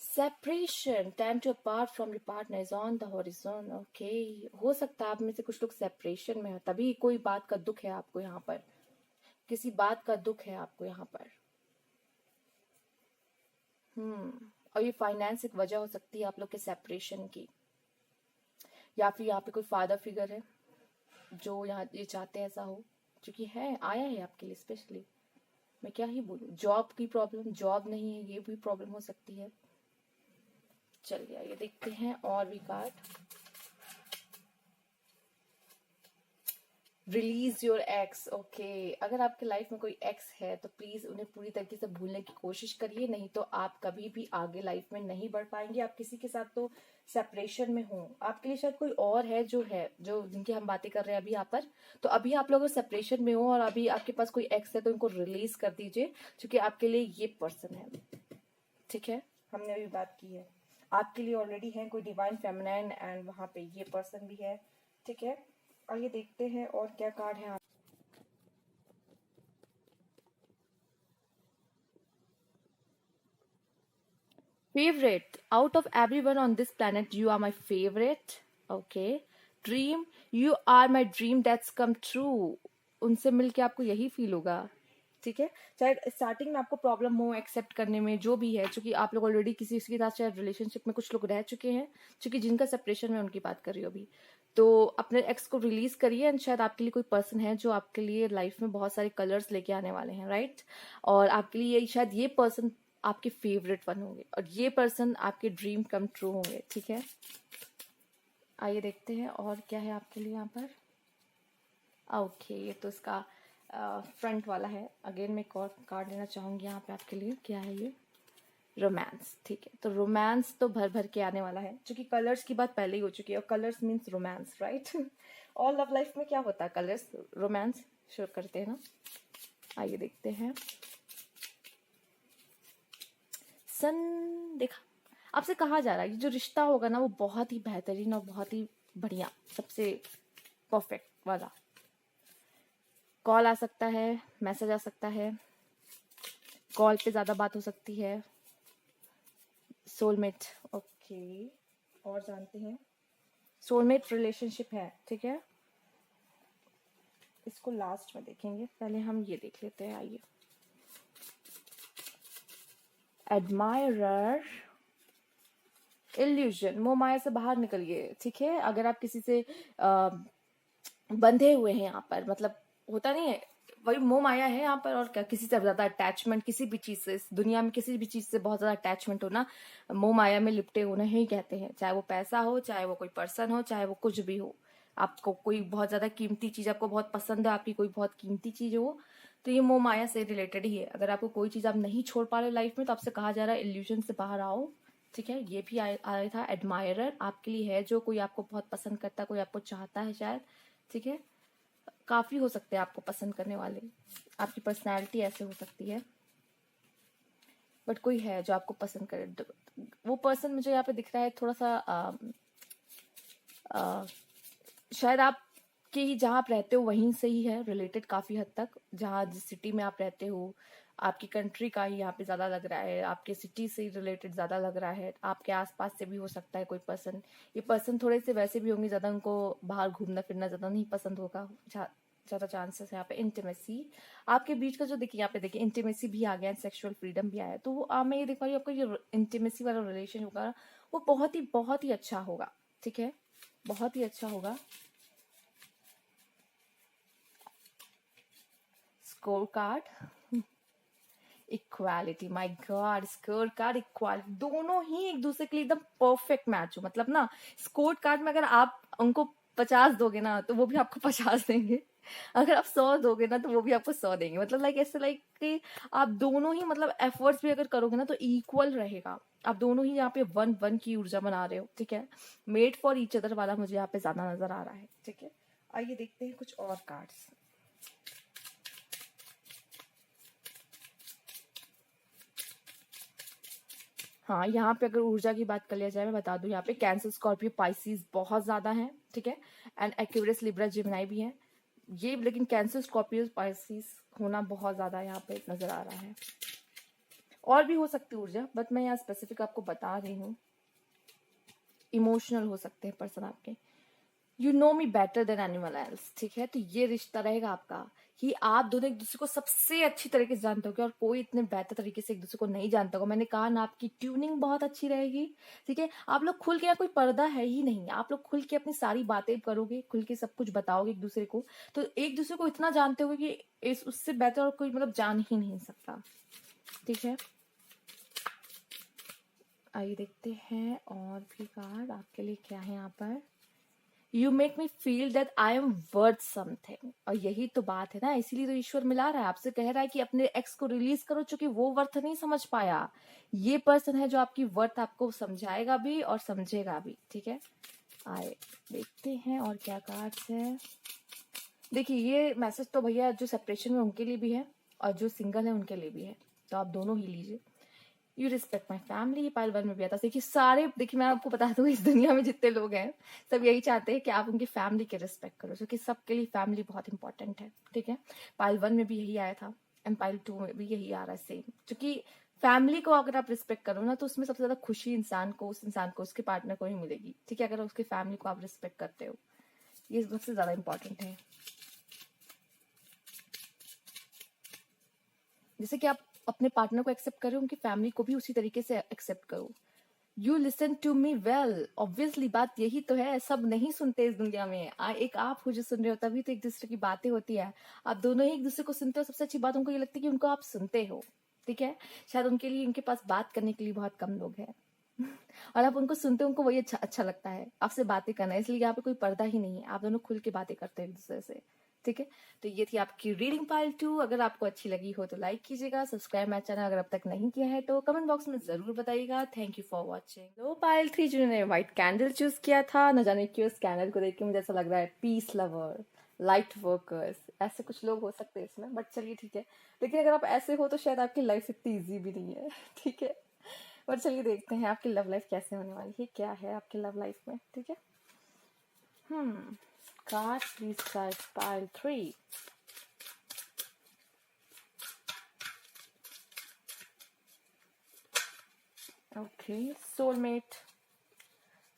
Separation, time to apart from your partner is on the horizon. Okay, हो सकता है आप में से कुछ लोग सेपरेशन में हो, तभी कोई बात का दुख है आपको यहाँ पर, किसी बात का दुख है आपको यहाँ पर। और ये फाइनेंस एक वजह हो सकती है आप लोग के सेपरेशन की, या फिर यहाँ पे कोई फादर फिगर है जो यहाँ ये चाहते हैं ऐसा हो, क्योंकि है आया है आपके लिए स्पेशली। मैं क्या ही बोलूं, जॉब की प्रॉब्लम, जॉब नहीं है, ये भी प्रॉब्लम हो सकती है। चलिए ये देखते हैं और भी card. Release your x. Okay, अगर आपके लाइफ में कोई एक्स है तो प्लीज उन्हें पूरी तरीके से भूलने की कोशिश करिए, नहीं तो आप कभी भी आगे लाइफ में नहीं बढ़ पाएंगे। आप किसी के साथ तो सेपरेशन में हो, आपके लिए शायद कोई और है जो जिनकी हम बातें कर रहे हैं अभी यहाँ पर, तो अभी आप लोग सेपरेशन में हो और अभी आपके पास कोई एक्स है, तो इनको रिलीज कर दीजिए, क्योंकि आपके लिए ये पर्सन है, ठीक है। हमने अभी बात की है, आपके लिए ऑलरेडी है कोई डिवाइन फेमिनाइन, एंड वहां पे ये पर्सन भी है, ठीक है। आइए देखते हैं और क्या कार्ड है। Favourite, out of everyone on this planet you are my favourite. Okay, dream, you are my dream that's come true. उनसे मिलके आपको यही फील होगा, ठीक है। चाहे स्टार्टिंग में आपको प्रॉब्लम हो एक्सेप्ट करने में, जो भी है, क्योंकि आप लोग ऑलरेडी किसी के साथ शायद रिलेशनशिप में कुछ लोग रह चुके हैं, क्योंकि जिनका सेपरेशन में उनकी बात कर रही हो अभी, तो अपने एक्स को रिलीज करिए, एंड शायद आपके लिए कोई पर्सन है जो आपके लिए लाइफ में बहुत सारे कलर्स लेके आने वाले हैं, राइट। और आपके लिए शायद ये पर्सन आपके फेवरेट वन होंगे, और ये पर्सन आपके ड्रीम कम ट्रू होंगे, ठीक है। आइए देखते हैं और क्या है आपके लिए यहाँ पर। ओके, ये तो इसका फ्रंट वाला है। अगेन मैं एक और कार्ड लेना चाहूंगी यहाँ पे आपके लिए। क्या है ये? रोमांस। ठीक है, तो रोमांस तो भर भर के आने वाला है, क्योंकि कलर्स की बात पहले ही हो चुकी है, और कलर्स मीन्स रोमांस, राइट। और लव लाइफ में क्या होता है? कलर्स, रोमांस शुरू करते हैं ना। आइए देखते हैं। सन। देखा, आपसे कहा जा रहा है ये जो रिश्ता होगा ना वो बहुत ही बेहतरीन और बहुत ही बढ़िया, सबसे परफेक्ट वाला। कॉल आ सकता है, मैसेज आ सकता है, कॉल पे ज्यादा बात हो सकती है। सोलमेट। ओके, और जानते हैं सोलमेट रिलेशनशिप है, ठीक है। इसको लास्ट में देखेंगे, पहले हम ये देख लेते हैं। आइए, एडमायरर, इल्यूजन, मोह माया से बाहर निकलिए, ठीक है। अगर आप किसी से बंधे हुए हैं यहाँ पर, मतलब होता नहीं है, वही मोह माया है यहाँ पर। और क्या, किसी से ज्यादा अटैचमेंट, किसी भी चीज से, इस दुनिया में किसी भी चीज से बहुत ज्यादा अटैचमेंट होना मोह माया में लिपटे होना ही कहते हैं। चाहे वो पैसा हो, चाहे वो कोई पर्सन हो, चाहे वो कुछ भी हो। आपको कोई बहुत ज्यादा कीमती चीज आपको बहुत पसंद है, आपकी कोई बहुत कीमती चीज हो, तो ये मोह माया से रिलेटेड ही है। अगर आपको कोई चीज आप नहीं छोड़ पा रहे लाइफ में, तो आपसे कहा जा रहा है इल्यूजन से बाहर आओ, ठीक है। ये भी आया था। एडमायरर आपके लिए है, जो कोई आपको बहुत पसंद करता है, कोई आपको चाहता है शायद, ठीक है। काफी हो सकते हैं आपको पसंद करने वाले, आपकी पर्सनैलिटी ऐसे हो सकती है, बट कोई है जो आपको पसंद करे। वो पर्सन मुझे यहाँ पे दिख रहा है थोड़ा सा शायद आप कि जहाँ आप रहते हो वहीं से ही है रिलेटेड काफी हद तक। जहाँ जिस सिटी में आप रहते हो, आपकी कंट्री का ही यहाँ पे ज्यादा लग रहा है, आपके सिटी से रिलेटेड ज्यादा लग रहा है। आपके आसपास से भी हो सकता है कोई पर्सन। ये पर्सन थोड़े से वैसे भी होंगे, ज्यादा उनको बाहर घूमना फिरना ज्यादा नहीं पसंद होगा, ज्यादा चांसेस है यहाँ पे। इंटीमेसी आपके बीच का जो देखिए, यहाँ पे देखिए इंटीमेसी भी आ गया है, सेक्सुअल फ्रीडम भी आया है। तो मैं ये देख पा रही हूँ आपका जो इंटीमेसी वाला रिलेशन होगा वो बहुत ही अच्छा होगा, ठीक है, बहुत ही अच्छा होगा। Score card, equality, my God, score card, equality, दोनों ही एक दूसरे के लिए एकदम परफेक्ट मैच हो। मतलब ना, स्कोर कार्ड में अगर आप उनको 50 दोगे ना, तो वो भी आपको 50 देंगे। अगर आप 100 दोगे ना, तो वो भी आपको 100 देंगे। मतलब लाइक ऐसे, लाइक कि आप दोनों ही मतलब एफर्ट्स भी अगर करोगे ना, तो इक्वल रहेगा। आप दोनों ही यहाँ पे वन वन की ऊर्जा बना रहे हो, ठीक है। मेड फॉर ईच अदर वाला मुझे यहाँ पे ज्यादा नजर आ रहा है, ठीक है। आइए देखते हैं कुछ और कार्ड्स। हाँ, यहाँ पे अगर ऊर्जा की बात कर लिया जाए, मैं बता दूं यहाँ पे कैंसर, स्कॉर्पियो, पाइसिस बहुत ज्यादा है, ठीक है। एंड एक्यूरियस, लिब्रा, जिमिनाई भी है ये, लेकिन कैंसर, स्कॉर्पियो, पाइसिस होना बहुत ज्यादा यहाँ पे नजर आ रहा है। और भी हो सकती है ऊर्जा, बट मैं यहाँ स्पेसिफिक आपको बता रही हूँ। इमोशनल हो सकते हैं पर्सन आपके। You know me better than anyone else, ठीक है। तो ये रिश्ता रहेगा आपका कि आप दोनों एक दूसरे को सबसे अच्छी तरीके से जानते होगे, और कोई इतने बेहतर तरीके से एक दूसरे को नहीं जानता होगा। मैंने कहा ना, आपकी ट्यूनिंग बहुत अच्छी रहेगी, ठीक है। आप लोग खुल के, यहाँ कोई पर्दा है ही नहीं, आप लोग खुल के अपनी सारी बातें करोगे, खुल के सब कुछ बताओगे एक दूसरे को। तो एक दूसरे को इतना जानते होगे कि उससे बेहतर और कोई मतलब जान ही नहीं सकता, ठीक है। आइए देखते हैं और भी कार्ड आपके लिए क्या है यहाँ पर। You make me feel that I am worth something, और यही तो बात है ना, इसीलिए तो ईश्वर मिला रहा है, आपसे कह रहा है कि अपने एक्स को रिलीज करो, चूंकि वो वर्थ नहीं समझ पाया। ये पर्सन है जो आपकी वर्थ आपको समझाएगा भी और समझेगा भी, ठीक है। आए देखते हैं और क्या कार्ड्स है। देखिए, ये मैसेज तो भैया जो सेपरेशन में उनके लिए भी है, और जो सिंगल है उनके लिए भी है, तो आप दोनों ही लीजिए। You respect my family, pile one में भी आता। देखिए सारे, देखिए मैं आपको बता दूं, इस दुनिया में जितने लोग हैं सब यही चाहते हैं कि आप उनकी फैमिली के रिस्पेक्ट करो, क्योंकि सबके लिए फैमिली बहुत इंपॉर्टेंट है, ठीक है। पाइल वन में भी यही आया था, एंड पाइल टू में भी यही आ रहा है सेम। क्योंकि फैमिली को अगर आप रिस्पेक्ट करो ना, तो उसमें सबसे ज्यादा खुशी इंसान को, उस इंसान को, उसके पार्टनर को ही मिलेगी, ठीक है, अगर उसकी फैमिली को आप रिस्पेक्ट करते हो। ये सबसे ज्यादा इंपॉर्टेंट है। जैसे कि आप अपने पार्टनर को एक्सेप्ट करो, उनकी फैमिली को भी उसी तरीके से एक्सेप्ट करो। You listen to me well, obviously बात यही तो है, सब नहीं सुनते इस दुनिया में। एक आप हो जो सुन रहे हो, तभी तो एक दूसरे की बातें होती है। आप दोनों ही एक दूसरे को सुनते हो, सबसे अच्छी बात उनको ये लगती है कि उनको आप सुनते हो, ठीक है। शायद उनके लिए, उनके पास बात करने के लिए बहुत कम लोग हैं और आप उनको सुनते हो, उनको वही अच्छा अच्छा लगता है आपसे बातें करना, इसलिए यहाँ पे कोई पर्दा ही नहीं है, आप दोनों खुल के बातें करते हो एक दूसरे से, ठीक है। तो ये थी आपकी रीडिंग पाइल 2। अगर आपको अच्छी लगी हो तो लाइक कीजिएगा, सब्सक्राइब माय चैनल अगर अब तक नहीं किया है तो कमेंट बॉक्स में जरूर बताइएगा। Thank you for watching. तो पाइल 3 जिन्होंने व्हाइट कैंडल चूज किया था, न जाने क्यों उस कैंडल को देख के मुझे ऐसा लग रहा है पीस लवर, लाइट वर्कर्स, ऐसे कुछ लोग हो सकते हैं इसमें, बट चलिए ठीक है। लेकिन अगर आप ऐसे हो तो शायद आपकी लाइफ इतनी ईजी भी नहीं है ठीक है। और चलिए देखते हैं आपकी लव लाइफ कैसे होने वाली है, क्या है आपकी लव लाइफ में, ठीक है। Card please card pile 3। Okay, soulmate.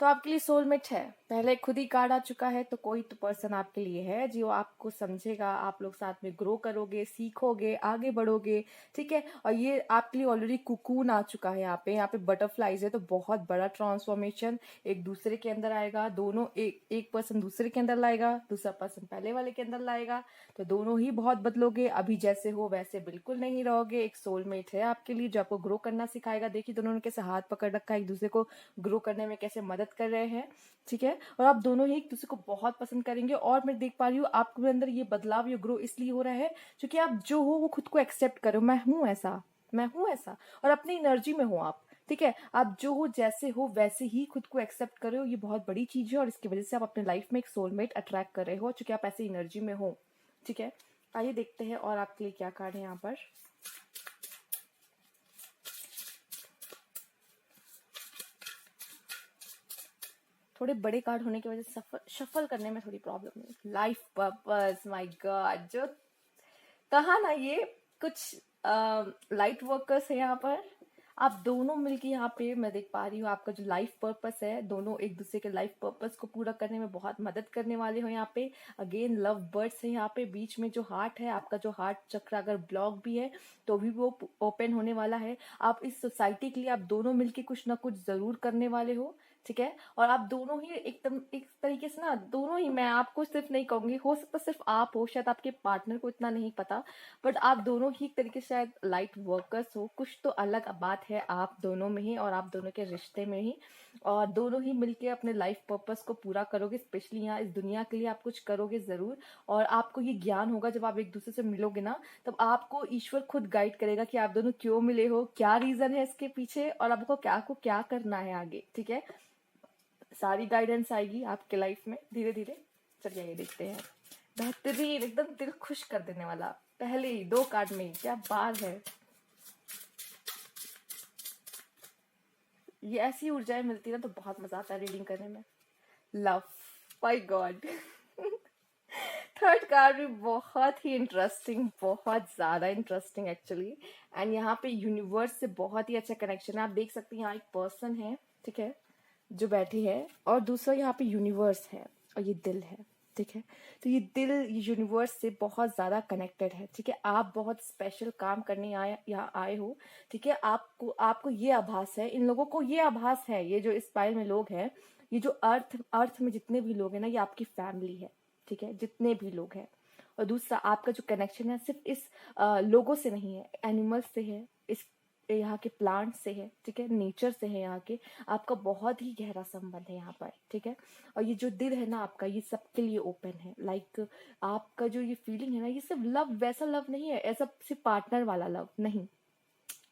तो आपके लिए सोलमेट है, पहले खुद ही कार्ड आ चुका है, तो कोई तो पर्सन आपके लिए है जो आपको समझेगा, आप लोग साथ में ग्रो करोगे, सीखोगे, आगे बढ़ोगे, ठीक है। और ये आपके लिए ऑलरेडी कुकून आ चुका है, यहाँ पे बटरफ्लाइज है, तो बहुत बड़ा ट्रांसफॉर्मेशन एक दूसरे के अंदर आएगा। दोनों एक पर्सन दूसरे के अंदर लाएगा, दूसरा पर्सन पहले वाले के अंदर लाएगा, तो दोनों ही बहुत बदलोगे। अभी जैसे हो वैसे बिल्कुल नहीं रहोगे। एक सोलमेट है आपके लिए जो आपको ग्रो करना सिखाएगा। देखिए दोनों ने कैसे हाथ पकड़ रखा है, एक दूसरे को ग्रो करने में कैसे मदद कर रहे हैं, ठीक है। और आप दोनों ही एक दूसरे को बहुत पसंद करेंगे। और मैं देख पा रही हूँ आपके अंदर ये बदलाव, ये ग्रो इसलिए हो रहा है क्योंकि आप जो हो वो खुद को एक्सेप्ट करो, मैं हूं ऐसा, मैं हूं ऐसा, और अपनी एनर्जी में हो आप, ठीक है। आप जो हो जैसे हो वैसे ही खुद को एक्सेप्ट करो, ये बहुत बड़ी चीज है। और इसकी वजह से आप अपने लाइफ में एक सोलमेट अट्रैक्ट कर रहे हो क्योंकि आप ऐसी एनर्जी में हो, ठीक है। आइए देखते हैं और आपके लिए क्या कार्ड है यहाँ पर। थोड़े बड़े कार्ड होने की वजह से शफल करने में थोड़ी प्रॉब्लम है। लाइफ पर्पस, माय गॉड, जो कहा ना, ये कुछ लाइट वर्कर्स है यहाँ पर। आप दोनों मिलके यहाँ पे मैं देख पा रही हूँ आपका जो लाइफ पर्पस है, दोनों एक दूसरे के लाइफ पर्पस को पूरा करने में बहुत मदद करने वाले हो यहाँ पे। अगेन लव बर्ड्स है यहाँ पे। बीच में जो हार्ट है आपका, जो हार्ट चक्र अगर ब्लॉक भी है तो भी वो ओपन होने वाला है। आप इस सोसाइटी के लिए आप दोनों मिलके कुछ ना कुछ जरूर करने वाले हो, ठीक है। और आप दोनों ही एकदम एक तरीके से ना, दोनों ही, मैं आपको सिर्फ नहीं कहूंगी, हो सकता सिर्फ आप हो, शायद आपके पार्टनर को इतना नहीं पता, बट आप दोनों ही एक तरीके से शायद लाइट वर्कर्स हो। कुछ तो अलग बात है आप दोनों में ही और आप दोनों के रिश्ते में ही। और दोनों ही मिलके अपने लाइफ पर्पस को पूरा करोगे, स्पेशली यहाँ इस दुनिया के लिए आप कुछ करोगे जरूर। और आपको ये ज्ञान होगा जब आप एक दूसरे से मिलोगे ना, तब आपको ईश्वर खुद गाइड करेगा कि आप दोनों क्यों मिले हो, क्या रीजन है इसके पीछे, और आपको क्या करना है आगे, ठीक है। सारी गाइडेंस आएगी आपके लाइफ में धीरे धीरे। चलिए ये देखते हैं। बेहतरीन, एकदम दिल खुश कर देने वाला, पहले ही 2 कार्ड में, क्या बात है। ये ऐसी ऊर्जाएं मिलती है ना तो बहुत मजा आता है रीडिंग करने में। Love, my God third card भी बहुत ही इंटरेस्टिंग, बहुत ज्यादा इंटरेस्टिंग एक्चुअली। एंड यहाँ पे यूनिवर्स से बहुत ही अच्छा कनेक्शन है। आप देख सकते हैं यहाँ एक पर्सन है, ठीक है, जो बैठी है, और दूसरा यहाँ पे यूनिवर्स है, और ये दिल है, ठीक है। तो ये दिल यूनिवर्स से बहुत ज्यादा कनेक्टेड है, ठीक है। आप बहुत स्पेशल काम करने यहाँ आए हो, ठीक है। आपको आपको ये आभास है, इन लोगों को ये आभास है, ये जो इस पाइल में लोग हैं, ये जो अर्थ में जितने भी लोग हैं ना, ये आपकी फैमिली है, ठीक है, जितने भी लोग हैं। और दूसरा आपका जो कनेक्शन है सिर्फ इस लोगों से नहीं है, एनिमल्स से है, इस यहाँ के प्लांट से है, ठीक है, नेचर से है यहाँ के। आपका बहुत ही गहरा संबंध है यहाँ पर, ठीक है। और ये जो दिल है ना आपका, ये सबके लिए ओपन है। लाइक आपका जो ये फीलिंग है ना, ये सिर्फ लव, वैसा लव नहीं है, ऐसा सिर्फ पार्टनर वाला लव नहीं।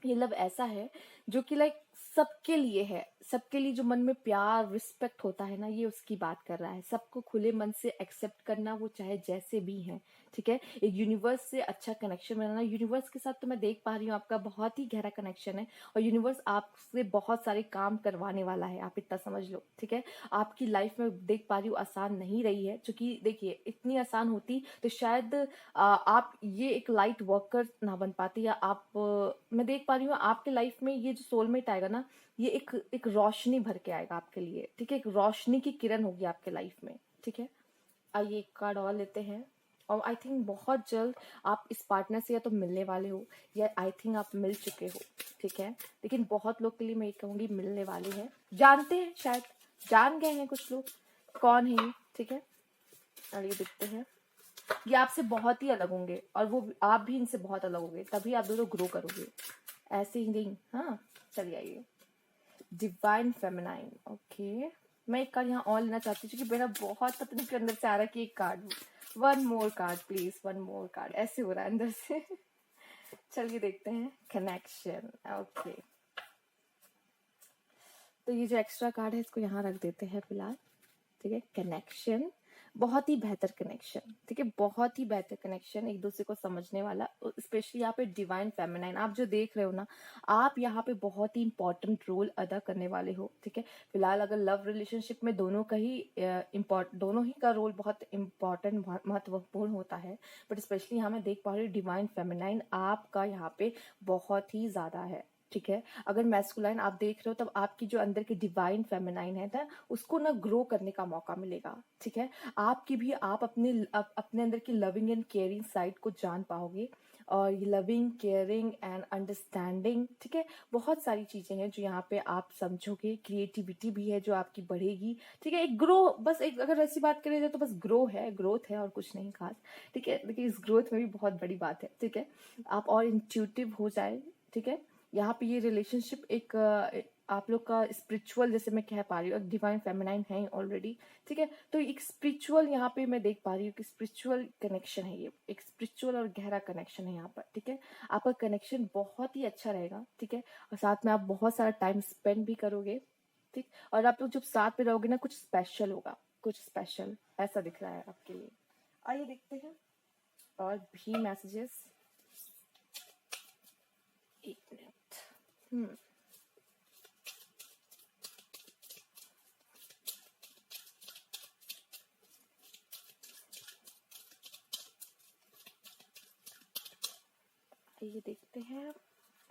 ये लव ऐसा है जो कि लाइक सबके लिए है, सबके लिए जो मन में प्यार रिस्पेक्ट होता है ना, ये उसकी बात कर रहा है। सबको खुले मन से एक्सेप्ट करना, वो चाहे जैसे भी हैं, ठीक है। एक यूनिवर्स से अच्छा कनेक्शन बनाना। यूनिवर्स के साथ तो मैं देख पा रही हूँ आपका बहुत ही गहरा कनेक्शन है, और यूनिवर्स आपसे बहुत सारे काम करवाने वाला है, आप इतना समझ लो, ठीक है। आपकी लाइफ में देख पा रही हूँ आसान नहीं रही है, क्योंकि देखिए इतनी आसान होती तो शायद आप ये एक लाइट वर्कर ना बन पाते, या आप मैं देख पा रही हूँ आपके लाइफ में ये जो सोलमेट आएगा ना, ये एक रोशनी भर के आएगा आपके लिए, ठीक है। एक रोशनी की किरण होगी आपके लाइफ में, ठीक है। आइए एक कार्ड और लेते हैं। और आई थिंक बहुत जल्द आप इस पार्टनर से या तो मिलने वाले हो, या आई थिंक आप मिल चुके हो, ठीक है। लेकिन बहुत लोग के लिए मैं ये कहूंगी मिलने वाले हैं, जानते हैं, शायद जान गए हैं कुछ लोग कौन है ये, ठीक है। और ये देखते हैं, ये आपसे बहुत ही अलग होंगे, और वो आप भी इनसे बहुत अलग होंगे, तभी आप दोनों ग्रो करोगे, ऐसे ही नहीं। हाँ चलिए आइए। Divine feminine, okay. मैं एक कार्ड यहाँ और लेना चाहती हूँ क्योंकि मेरा बहुत पत्नी के अंदर से आ रहा है कि एक card one more card please, one more card, ऐसे हो रहा है अंदर से। चलिए देखते हैं कनेक्शन। ओके, तो ये जो एक्स्ट्रा कार्ड है इसको यहाँ रख देते हैं फिलहाल। ठीक है, कनेक्शन, बहुत ही बेहतर कनेक्शन। ठीक है, बहुत ही बेहतर कनेक्शन, एक दूसरे को समझने वाला। स्पेशली यहाँ पे डिवाइन फेमिनाइन आप जो देख रहे हो ना, आप यहाँ पे बहुत ही इंपॉर्टेंट रोल अदा करने वाले हो। ठीक है, फिलहाल अगर लव रिलेशनशिप में दोनों का ही दोनों ही का रोल बहुत इंपॉर्टेंट, महत्वपूर्ण होता है, बट स्पेशली यहाँ मैं देख पा रही हूँ डिवाइन फेमिनाइन आपका यहाँ पे बहुत ही ज्यादा है। ठीक है, अगर मैस्कुलाइन आप देख रहे हो तब आपकी जो अंदर की डिवाइन फेमिनाइन है ना, उसको ना ग्रो करने का मौका मिलेगा। ठीक है, आपकी भी आप अपने अंदर की लविंग एंड केयरिंग साइड को जान पाओगे, और ये लविंग केयरिंग एंड अंडरस्टैंडिंग, ठीक है, बहुत सारी चीजें हैं जो यहाँ पे आप समझोगे। क्रिएटिविटी भी है जो आपकी बढ़ेगी। ठीक है, एक ग्रो, बस एक अगर ऐसी बात करें जाए तो बस ग्रो है, ग्रोथ है और कुछ नहीं खास। ठीक है, देखिए इस ग्रोथ में भी बहुत बड़ी बात है। ठीक है, आप और इंट्यूटिव हो जाए। ठीक है, यहाँ पे ये रिलेशनशिप एक आप लोग का स्पिरिचुअल, जैसे मैं कह पा रही हूँ, डिवाइन फेमिनाइन है ऑलरेडी। ठीक है, तो एक स्पिरिचुअल यहाँ पे मैं देख पा रही हूँ कि स्पिरिचुअल कनेक्शन है, ये एक स्पिरिचुअल और गहरा कनेक्शन है यहाँ पर। ठीक है, आपका कनेक्शन बहुत ही अच्छा रहेगा। ठीक है, और साथ में आप बहुत सारा टाइम स्पेंड भी करोगे। ठीक, और आप लोग जब साथ में रहोगे ना, कुछ स्पेशल होगा, कुछ स्पेशल ऐसा दिख रहा है आपके लिए। आइए देखते हैं और भी मैसेजेस। एक मिनट। ये देखते हैं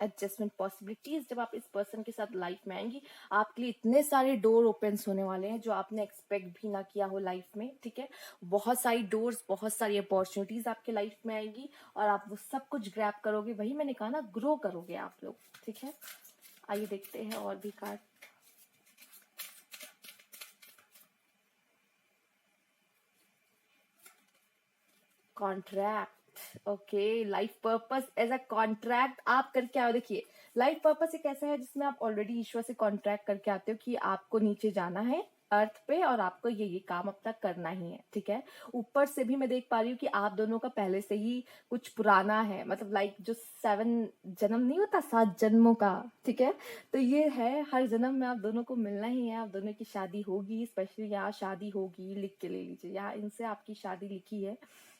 एडजस्टमेंट पॉसिबिलिटीज। जब आप इस पर्सन के साथ लाइफ में आएंगी, आपके लिए इतने सारे डोर ओपन होने वाले हैं जो आपने एक्सपेक्ट भी ना किया हो लाइफ में। ठीक है, बहुत सारी डोर्स, बहुत सारी अपॉर्चुनिटीज आपके लाइफ में आएंगी और आप वो सब कुछ ग्रैब करोगे। वही मैंने कहा ना, ग्रो करोगे आप लोग। ठीक है, आइए देखते हैं और भी card. Contract, okay, life purpose as a contract आप करके आओ। देखिए, लाइफ पर्पस एक ऐसा है जिसमें आप ऑलरेडी ईश्वर से कॉन्ट्रैक्ट करके आते हो कि आपको नीचे जाना है अर्थ पे और आपको ये काम अब तक करना ही है। ठीक है, ऊपर से भी मैं देख पा रही हूँ कि आप दोनों का पहले से ही कुछ पुराना है, मतलब लाइक जो 7 जन्म नहीं होता, 7 जन्मों का। ठीक है, तो ये है, हर जन्म में आप दोनों को मिलना ही है, आप दोनों की शादी होगी। स्पेशली यहाँ शादी होगी, लिख के ले लीजिए, यहाँ इनसे आपकी शादी लिखी है,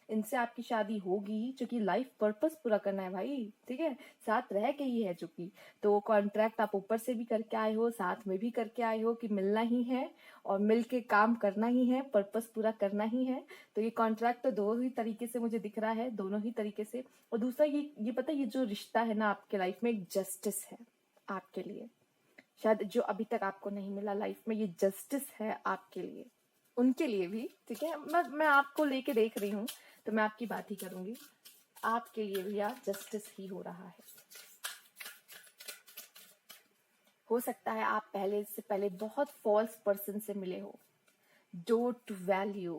इनसे आपकी शादी होगी, जो कि लाइफ पर्पस पूरा करना है भाई। ठीक है, साथ रह के ही है जो कि, तो कॉन्ट्रैक्ट आप ऊपर से भी करके आए हो, साथ में भी करके आए हो कि मिलना ही है और मिल के काम करना ही है, पर्पस पूरा करना ही है। तो ये कॉन्ट्रैक्ट तो दो ही तरीके से मुझे दिख रहा है, दोनों ही तरीके से। और दूसरा ये पता है, ये जो रिश्ता है ना आपके लाइफ में, एक जस्टिस है आपके लिए, शायद जो अभी तक आपको नहीं मिला लाइफ में, ये जस्टिस है आपके लिए, उनके लिए भी। ठीक है, मैं आपको लेके देख रही हूँ तो मैं आपकी बात ही करूंगी। आपके लिए भी यार जस्टिस ही हो रहा है। हो सकता है आप पहले बहुत फॉल्स पर्सन से मिले हो, डोंट वैल्यू,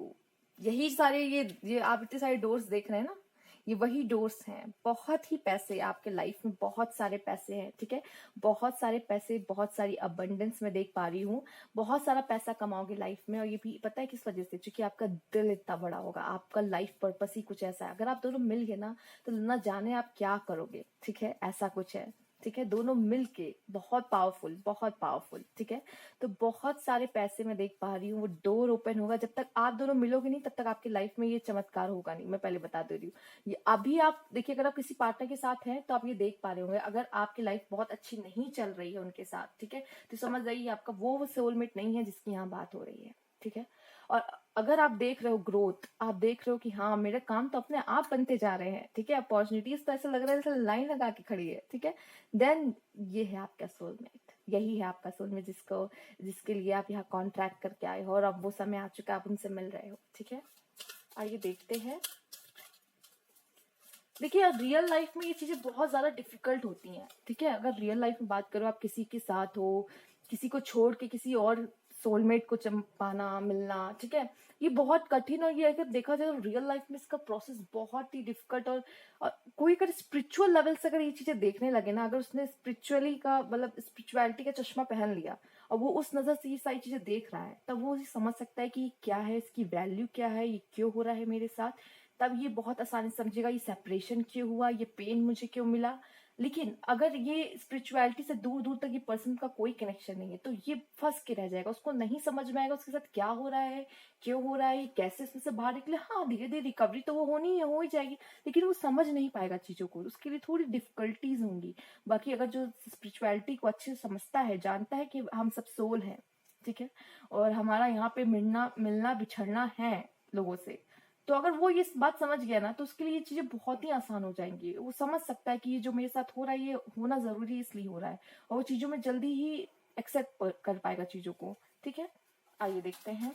यही सारे ये आप इतने सारे डोर्स देख रहे हैं ना, ये वही डोर्स हैं। बहुत ही पैसे आपके लाइफ में, बहुत सारे पैसे हैं। ठीक है, बहुत सारे पैसे, बहुत सारी अबंडेंस में देख पा रही हूँ। बहुत सारा पैसा कमाओगे लाइफ में, और ये भी पता है किस वजह से, क्योंकि आपका दिल इतना बड़ा होगा, आपका लाइफ पर्पस ही कुछ ऐसा है। अगर आप दोनों मिल गए ना तो ना जाने आप क्या करोगे। ठीक है, ऐसा कुछ है। ठीक है, दोनों मिलके बहुत पावरफुल, बहुत पावरफुल। ठीक है, तो बहुत सारे पैसे मैं देख पा रही हूँ, वो डोर ओपन होगा। जब तक आप दोनों मिलोगे नहीं तब तक आपकी लाइफ में ये चमत्कार होगा नहीं, मैं पहले बता दे रही हूँ। ये अभी आप देखिए, अगर आप किसी पार्टनर के साथ हैं तो आप ये देख पा रहे होंगे, अगर आपकी लाइफ बहुत अच्छी नहीं चल रही है उनके साथ, ठीक है, तो समझ जाइए आपका वो सोलमेट नहीं है जिसकी यहाँ बात हो रही है। ठीक है, और अगर आप देख रहे हो ग्रोथ, आप देख रहे हो कि हाँ मेरे काम तो अपने आप बनते जा रहे हैं। ठीक है, अपॉर्चुनिटीज तो ऐसा लग रहा है जैसे लाइन लगा के खड़ी है। ठीक है, देन ये है आपका सोलमेट, यही है आपका सोलमेट जिसके लिए आप यहाँ कॉन्ट्रैक्ट करके आए हो, और अब वो समय आ चुका है, आप उनसे मिल रहे हो। ठीक है, आइए देखते हैं। देखिए, रियल लाइफ में ये चीजें बहुत ज्यादा डिफिकल्ट होती हैं। ठीक है, अगर रियल लाइफ में बात करो, आप किसी के साथ हो, किसी को छोड़ के किसी और सोलमेट को पाना, मिलना, ठीक है, ये बहुत कठिन, और ये अगर देखा जाए तो रियल लाइफ में इसका प्रोसेस बहुत ही डिफिकल्ट, और कोई अगर स्पिरिचुअल लेवल से अगर ये चीजें देखने लगे ना, अगर उसने स्पिरिचुअली का मतलब स्पिरिचुअलिटी का चश्मा पहन लिया और वो उस नजर से ये सारी चीजें देख रहा है, तब वो ये समझ सकता है कि ये क्या है, इसकी वैल्यू क्या है, ये क्यों हो रहा है मेरे साथ। तब ये बहुत आसानी से समझेगा ये सेपरेशन क्यों हुआ, ये पेन मुझे क्यों मिला। लेकिन अगर ये स्पिरिचुअलिटी से दूर दूर तक ये पर्सन का कोई कनेक्शन नहीं है, तो ये फंस के रह जाएगा, उसको नहीं समझ में आएगा उसके साथ क्या हो रहा है, क्यों हो रहा है, ये कैसे इसमें से बाहर निकले। हाँ, धीरे धीरे रिकवरी तो वो होनी है, हो ही जाएगी, लेकिन वो समझ नहीं पाएगा चीजों को, उसके लिए थोड़ी डिफिकल्टीज होंगी। बाकी अगर जो स्पिरिचुअलिटी को अच्छे से समझता है, जानता है कि हम सब सोल हैं, ठीक है, और हमारा यहाँ पे मिलना मिलना बिछड़ना है लोगों से, तो अगर वो ये बात समझ गया ना, तो उसके लिए ये चीजें बहुत ही आसान हो जाएंगी। वो समझ सकता है कि ये जो मेरे साथ हो रहा है, ये होना जरूरी है, इसलिए हो रहा है, और वो चीजों में जल्दी ही एक्सेप्ट कर पाएगा चीजों को। ठीक है, आइए देखते हैं।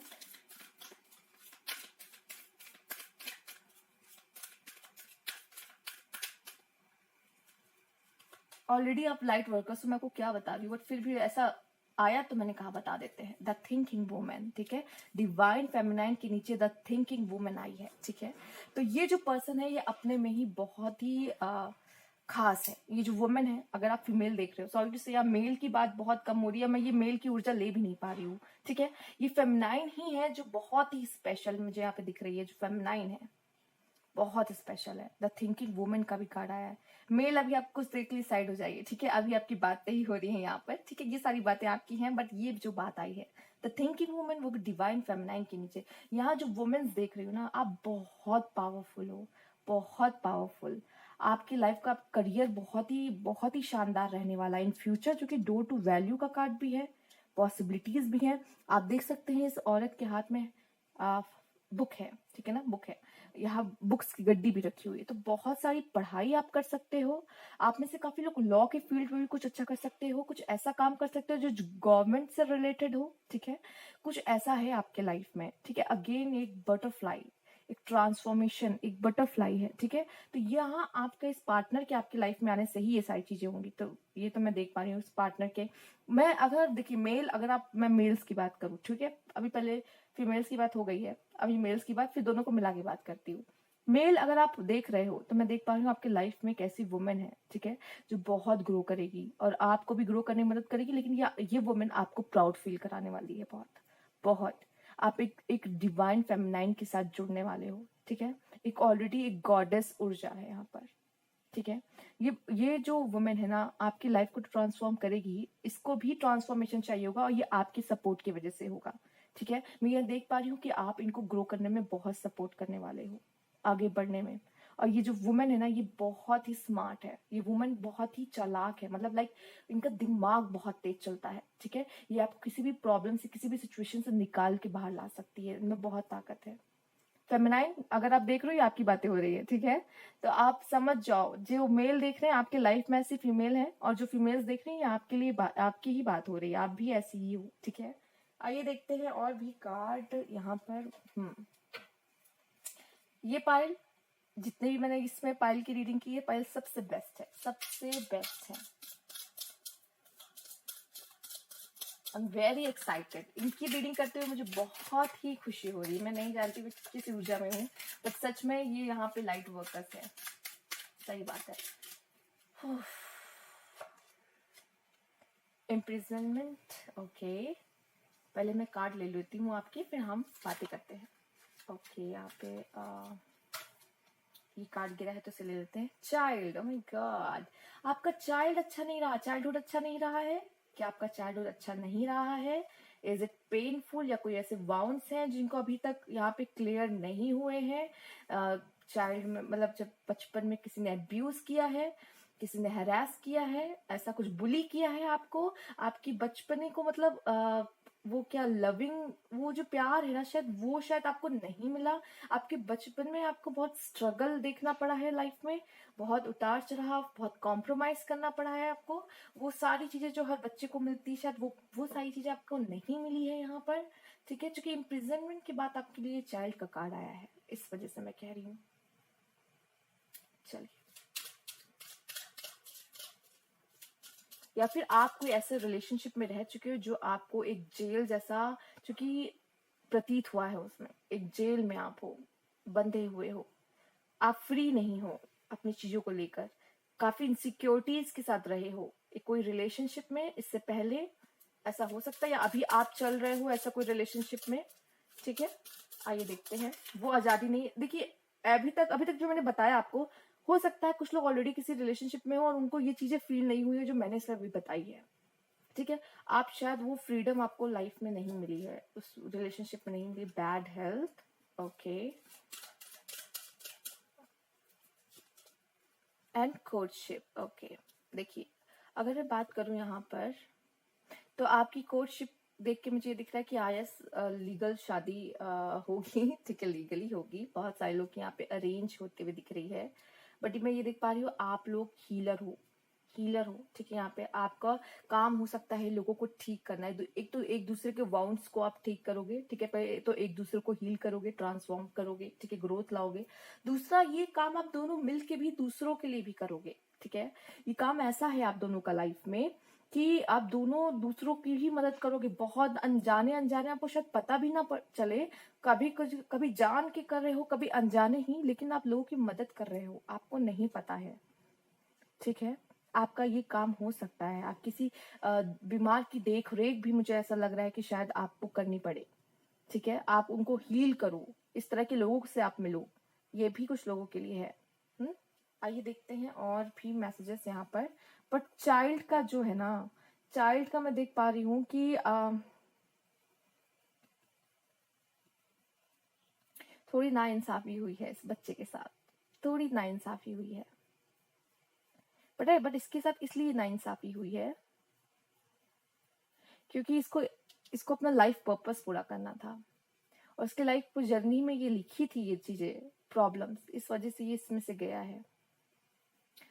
ऑलरेडी आप लाइट वर्कर्स, तो मैं आपको क्या बता रही हूँ, बट फिर भी ऐसा आया तो मैंने कहा बता देते हैं। द थिंकिंग वुमेन, ठीक है, डिवाइन फेमिनाइन के नीचे द थिंकिंग वुमेन आई है। ठीक है, तो ये जो पर्सन है ये अपने में ही बहुत ही खास है। ये जो वुमेन है, अगर आप फीमेल देख रहे हो, सॉरी टू से यहाँ मेल की बात बहुत कम हो रही है, मैं ये मेल की ऊर्जा ले भी नहीं पा रही हूँ। ठीक है, ये फेमिनाइन ही है जो बहुत ही स्पेशल मुझे यहाँ पे दिख रही है, जो फेमिनाइन है बहुत स्पेशल है। द थिंकिंग वुमेन का भी कार्ड आया है। मेल अभी आप कुछ देर के लिए साइड हो जाइए, ठीक है, अभी आपकी बातें ही हो रही हैं यहाँ पर। ठीक है, ये सारी बातें आपकी हैं, बट ये जो बात आई है द थिंकिंग वुमेन, वो भी डिवाइन फेमिनाइन के नीचे। यहाँ जो वुमेन्स देख रही हो ना, आप बहुत पावरफुल हो, बहुत पावरफुल। आपकी लाइफ का करियर बहुत ही शानदार रहने वाला है इन फ्यूचर, जो कि डोर टू वैल्यू का कार्ड भी है, पॉसिबिलिटीज भी है। आप देख सकते हैं इस औरत के हाथ में बुक है, ठीक है ना, बुक है, यहाँ बुक्स की गड्डी भी रखी हुई है, तो बहुत सारी पढ़ाई आप कर सकते हो। आप में से काफी लोग लॉ के फील्ड में भी कुछ अच्छा कर सकते हो, कुछ ऐसा काम कर सकते हो जो गवर्नमेंट से रिलेटेड हो। ठीक है, कुछ ऐसा है आपके लाइफ में। ठीक है, अगेन एक बटरफ्लाई, एक ट्रांसफॉर्मेशन, एक बटरफ्लाई है। ठीक है, तो यहाँ आपका इस पार्टनर के आपकी लाइफ में आने से ही ये सारी चीजें होंगी। तो ये तो मैं देख पा रही हूँ इस पार्टनर के। मैं अगर देखिए मेल, अगर आप, मैं मेल्स की बात करूँ, ठीक है, अभी पहले फीमेल्स की बात हो गई है, अभी मेल्स की बात, फिर दोनों को मिला के बात करती हूँ। मेल अगर आप देख रहे हो, तो मैं देख पा रही हूँ आपके लाइफ में एक ऐसी वुमेन है, ठीक है, जो बहुत ग्रो करेगी और आपको भी ग्रो करने में मदद करेगी। लेकिन ये वुमेन आपको प्राउड फील कराने वाली है, बहुत बहुत। आप एक डिवाइन फेमिनाइन के साथ जुड़ने वाले हो। ठीक है, एक ऑलरेडी एक गॉडेस ऊर्जा है यहाँ पर। ठीक है, ये जो वुमेन है ना, आपकी लाइफ को ट्रांसफॉर्म करेगी। इसको भी ट्रांसफॉर्मेशन चाहिए होगा, और ये आपकी सपोर्ट की वजह से होगा। ठीक है, मैं ये देख पा रही हूँ कि आप इनको ग्रो करने में बहुत सपोर्ट करने वाले हो, आगे बढ़ने में। और ये जो वुमेन है ना, ये बहुत ही स्मार्ट है, ये वुमेन बहुत ही चालाक है, मतलब लाइक इनका दिमाग बहुत तेज चलता है। ठीक है, ये आपको किसी भी प्रॉब्लम से, किसी भी सिचुएशन से निकाल के बाहर ला सकती है, इनमें बहुत ताकत है। फेमिनाइन अगर आप देख रहे हो, ये आपकी बातें हो रही है। ठीक है, तो आप समझ जाओ, जो मेल देख रहे हैं आपके लाइफ में ऐसी फीमेल है, और जो फीमेल्स देख रही हैं आपके लिए आपकी ही बात हो रही है, आप भी ऐसी ही हो। ठीक है, आइए देखते हैं और भी कार्ड यहाँ पर। ये पाइल, जितने भी मैंने इसमें पाइल की रीडिंग की है, पाइल सबसे बेस्ट है, सबसे बेस्ट है। आई एम वेरी एक्साइटेड, इनकी रीडिंग करते हुए मुझे बहुत ही खुशी हो रही है। मैं नहीं जानती मैं किस ऊर्जा में हूँ, बट सच में ये यहाँ पे लाइट वर्कर्स है, सही बात है। इम्प्रिजनमेंट, ओके, पहले मैं कार्ड ले लेती हूँ आपकी, फिर हम बातें करते हैं। ओके, यहाँ पे ये कार्ड गिरा है तो इसे ले लेते हैं। चाइल्ड, ओह माय गॉड, आपका चाइल्ड अच्छा नहीं रहा, चाइल्डहुड अच्छा नहीं रहा है। क्या आपका चाइल्डहुड अच्छा नहीं रहा है? इज इट पेनफुल, या कोई ऐसे वाउंड्स हैं जिनको अभी तक यहाँ पे क्लियर नहीं हुए हैं? चाइल्ड में मतलब जब बचपन में किसी ने अब्यूज किया है, किसी ने हरास किया है, ऐसा कुछ बुली किया है आपको, आपकी बचपने को मतलब वो क्या लविंग, वो जो प्यार है ना, शायद आपको नहीं मिला। आपके बचपन में आपको बहुत स्ट्रगल देखना पड़ा है लाइफ में, बहुत उतार चढ़ाव, बहुत कॉम्प्रोमाइज करना पड़ा है आपको। वो सारी चीजें जो हर बच्चे को मिलती है, शायद वो सारी चीजें आपको नहीं मिली है यहाँ पर। ठीक है, क्योंकि इम्प्रिजनमेंट के बाद आपके लिए चाइल्ड का कार्ड आया है, इस वजह से मैं कह रही हूँ। चलिए, या फिर आप कोई ऐसे रिलेशनशिप में रह चुके हो जो आपको एक जेल जैसा, क्योंकि प्रतीत हुआ है उसमें। एक जेल में आप हो, बंधे हुए हो, आप फ्री नहीं हो अपनी चीजों को लेकर, काफी इनसिक्योरिटीज के साथ रहे हो एक कोई रिलेशनशिप में इससे पहले, ऐसा हो सकता है, या अभी आप चल रहे हो ऐसा कोई रिलेशनशिप में। ठीक है, आइए देखते हैं। वो आजादी नहीं, देखिए अभी तक जो मैंने बताया आपको, हो सकता है कुछ लोग ऑलरेडी किसी रिलेशनशिप में हो और उनको ये चीजें फील नहीं हुई है जो मैंने सिर्फ अभी बताई है। ठीक है, आप शायद वो फ्रीडम आपको लाइफ में नहीं मिली है, उस रिलेशनशिप में नहीं मिली। Bad health, okay, and courtship, okay. देखिए, अगर मैं बात करूं यहाँ पर, तो आपकी कोर्टशिप देख के मुझे ये दिख रहा है कि आयस लीगल शादी होगी। ठीक है, लीगली होगी। बहुत सारे लोग यहाँ पे अरेंज होते हुए दिख रही है, बट मैं ये देख पा रही हूँ आप लोग हीलर हो, हीलर हो। ठीक है, यहाँ पे आपका काम हो सकता है लोगों को ठीक करना है। एक तो एक दूसरे के वाउंड्स को आप ठीक करोगे। ठीक है, पहले तो एक दूसरे को हील करोगे, ट्रांसफॉर्म करोगे। ठीक है, ग्रोथ लाओगे। दूसरा, ये काम आप दोनों मिल के भी दूसरों के लिए भी करोगे। ठीक है, ये काम ऐसा है आप दोनों का लाइफ में कि आप दोनों दूसरों की ही मदद करोगे। बहुत अनजाने अनजाने, आपको शायद पता भी ना चले, कभी कभी जान के कर रहे हो, कभी अनजाने ही, लेकिन आप लोगों की मदद कर रहे हो, आपको नहीं पता है। ठीक है, आपका ये काम हो सकता है। आप किसी बीमार की देख रेख भी, मुझे ऐसा लग रहा है कि शायद आपको करनी पड़े। ठीक है, आप उनको हील करो, इस तरह के लोगों से आप मिलो, ये भी कुछ लोगों के लिए है। आइए देखते हैं और भी मैसेजेस यहाँ पर। बट चाइल्ड का जो है ना, चाइल्ड का मैं देख पा रही हूँ कि थोड़ी नाइंसाफी हुई है इस बच्चे के साथ, थोड़ी नाइंसाफी हुई है। बट इसके साथ इसलिए नाइंसाफी हुई है क्योंकि इसको अपना लाइफ पर्पस पूरा करना था, और उसके लाइफ जर्नी में ये लिखी थी ये चीजें, प्रॉब्लम्स, इस वजह से ये इसमें से गया है।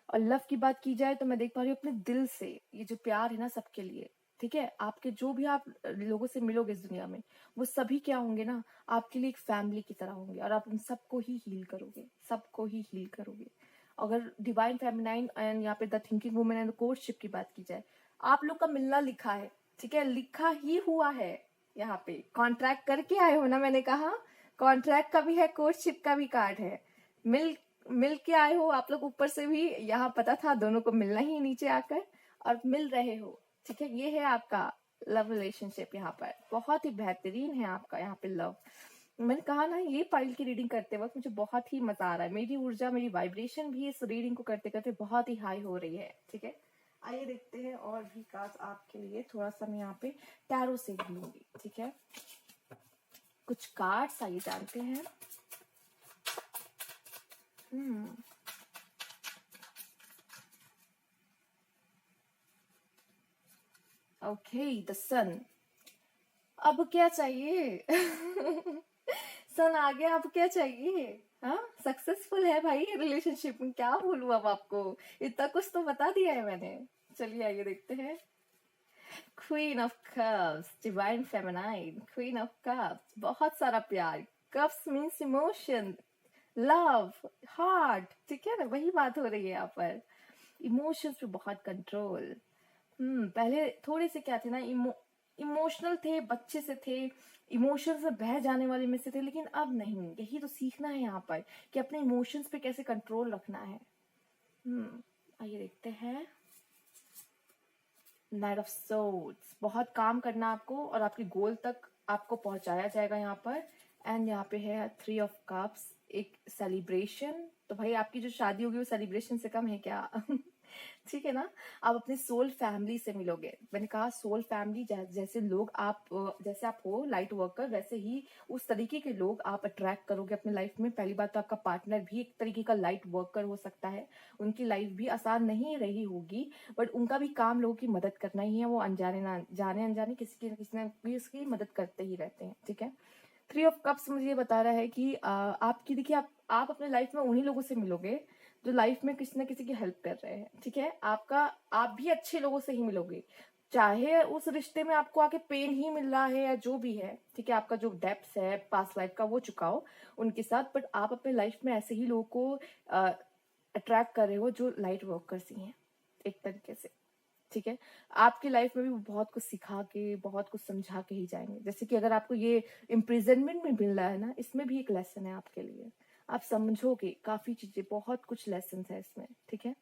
और लव की बात की जाए तो मैं देख पा रही हूँ अपने दिल से, ये जो प्यार है ना सबके लिए। ठीक है, आपके जो भी आप लोगों से मिलोगे इस दुनिया में, वो सभी क्या होंगे ना, आपके लिए एक फैमिली की तरह होंगे, और आप उन सबको ही हील करोगे, सबको ही हील करोगे। अगर डिवाइन फेमिनाइन एंड यहाँ पे the thinking woman and courtship की बात की जाए, आप लोग का मिलना लिखा है। ठीक है, लिखा ही हुआ है। यहाँ पे कॉन्ट्रैक्ट करके आए हो ना, मैंने कहा कॉन्ट्रैक्ट का भी है, कोर्टशिप का भी कार्ड है। मिल मिल के आए हो आप लोग, ऊपर से भी यहाँ पता था दोनों को मिलना ही नीचे आकर, और मिल रहे हो। ठीक है, ये है आपका लव रिलेशनशिप। यहाँ पर बहुत ही बेहतरीन है आपका यहाँ पे लव। मैंने कहा ना, ये फाइल की रीडिंग करते वक्त मुझे बहुत ही मजा आ रहा है। मेरी ऊर्जा, मेरी वाइब्रेशन भी इस रीडिंग को करते करते बहुत ही हाई हो रही है। ठीक है, आइए देखते हैं और भी कार्ड्स आपके लिए। थोड़ा सा मैं यहाँ पे टैरो से लूंगी। ठीक है, कुछ कार्ड्स आइए जानते हैं। ओके, द सन। अब क्या चाहिए? सन आ गया, अब क्या चाहिए? हाँ, सक्सेसफुल है भाई रिलेशनशिप में, क्या बोलूं अब आपको, इतना कुछ तो बता दिया है मैंने। चलिए आइए देखते हैं। Queen of cups, divine feminine, queen of cups, बहुत सारा प्यार। Cups means emotion, love, heart. ठीक है ना, वही बात हो रही है यहाँ पर। इमोशंस पे बहुत कंट्रोल। पहले थोड़े से क्या थे ना, इमोशनल थे, बच्चे से थे, इमोशंस से बह जाने वाले में से थे, लेकिन अब नहीं। यही तो सीखना है यहाँ पर कि अपने इमोशंस पे कैसे कंट्रोल रखना है। आइए देखते हैं। नाइट ऑफ सोर्ड्स, बहुत काम करना आपको, और आपके गोल तक आपको पहुंचाया जाएगा यहाँ पर। एंड यहाँ पे है थ्री ऑफ कप्स, एक सेलिब्रेशन। तो भाई आपकी जो शादी होगी वो सेलिब्रेशन से कम है क्या? ठीक है ना, आप अपने सोल फैमिली से मिलोगे। मैंने कहा सोल फैमिली, जैसे लोग आप, जैसे आप हो लाइट वर्कर, वैसे ही उस तरीके के लोग आप अट्रैक्ट करोगे अपने लाइफ में। पहली बात तो आपका पार्टनर भी एक तरीके का लाइट वर्कर हो सकता है, उनकी लाइफ भी आसान नहीं रही होगी, बट उनका भी काम लोगों की मदद करना ही है। वो अनजाने ना जाने अनजाने किसी न किसी उसकी मदद करते ही रहते हैं। ठीक है, थ्री ऑफ कप्स मुझे ये बता रहा है कि आपकी, देखिए आप अपने लाइफ में उन्हीं लोगों से मिलोगे जो लाइफ में किसी न किसी की हेल्प कर रहे हैं। ठीक है, आप भी अच्छे लोगों से ही मिलोगे, चाहे उस रिश्ते में आपको आके पेन ही मिल रहा है या जो भी है। ठीक है, आपका जो डेप्थ है पास्ट लाइफ का वो चुकाओ उनके साथ, बट आप अपने लाइफ में ऐसे ही लोगों को अट्रैक्ट कर रहे हो जो लाइट वर्कर्स ही हैं एक तरीके से। ठीक है। आपकी लाइफ में भी वो बहुत कुछ सिखा के, बहुत कुछ समझा के ही जाएंगे। जैसे कि अगर आपको ये इम्प्रिजनमेंट में मिल रहा है ना, इसमें भी एक लेसन है आपके लिए। आप समझोगे काफी चीजें, बहुत कुछ लेसन है इसमें, ठीक है।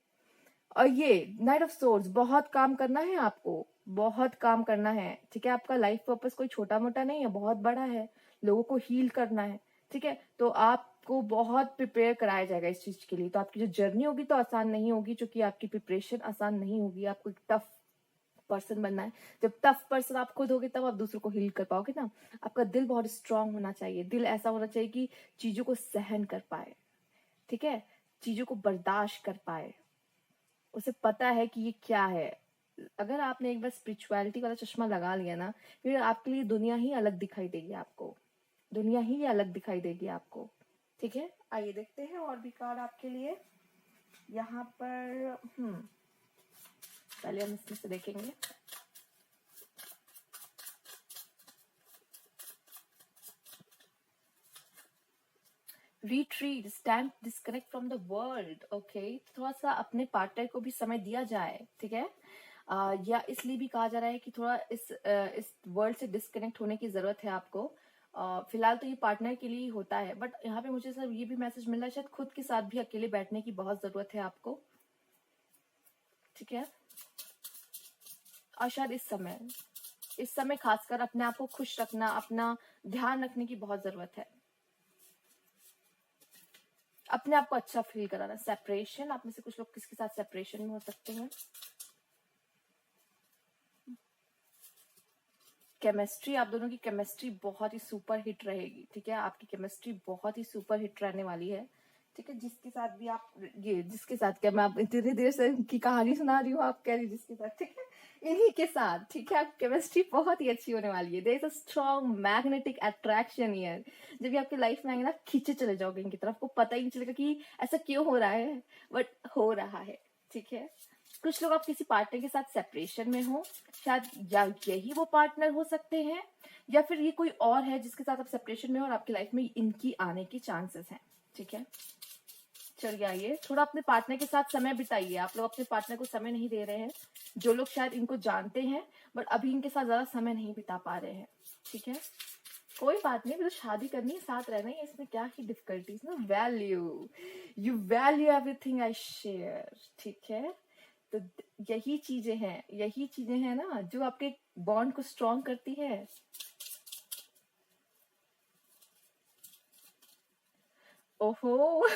और ये नाइट ऑफ सोर्ड्स, बहुत काम करना है आपको, बहुत काम करना है, ठीक है। आपका लाइफ पर्पस कोई छोटा मोटा नहीं है, बहुत बड़ा है। लोगों को हील करना है, ठीक है। तो आपको बहुत प्रिपेयर कराया जाएगा इस चीज के लिए। तो आपकी जो जर्नी होगी तो आसान नहीं होगी, क्योंकि आपकी प्रिपरेशन आसान नहीं होगी। आपको एक टफ पर्सन बनना है। जब टफ पर्सन आप खुद होगे तब आप दूसरों को हील कर पाओगे ना। आपका दिल बहुत स्ट्रांग होना चाहिए। दिल ऐसा होना चाहिए कि चीजों को सहन कर पाए, ठीक है, चीजों को बर्दाश्त कर पाए। उसे पता है कि ये क्या है। अगर आपने एक बार स्पिरिचुअलिटी वाला चश्मा लगा लिया ना, फिर आपके लिए दुनिया ही अलग दिखाई देगी आपको, दुनिया ही अलग दिखाई देगी आपको, ठीक है। आइए देखते हैं और भी कार्ड आपके लिए यहाँ पर। पहले हम इसमें से देखेंगे। Retreat, stand, disconnect from the world. Okay, थोड़ा सा अपने पार्टनर को भी समय दिया जाए, ठीक है। या इसलिए भी कहा जा रहा है कि थोड़ा इस वर्ल्ड से डिस्कनेक्ट होने की जरूरत है आपको। फिलहाल तो ये पार्टनर के लिए ही होता है, बट यहाँ पे मुझे सर ये भी मैसेज मिल रहा है, शायद खुद के साथ भी अकेले बैठने की बहुत जरूरत है आपको, ठीक है। और शायद इस समय खासकर अपने आप को खुश रखना, अपना ध्यान रखने की बहुत जरूरत है। अपने आप को अच्छा फील कराना। सेपरेशन, आप में से कुछ लोग किसके साथ सेपरेशन में हो सकते हैं। केमिस्ट्री, आप दोनों की केमिस्ट्री बहुत ही सुपर हिट रहेगी, ठीक है। आपकी केमिस्ट्री बहुत ही सुपर हिट रहने वाली है, ठीक है। जिसके साथ भी आप, ये जिसके साथ, क्या मैं आप इतनी देर से की कहानी सुना रही हूँ, आप कह रही जिसके साथ, ठीक है, इन्हीं के साथ, ठीक है। आपकी केमिस्ट्री बहुत ही अच्छी होने वाली है। There is a strong magnetic attraction here. जब भी आपकी लाइफ में आएंगे ना, खींचे चले जाओगे इनकी तरफ, को पता ही नहीं चलेगा कि ऐसा क्यों हो रहा है, बट हो रहा है, ठीक है। कुछ लोग आप किसी पार्टनर के साथ सेपरेशन में हो, शायद, या यही वो पार्टनर हो सकते हैं, या फिर ये कोई और है जिसके साथ आप सेपरेशन में हो और आपकी लाइफ में इनकी आने की चांसेस हैं, ठीक है। चलिए आइए, थोड़ा अपने पार्टनर के साथ समय बिताइए। आप लोग अपने पार्टनर को समय नहीं दे रहे हैं। जो लोग शायद इनको जानते हैं बट अभी इनके साथ ज्यादा समय नहीं बिता पा रहे हैं, ठीक है। कोई बात नहीं, मतलब शादी करनी है, साथ रहना है, इसमें क्या ही डिफिकल्टीज ना। Value, you value everything I share, ठीक है। तो यही चीजें हैं ना जो आपके बॉन्ड को स्ट्रॉन्ग करती है। ओहो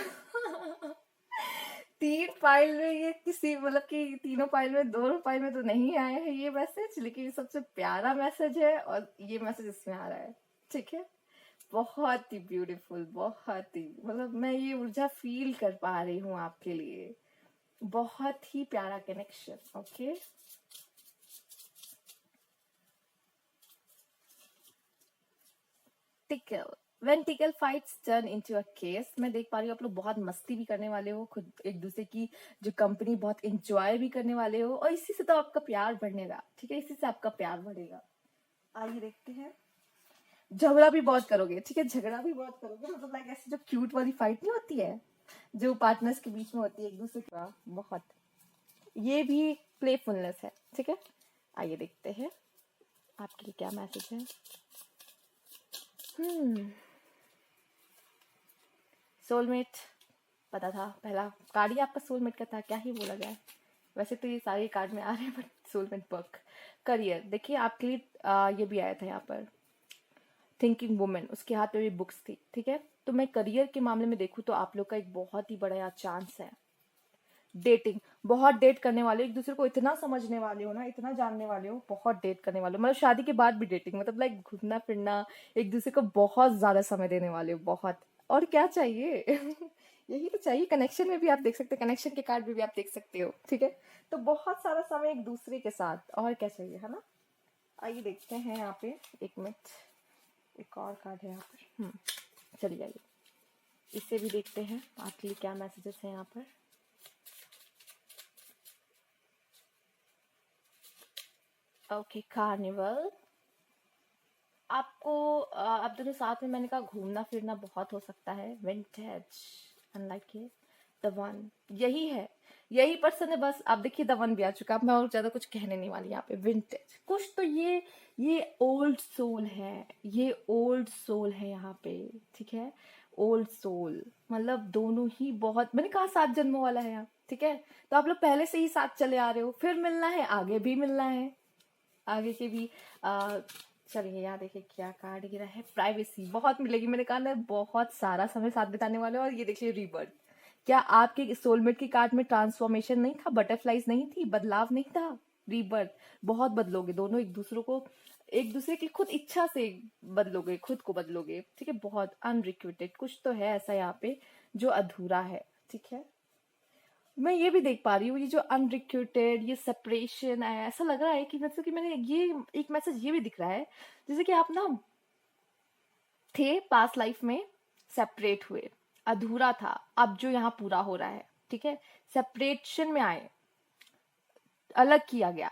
तीन फाइल में ये किसी, मतलब कि तीनों फाइल में, दोनों फाइल में तो नहीं आए हैं ये मैसेज, लेकिन ये सबसे प्यारा मैसेज है और ये मैसेज इसमें आ रहा है, ठीक है। बहुत ही ब्यूटीफुल, बहुत ही, मतलब मैं ये ऊर्जा फील कर पा रही हूँ आपके लिए। बहुत ही प्यारा connection, okay. Tackle, when tackle fights turn into a case. मैं देख पा रही हूँ आप लोग बहुत मस्ती भी करने वाले हो, खुद एक दूसरे की जो कंपनी बहुत एंजॉय भी करने वाले हो, और इसी से तो आपका प्यार बढ़ेगा, ठीक है, इसी से आपका प्यार बढ़ेगा। आइए देखते हैं। झगड़ा भी बहुत करोगे, ठीक है, झगड़ा भी बहुत करोगे, मतलब लाइक ऐसी जो क्यूट वाली फाइट नहीं होती है जो पार्टनर्स के बीच में होती है एक दूसरे का, बहुत। ये भी प्लेफुलनेस है, ठीक है। आइए देखते हैं आपके लिए क्या मैसेज है। सोलमेट, पता था, पहला कार्ड ही आपका सोलमेट का था, क्या ही बोला जाए। वैसे तो ये सारे कार्ड में आ रहे हैं, बट सोलमेट वर्क। करियर, देखिए आपके लिए ये भी आया था यहाँ पर, थिंकिंग वुमेन, उसके हाथ में भी बुक्स थी, ठीक है। तो मैं करियर के मामले में देखूँ तो आप लोग का एक बहुत ही बड़ा चांस है। डेटिंग, बहुत डेट करने वाले, एक दूसरे को इतना समझने वाले हो ना, इतना जानने वाले हो, बहुत डेट करने वाले हो, मतलब शादी के बाद भी डेटिंग, मतलब लाइक घूमना फिरना, एक दूसरे को बहुत ज्यादा समय देने वाले हो, बहुत। और क्या चाहिए यही तो चाहिए। कनेक्शन में भी आप देख सकते हो, कनेक्शन के कार्ड में भी आप देख सकते हो, ठीक है। तो बहुत सारा समय एक दूसरे के साथ, और क्या चाहिए, है ना। आइए देखते हैं यहाँ पे, एक मिनट, एक और कार्ड है यहाँ पर। चलिए आइए, इसे भी देखते हैं आपके लिए क्या मैसेजेस हैं यहाँ पर। ओके, कार्निवल, आपको आप दोनों साथ में, मैंने कहा घूमना फिरना बहुत हो सकता है। विंटेज, अनलाइक ये द वन, यही है, यही पर्सन है बस। आप देखिए द वन भी आ चुका, अब मैं और ज्यादा कुछ कहने नहीं वाली यहाँ पे। विंटेज कुछ तो ये ओल्ड सोल है, ये ओल्ड सोल है यहाँ पे, ठीक है। ओल्ड सोल मतलब दोनों ही बहुत, मैंने कहा 7 जन्मों वाला है यहाँ, ठीक है। तो आप लोग पहले से ही साथ चले आ रहे हो, फिर मिलना है, आगे भी मिलना है, आगे के भी। आ, चलिए यहाँ देखिए क्या कार्ड गिरा है। प्राइवेसी बहुत मिलेगी, मैंने कहा ना बहुत सारा समय साथ बिताने वाले हो। और ये देखिए रीबर्थ। क्या आपके सोलमेट की कार्ड में ट्रांसफॉर्मेशन नहीं था, बटरफ्लाईज नहीं थी, बदलाव नहीं था? रीबर्थ, बहुत बदलोगे दोनों एक दूसरे को, एक दूसरे की खुद इच्छा से बदलोगे, खुद को बदलोगे, ठीक है। बहुत अनरिक्वेटेड कुछ तो है ऐसा यहाँ पे जो अधूरा है, ठीक है। मैं ये भी देख पा रही हूँ, ये जो अनरिक्रूटेड, ये सेपरेशन है, ऐसा लग रहा है कि मतलब कि मैंने ये एक मैसेज ये भी दिख रहा है जैसे कि आप ना थे पास्ट लाइफ में, सेपरेट हुए, अधूरा था, अब जो यहाँ पूरा हो रहा है, ठीक है। सेपरेशन में आए, अलग किया गया,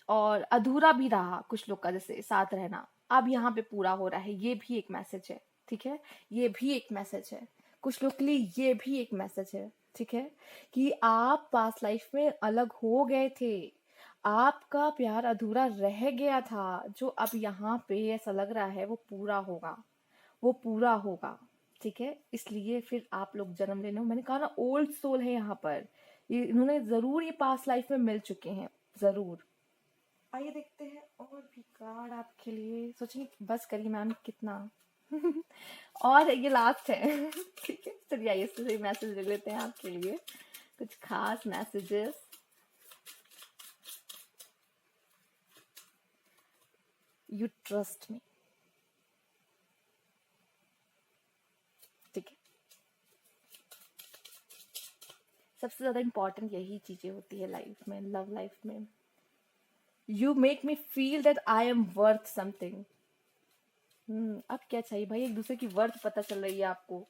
और अधूरा भी रहा कुछ लोग का जैसे साथ रहना, अब यहाँ पे पूरा हो रहा है। ये भी एक मैसेज है, ठीक है। ये भी एक मैसेज है कुछ लोग के लिए, ये भी एक मैसेज है, ठीक है। कि आप पास्ट लाइफ में अलग हो गए थे, आपका प्यार अधूरा रह गया था, जो अब यहाँ पे ऐसा लग रहा है वो पूरा होगा, वो पूरा होगा, ठीक है। इसलिए फिर आप लोग जन्म लेने हो, मैंने कहा ना ओल्ड सोल है यहाँ पर, ये इन्होंने जरूर ये पास्ट लाइफ में मिल चुके हैं, जरूर। आइए देखते हैं और भी कार्ड आपके लिए। सोचेंगे बस करिए मैम कितना और ये लास्ट है ठीक है। चलिए आइए इससे मैसेज ले लेते हैं आपके लिए, कुछ खास मैसेजेस। यू ट्रस्ट मी, ठीक है। सबसे ज्यादा इंपॉर्टेंट यही चीजें होती है लाइफ में, लव लाइफ में। You make me feel that I am worth something. अब क्या चाहिए भाई, एक दूसरे की वर्थ पता चल रही है आपको,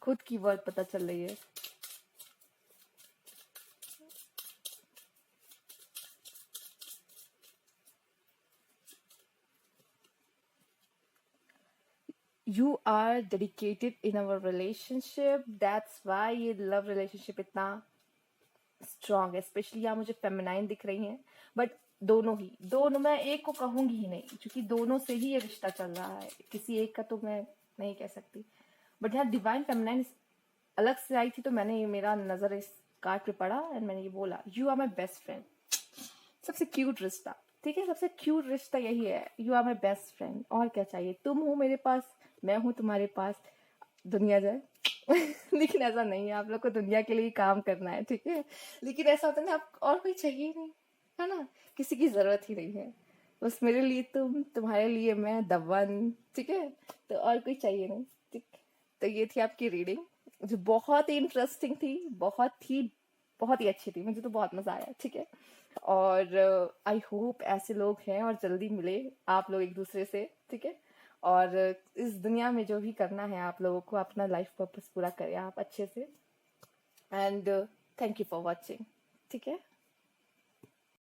खुद की वर्थ पता चल रही है। You are dedicated in our relationship, that's why ये लव रिलेशनशिप इतना स्ट्रांग है। स्पेशली यहाँ मुझे फेमिनाइन दिख रही हैं, बट दोनों ही, दोनों, मैं एक को कहूंगी ही नहीं क्योंकि दोनों से ही ये रिश्ता चल रहा है, किसी एक का तो मैं नहीं कह सकती। बट यहाँ डिवाइन फेमिनाइन अलग से आई थी, तो मैंने मेरा नजर इस कार्ड पे पड़ा एंड मैंने ये बोला you are my best friend. सबसे क्यूट रिश्ता, ठीक है, सबसे क्यूट रिश्ता यही है, you are my best friend. और क्या चाहिए, तुम हो मेरे पास, मैं हूँ तुम्हारे पास, दुनिया जाए लेकिन ऐसा नहीं है, आप लोग को दुनिया के लिए काम करना है, ठीक है। लेकिन ऐसा होता है ना, आप और कोई चाहिए ही नहीं, है ना, किसी की जरूरत ही नहीं है, बस मेरे लिए तुम, तुम्हारे लिए मैं, द वन, ठीक है। तो और कोई चाहिए नहीं, ठीक। तो ये थी आपकी रीडिंग जो बहुत ही इंटरेस्टिंग थी, बहुत ही अच्छी थी, मुझे तो बहुत मजा आया, ठीक है। और आई होप ऐसे लोग हैं और जल्दी मिले आप लोग एक दूसरे से, ठीक है। और इस दुनिया में जो भी करना है आप लोगों को, अपना लाइफ पर्पस पूरा करें आप अच्छे से। And thank you for watching, ठीक है।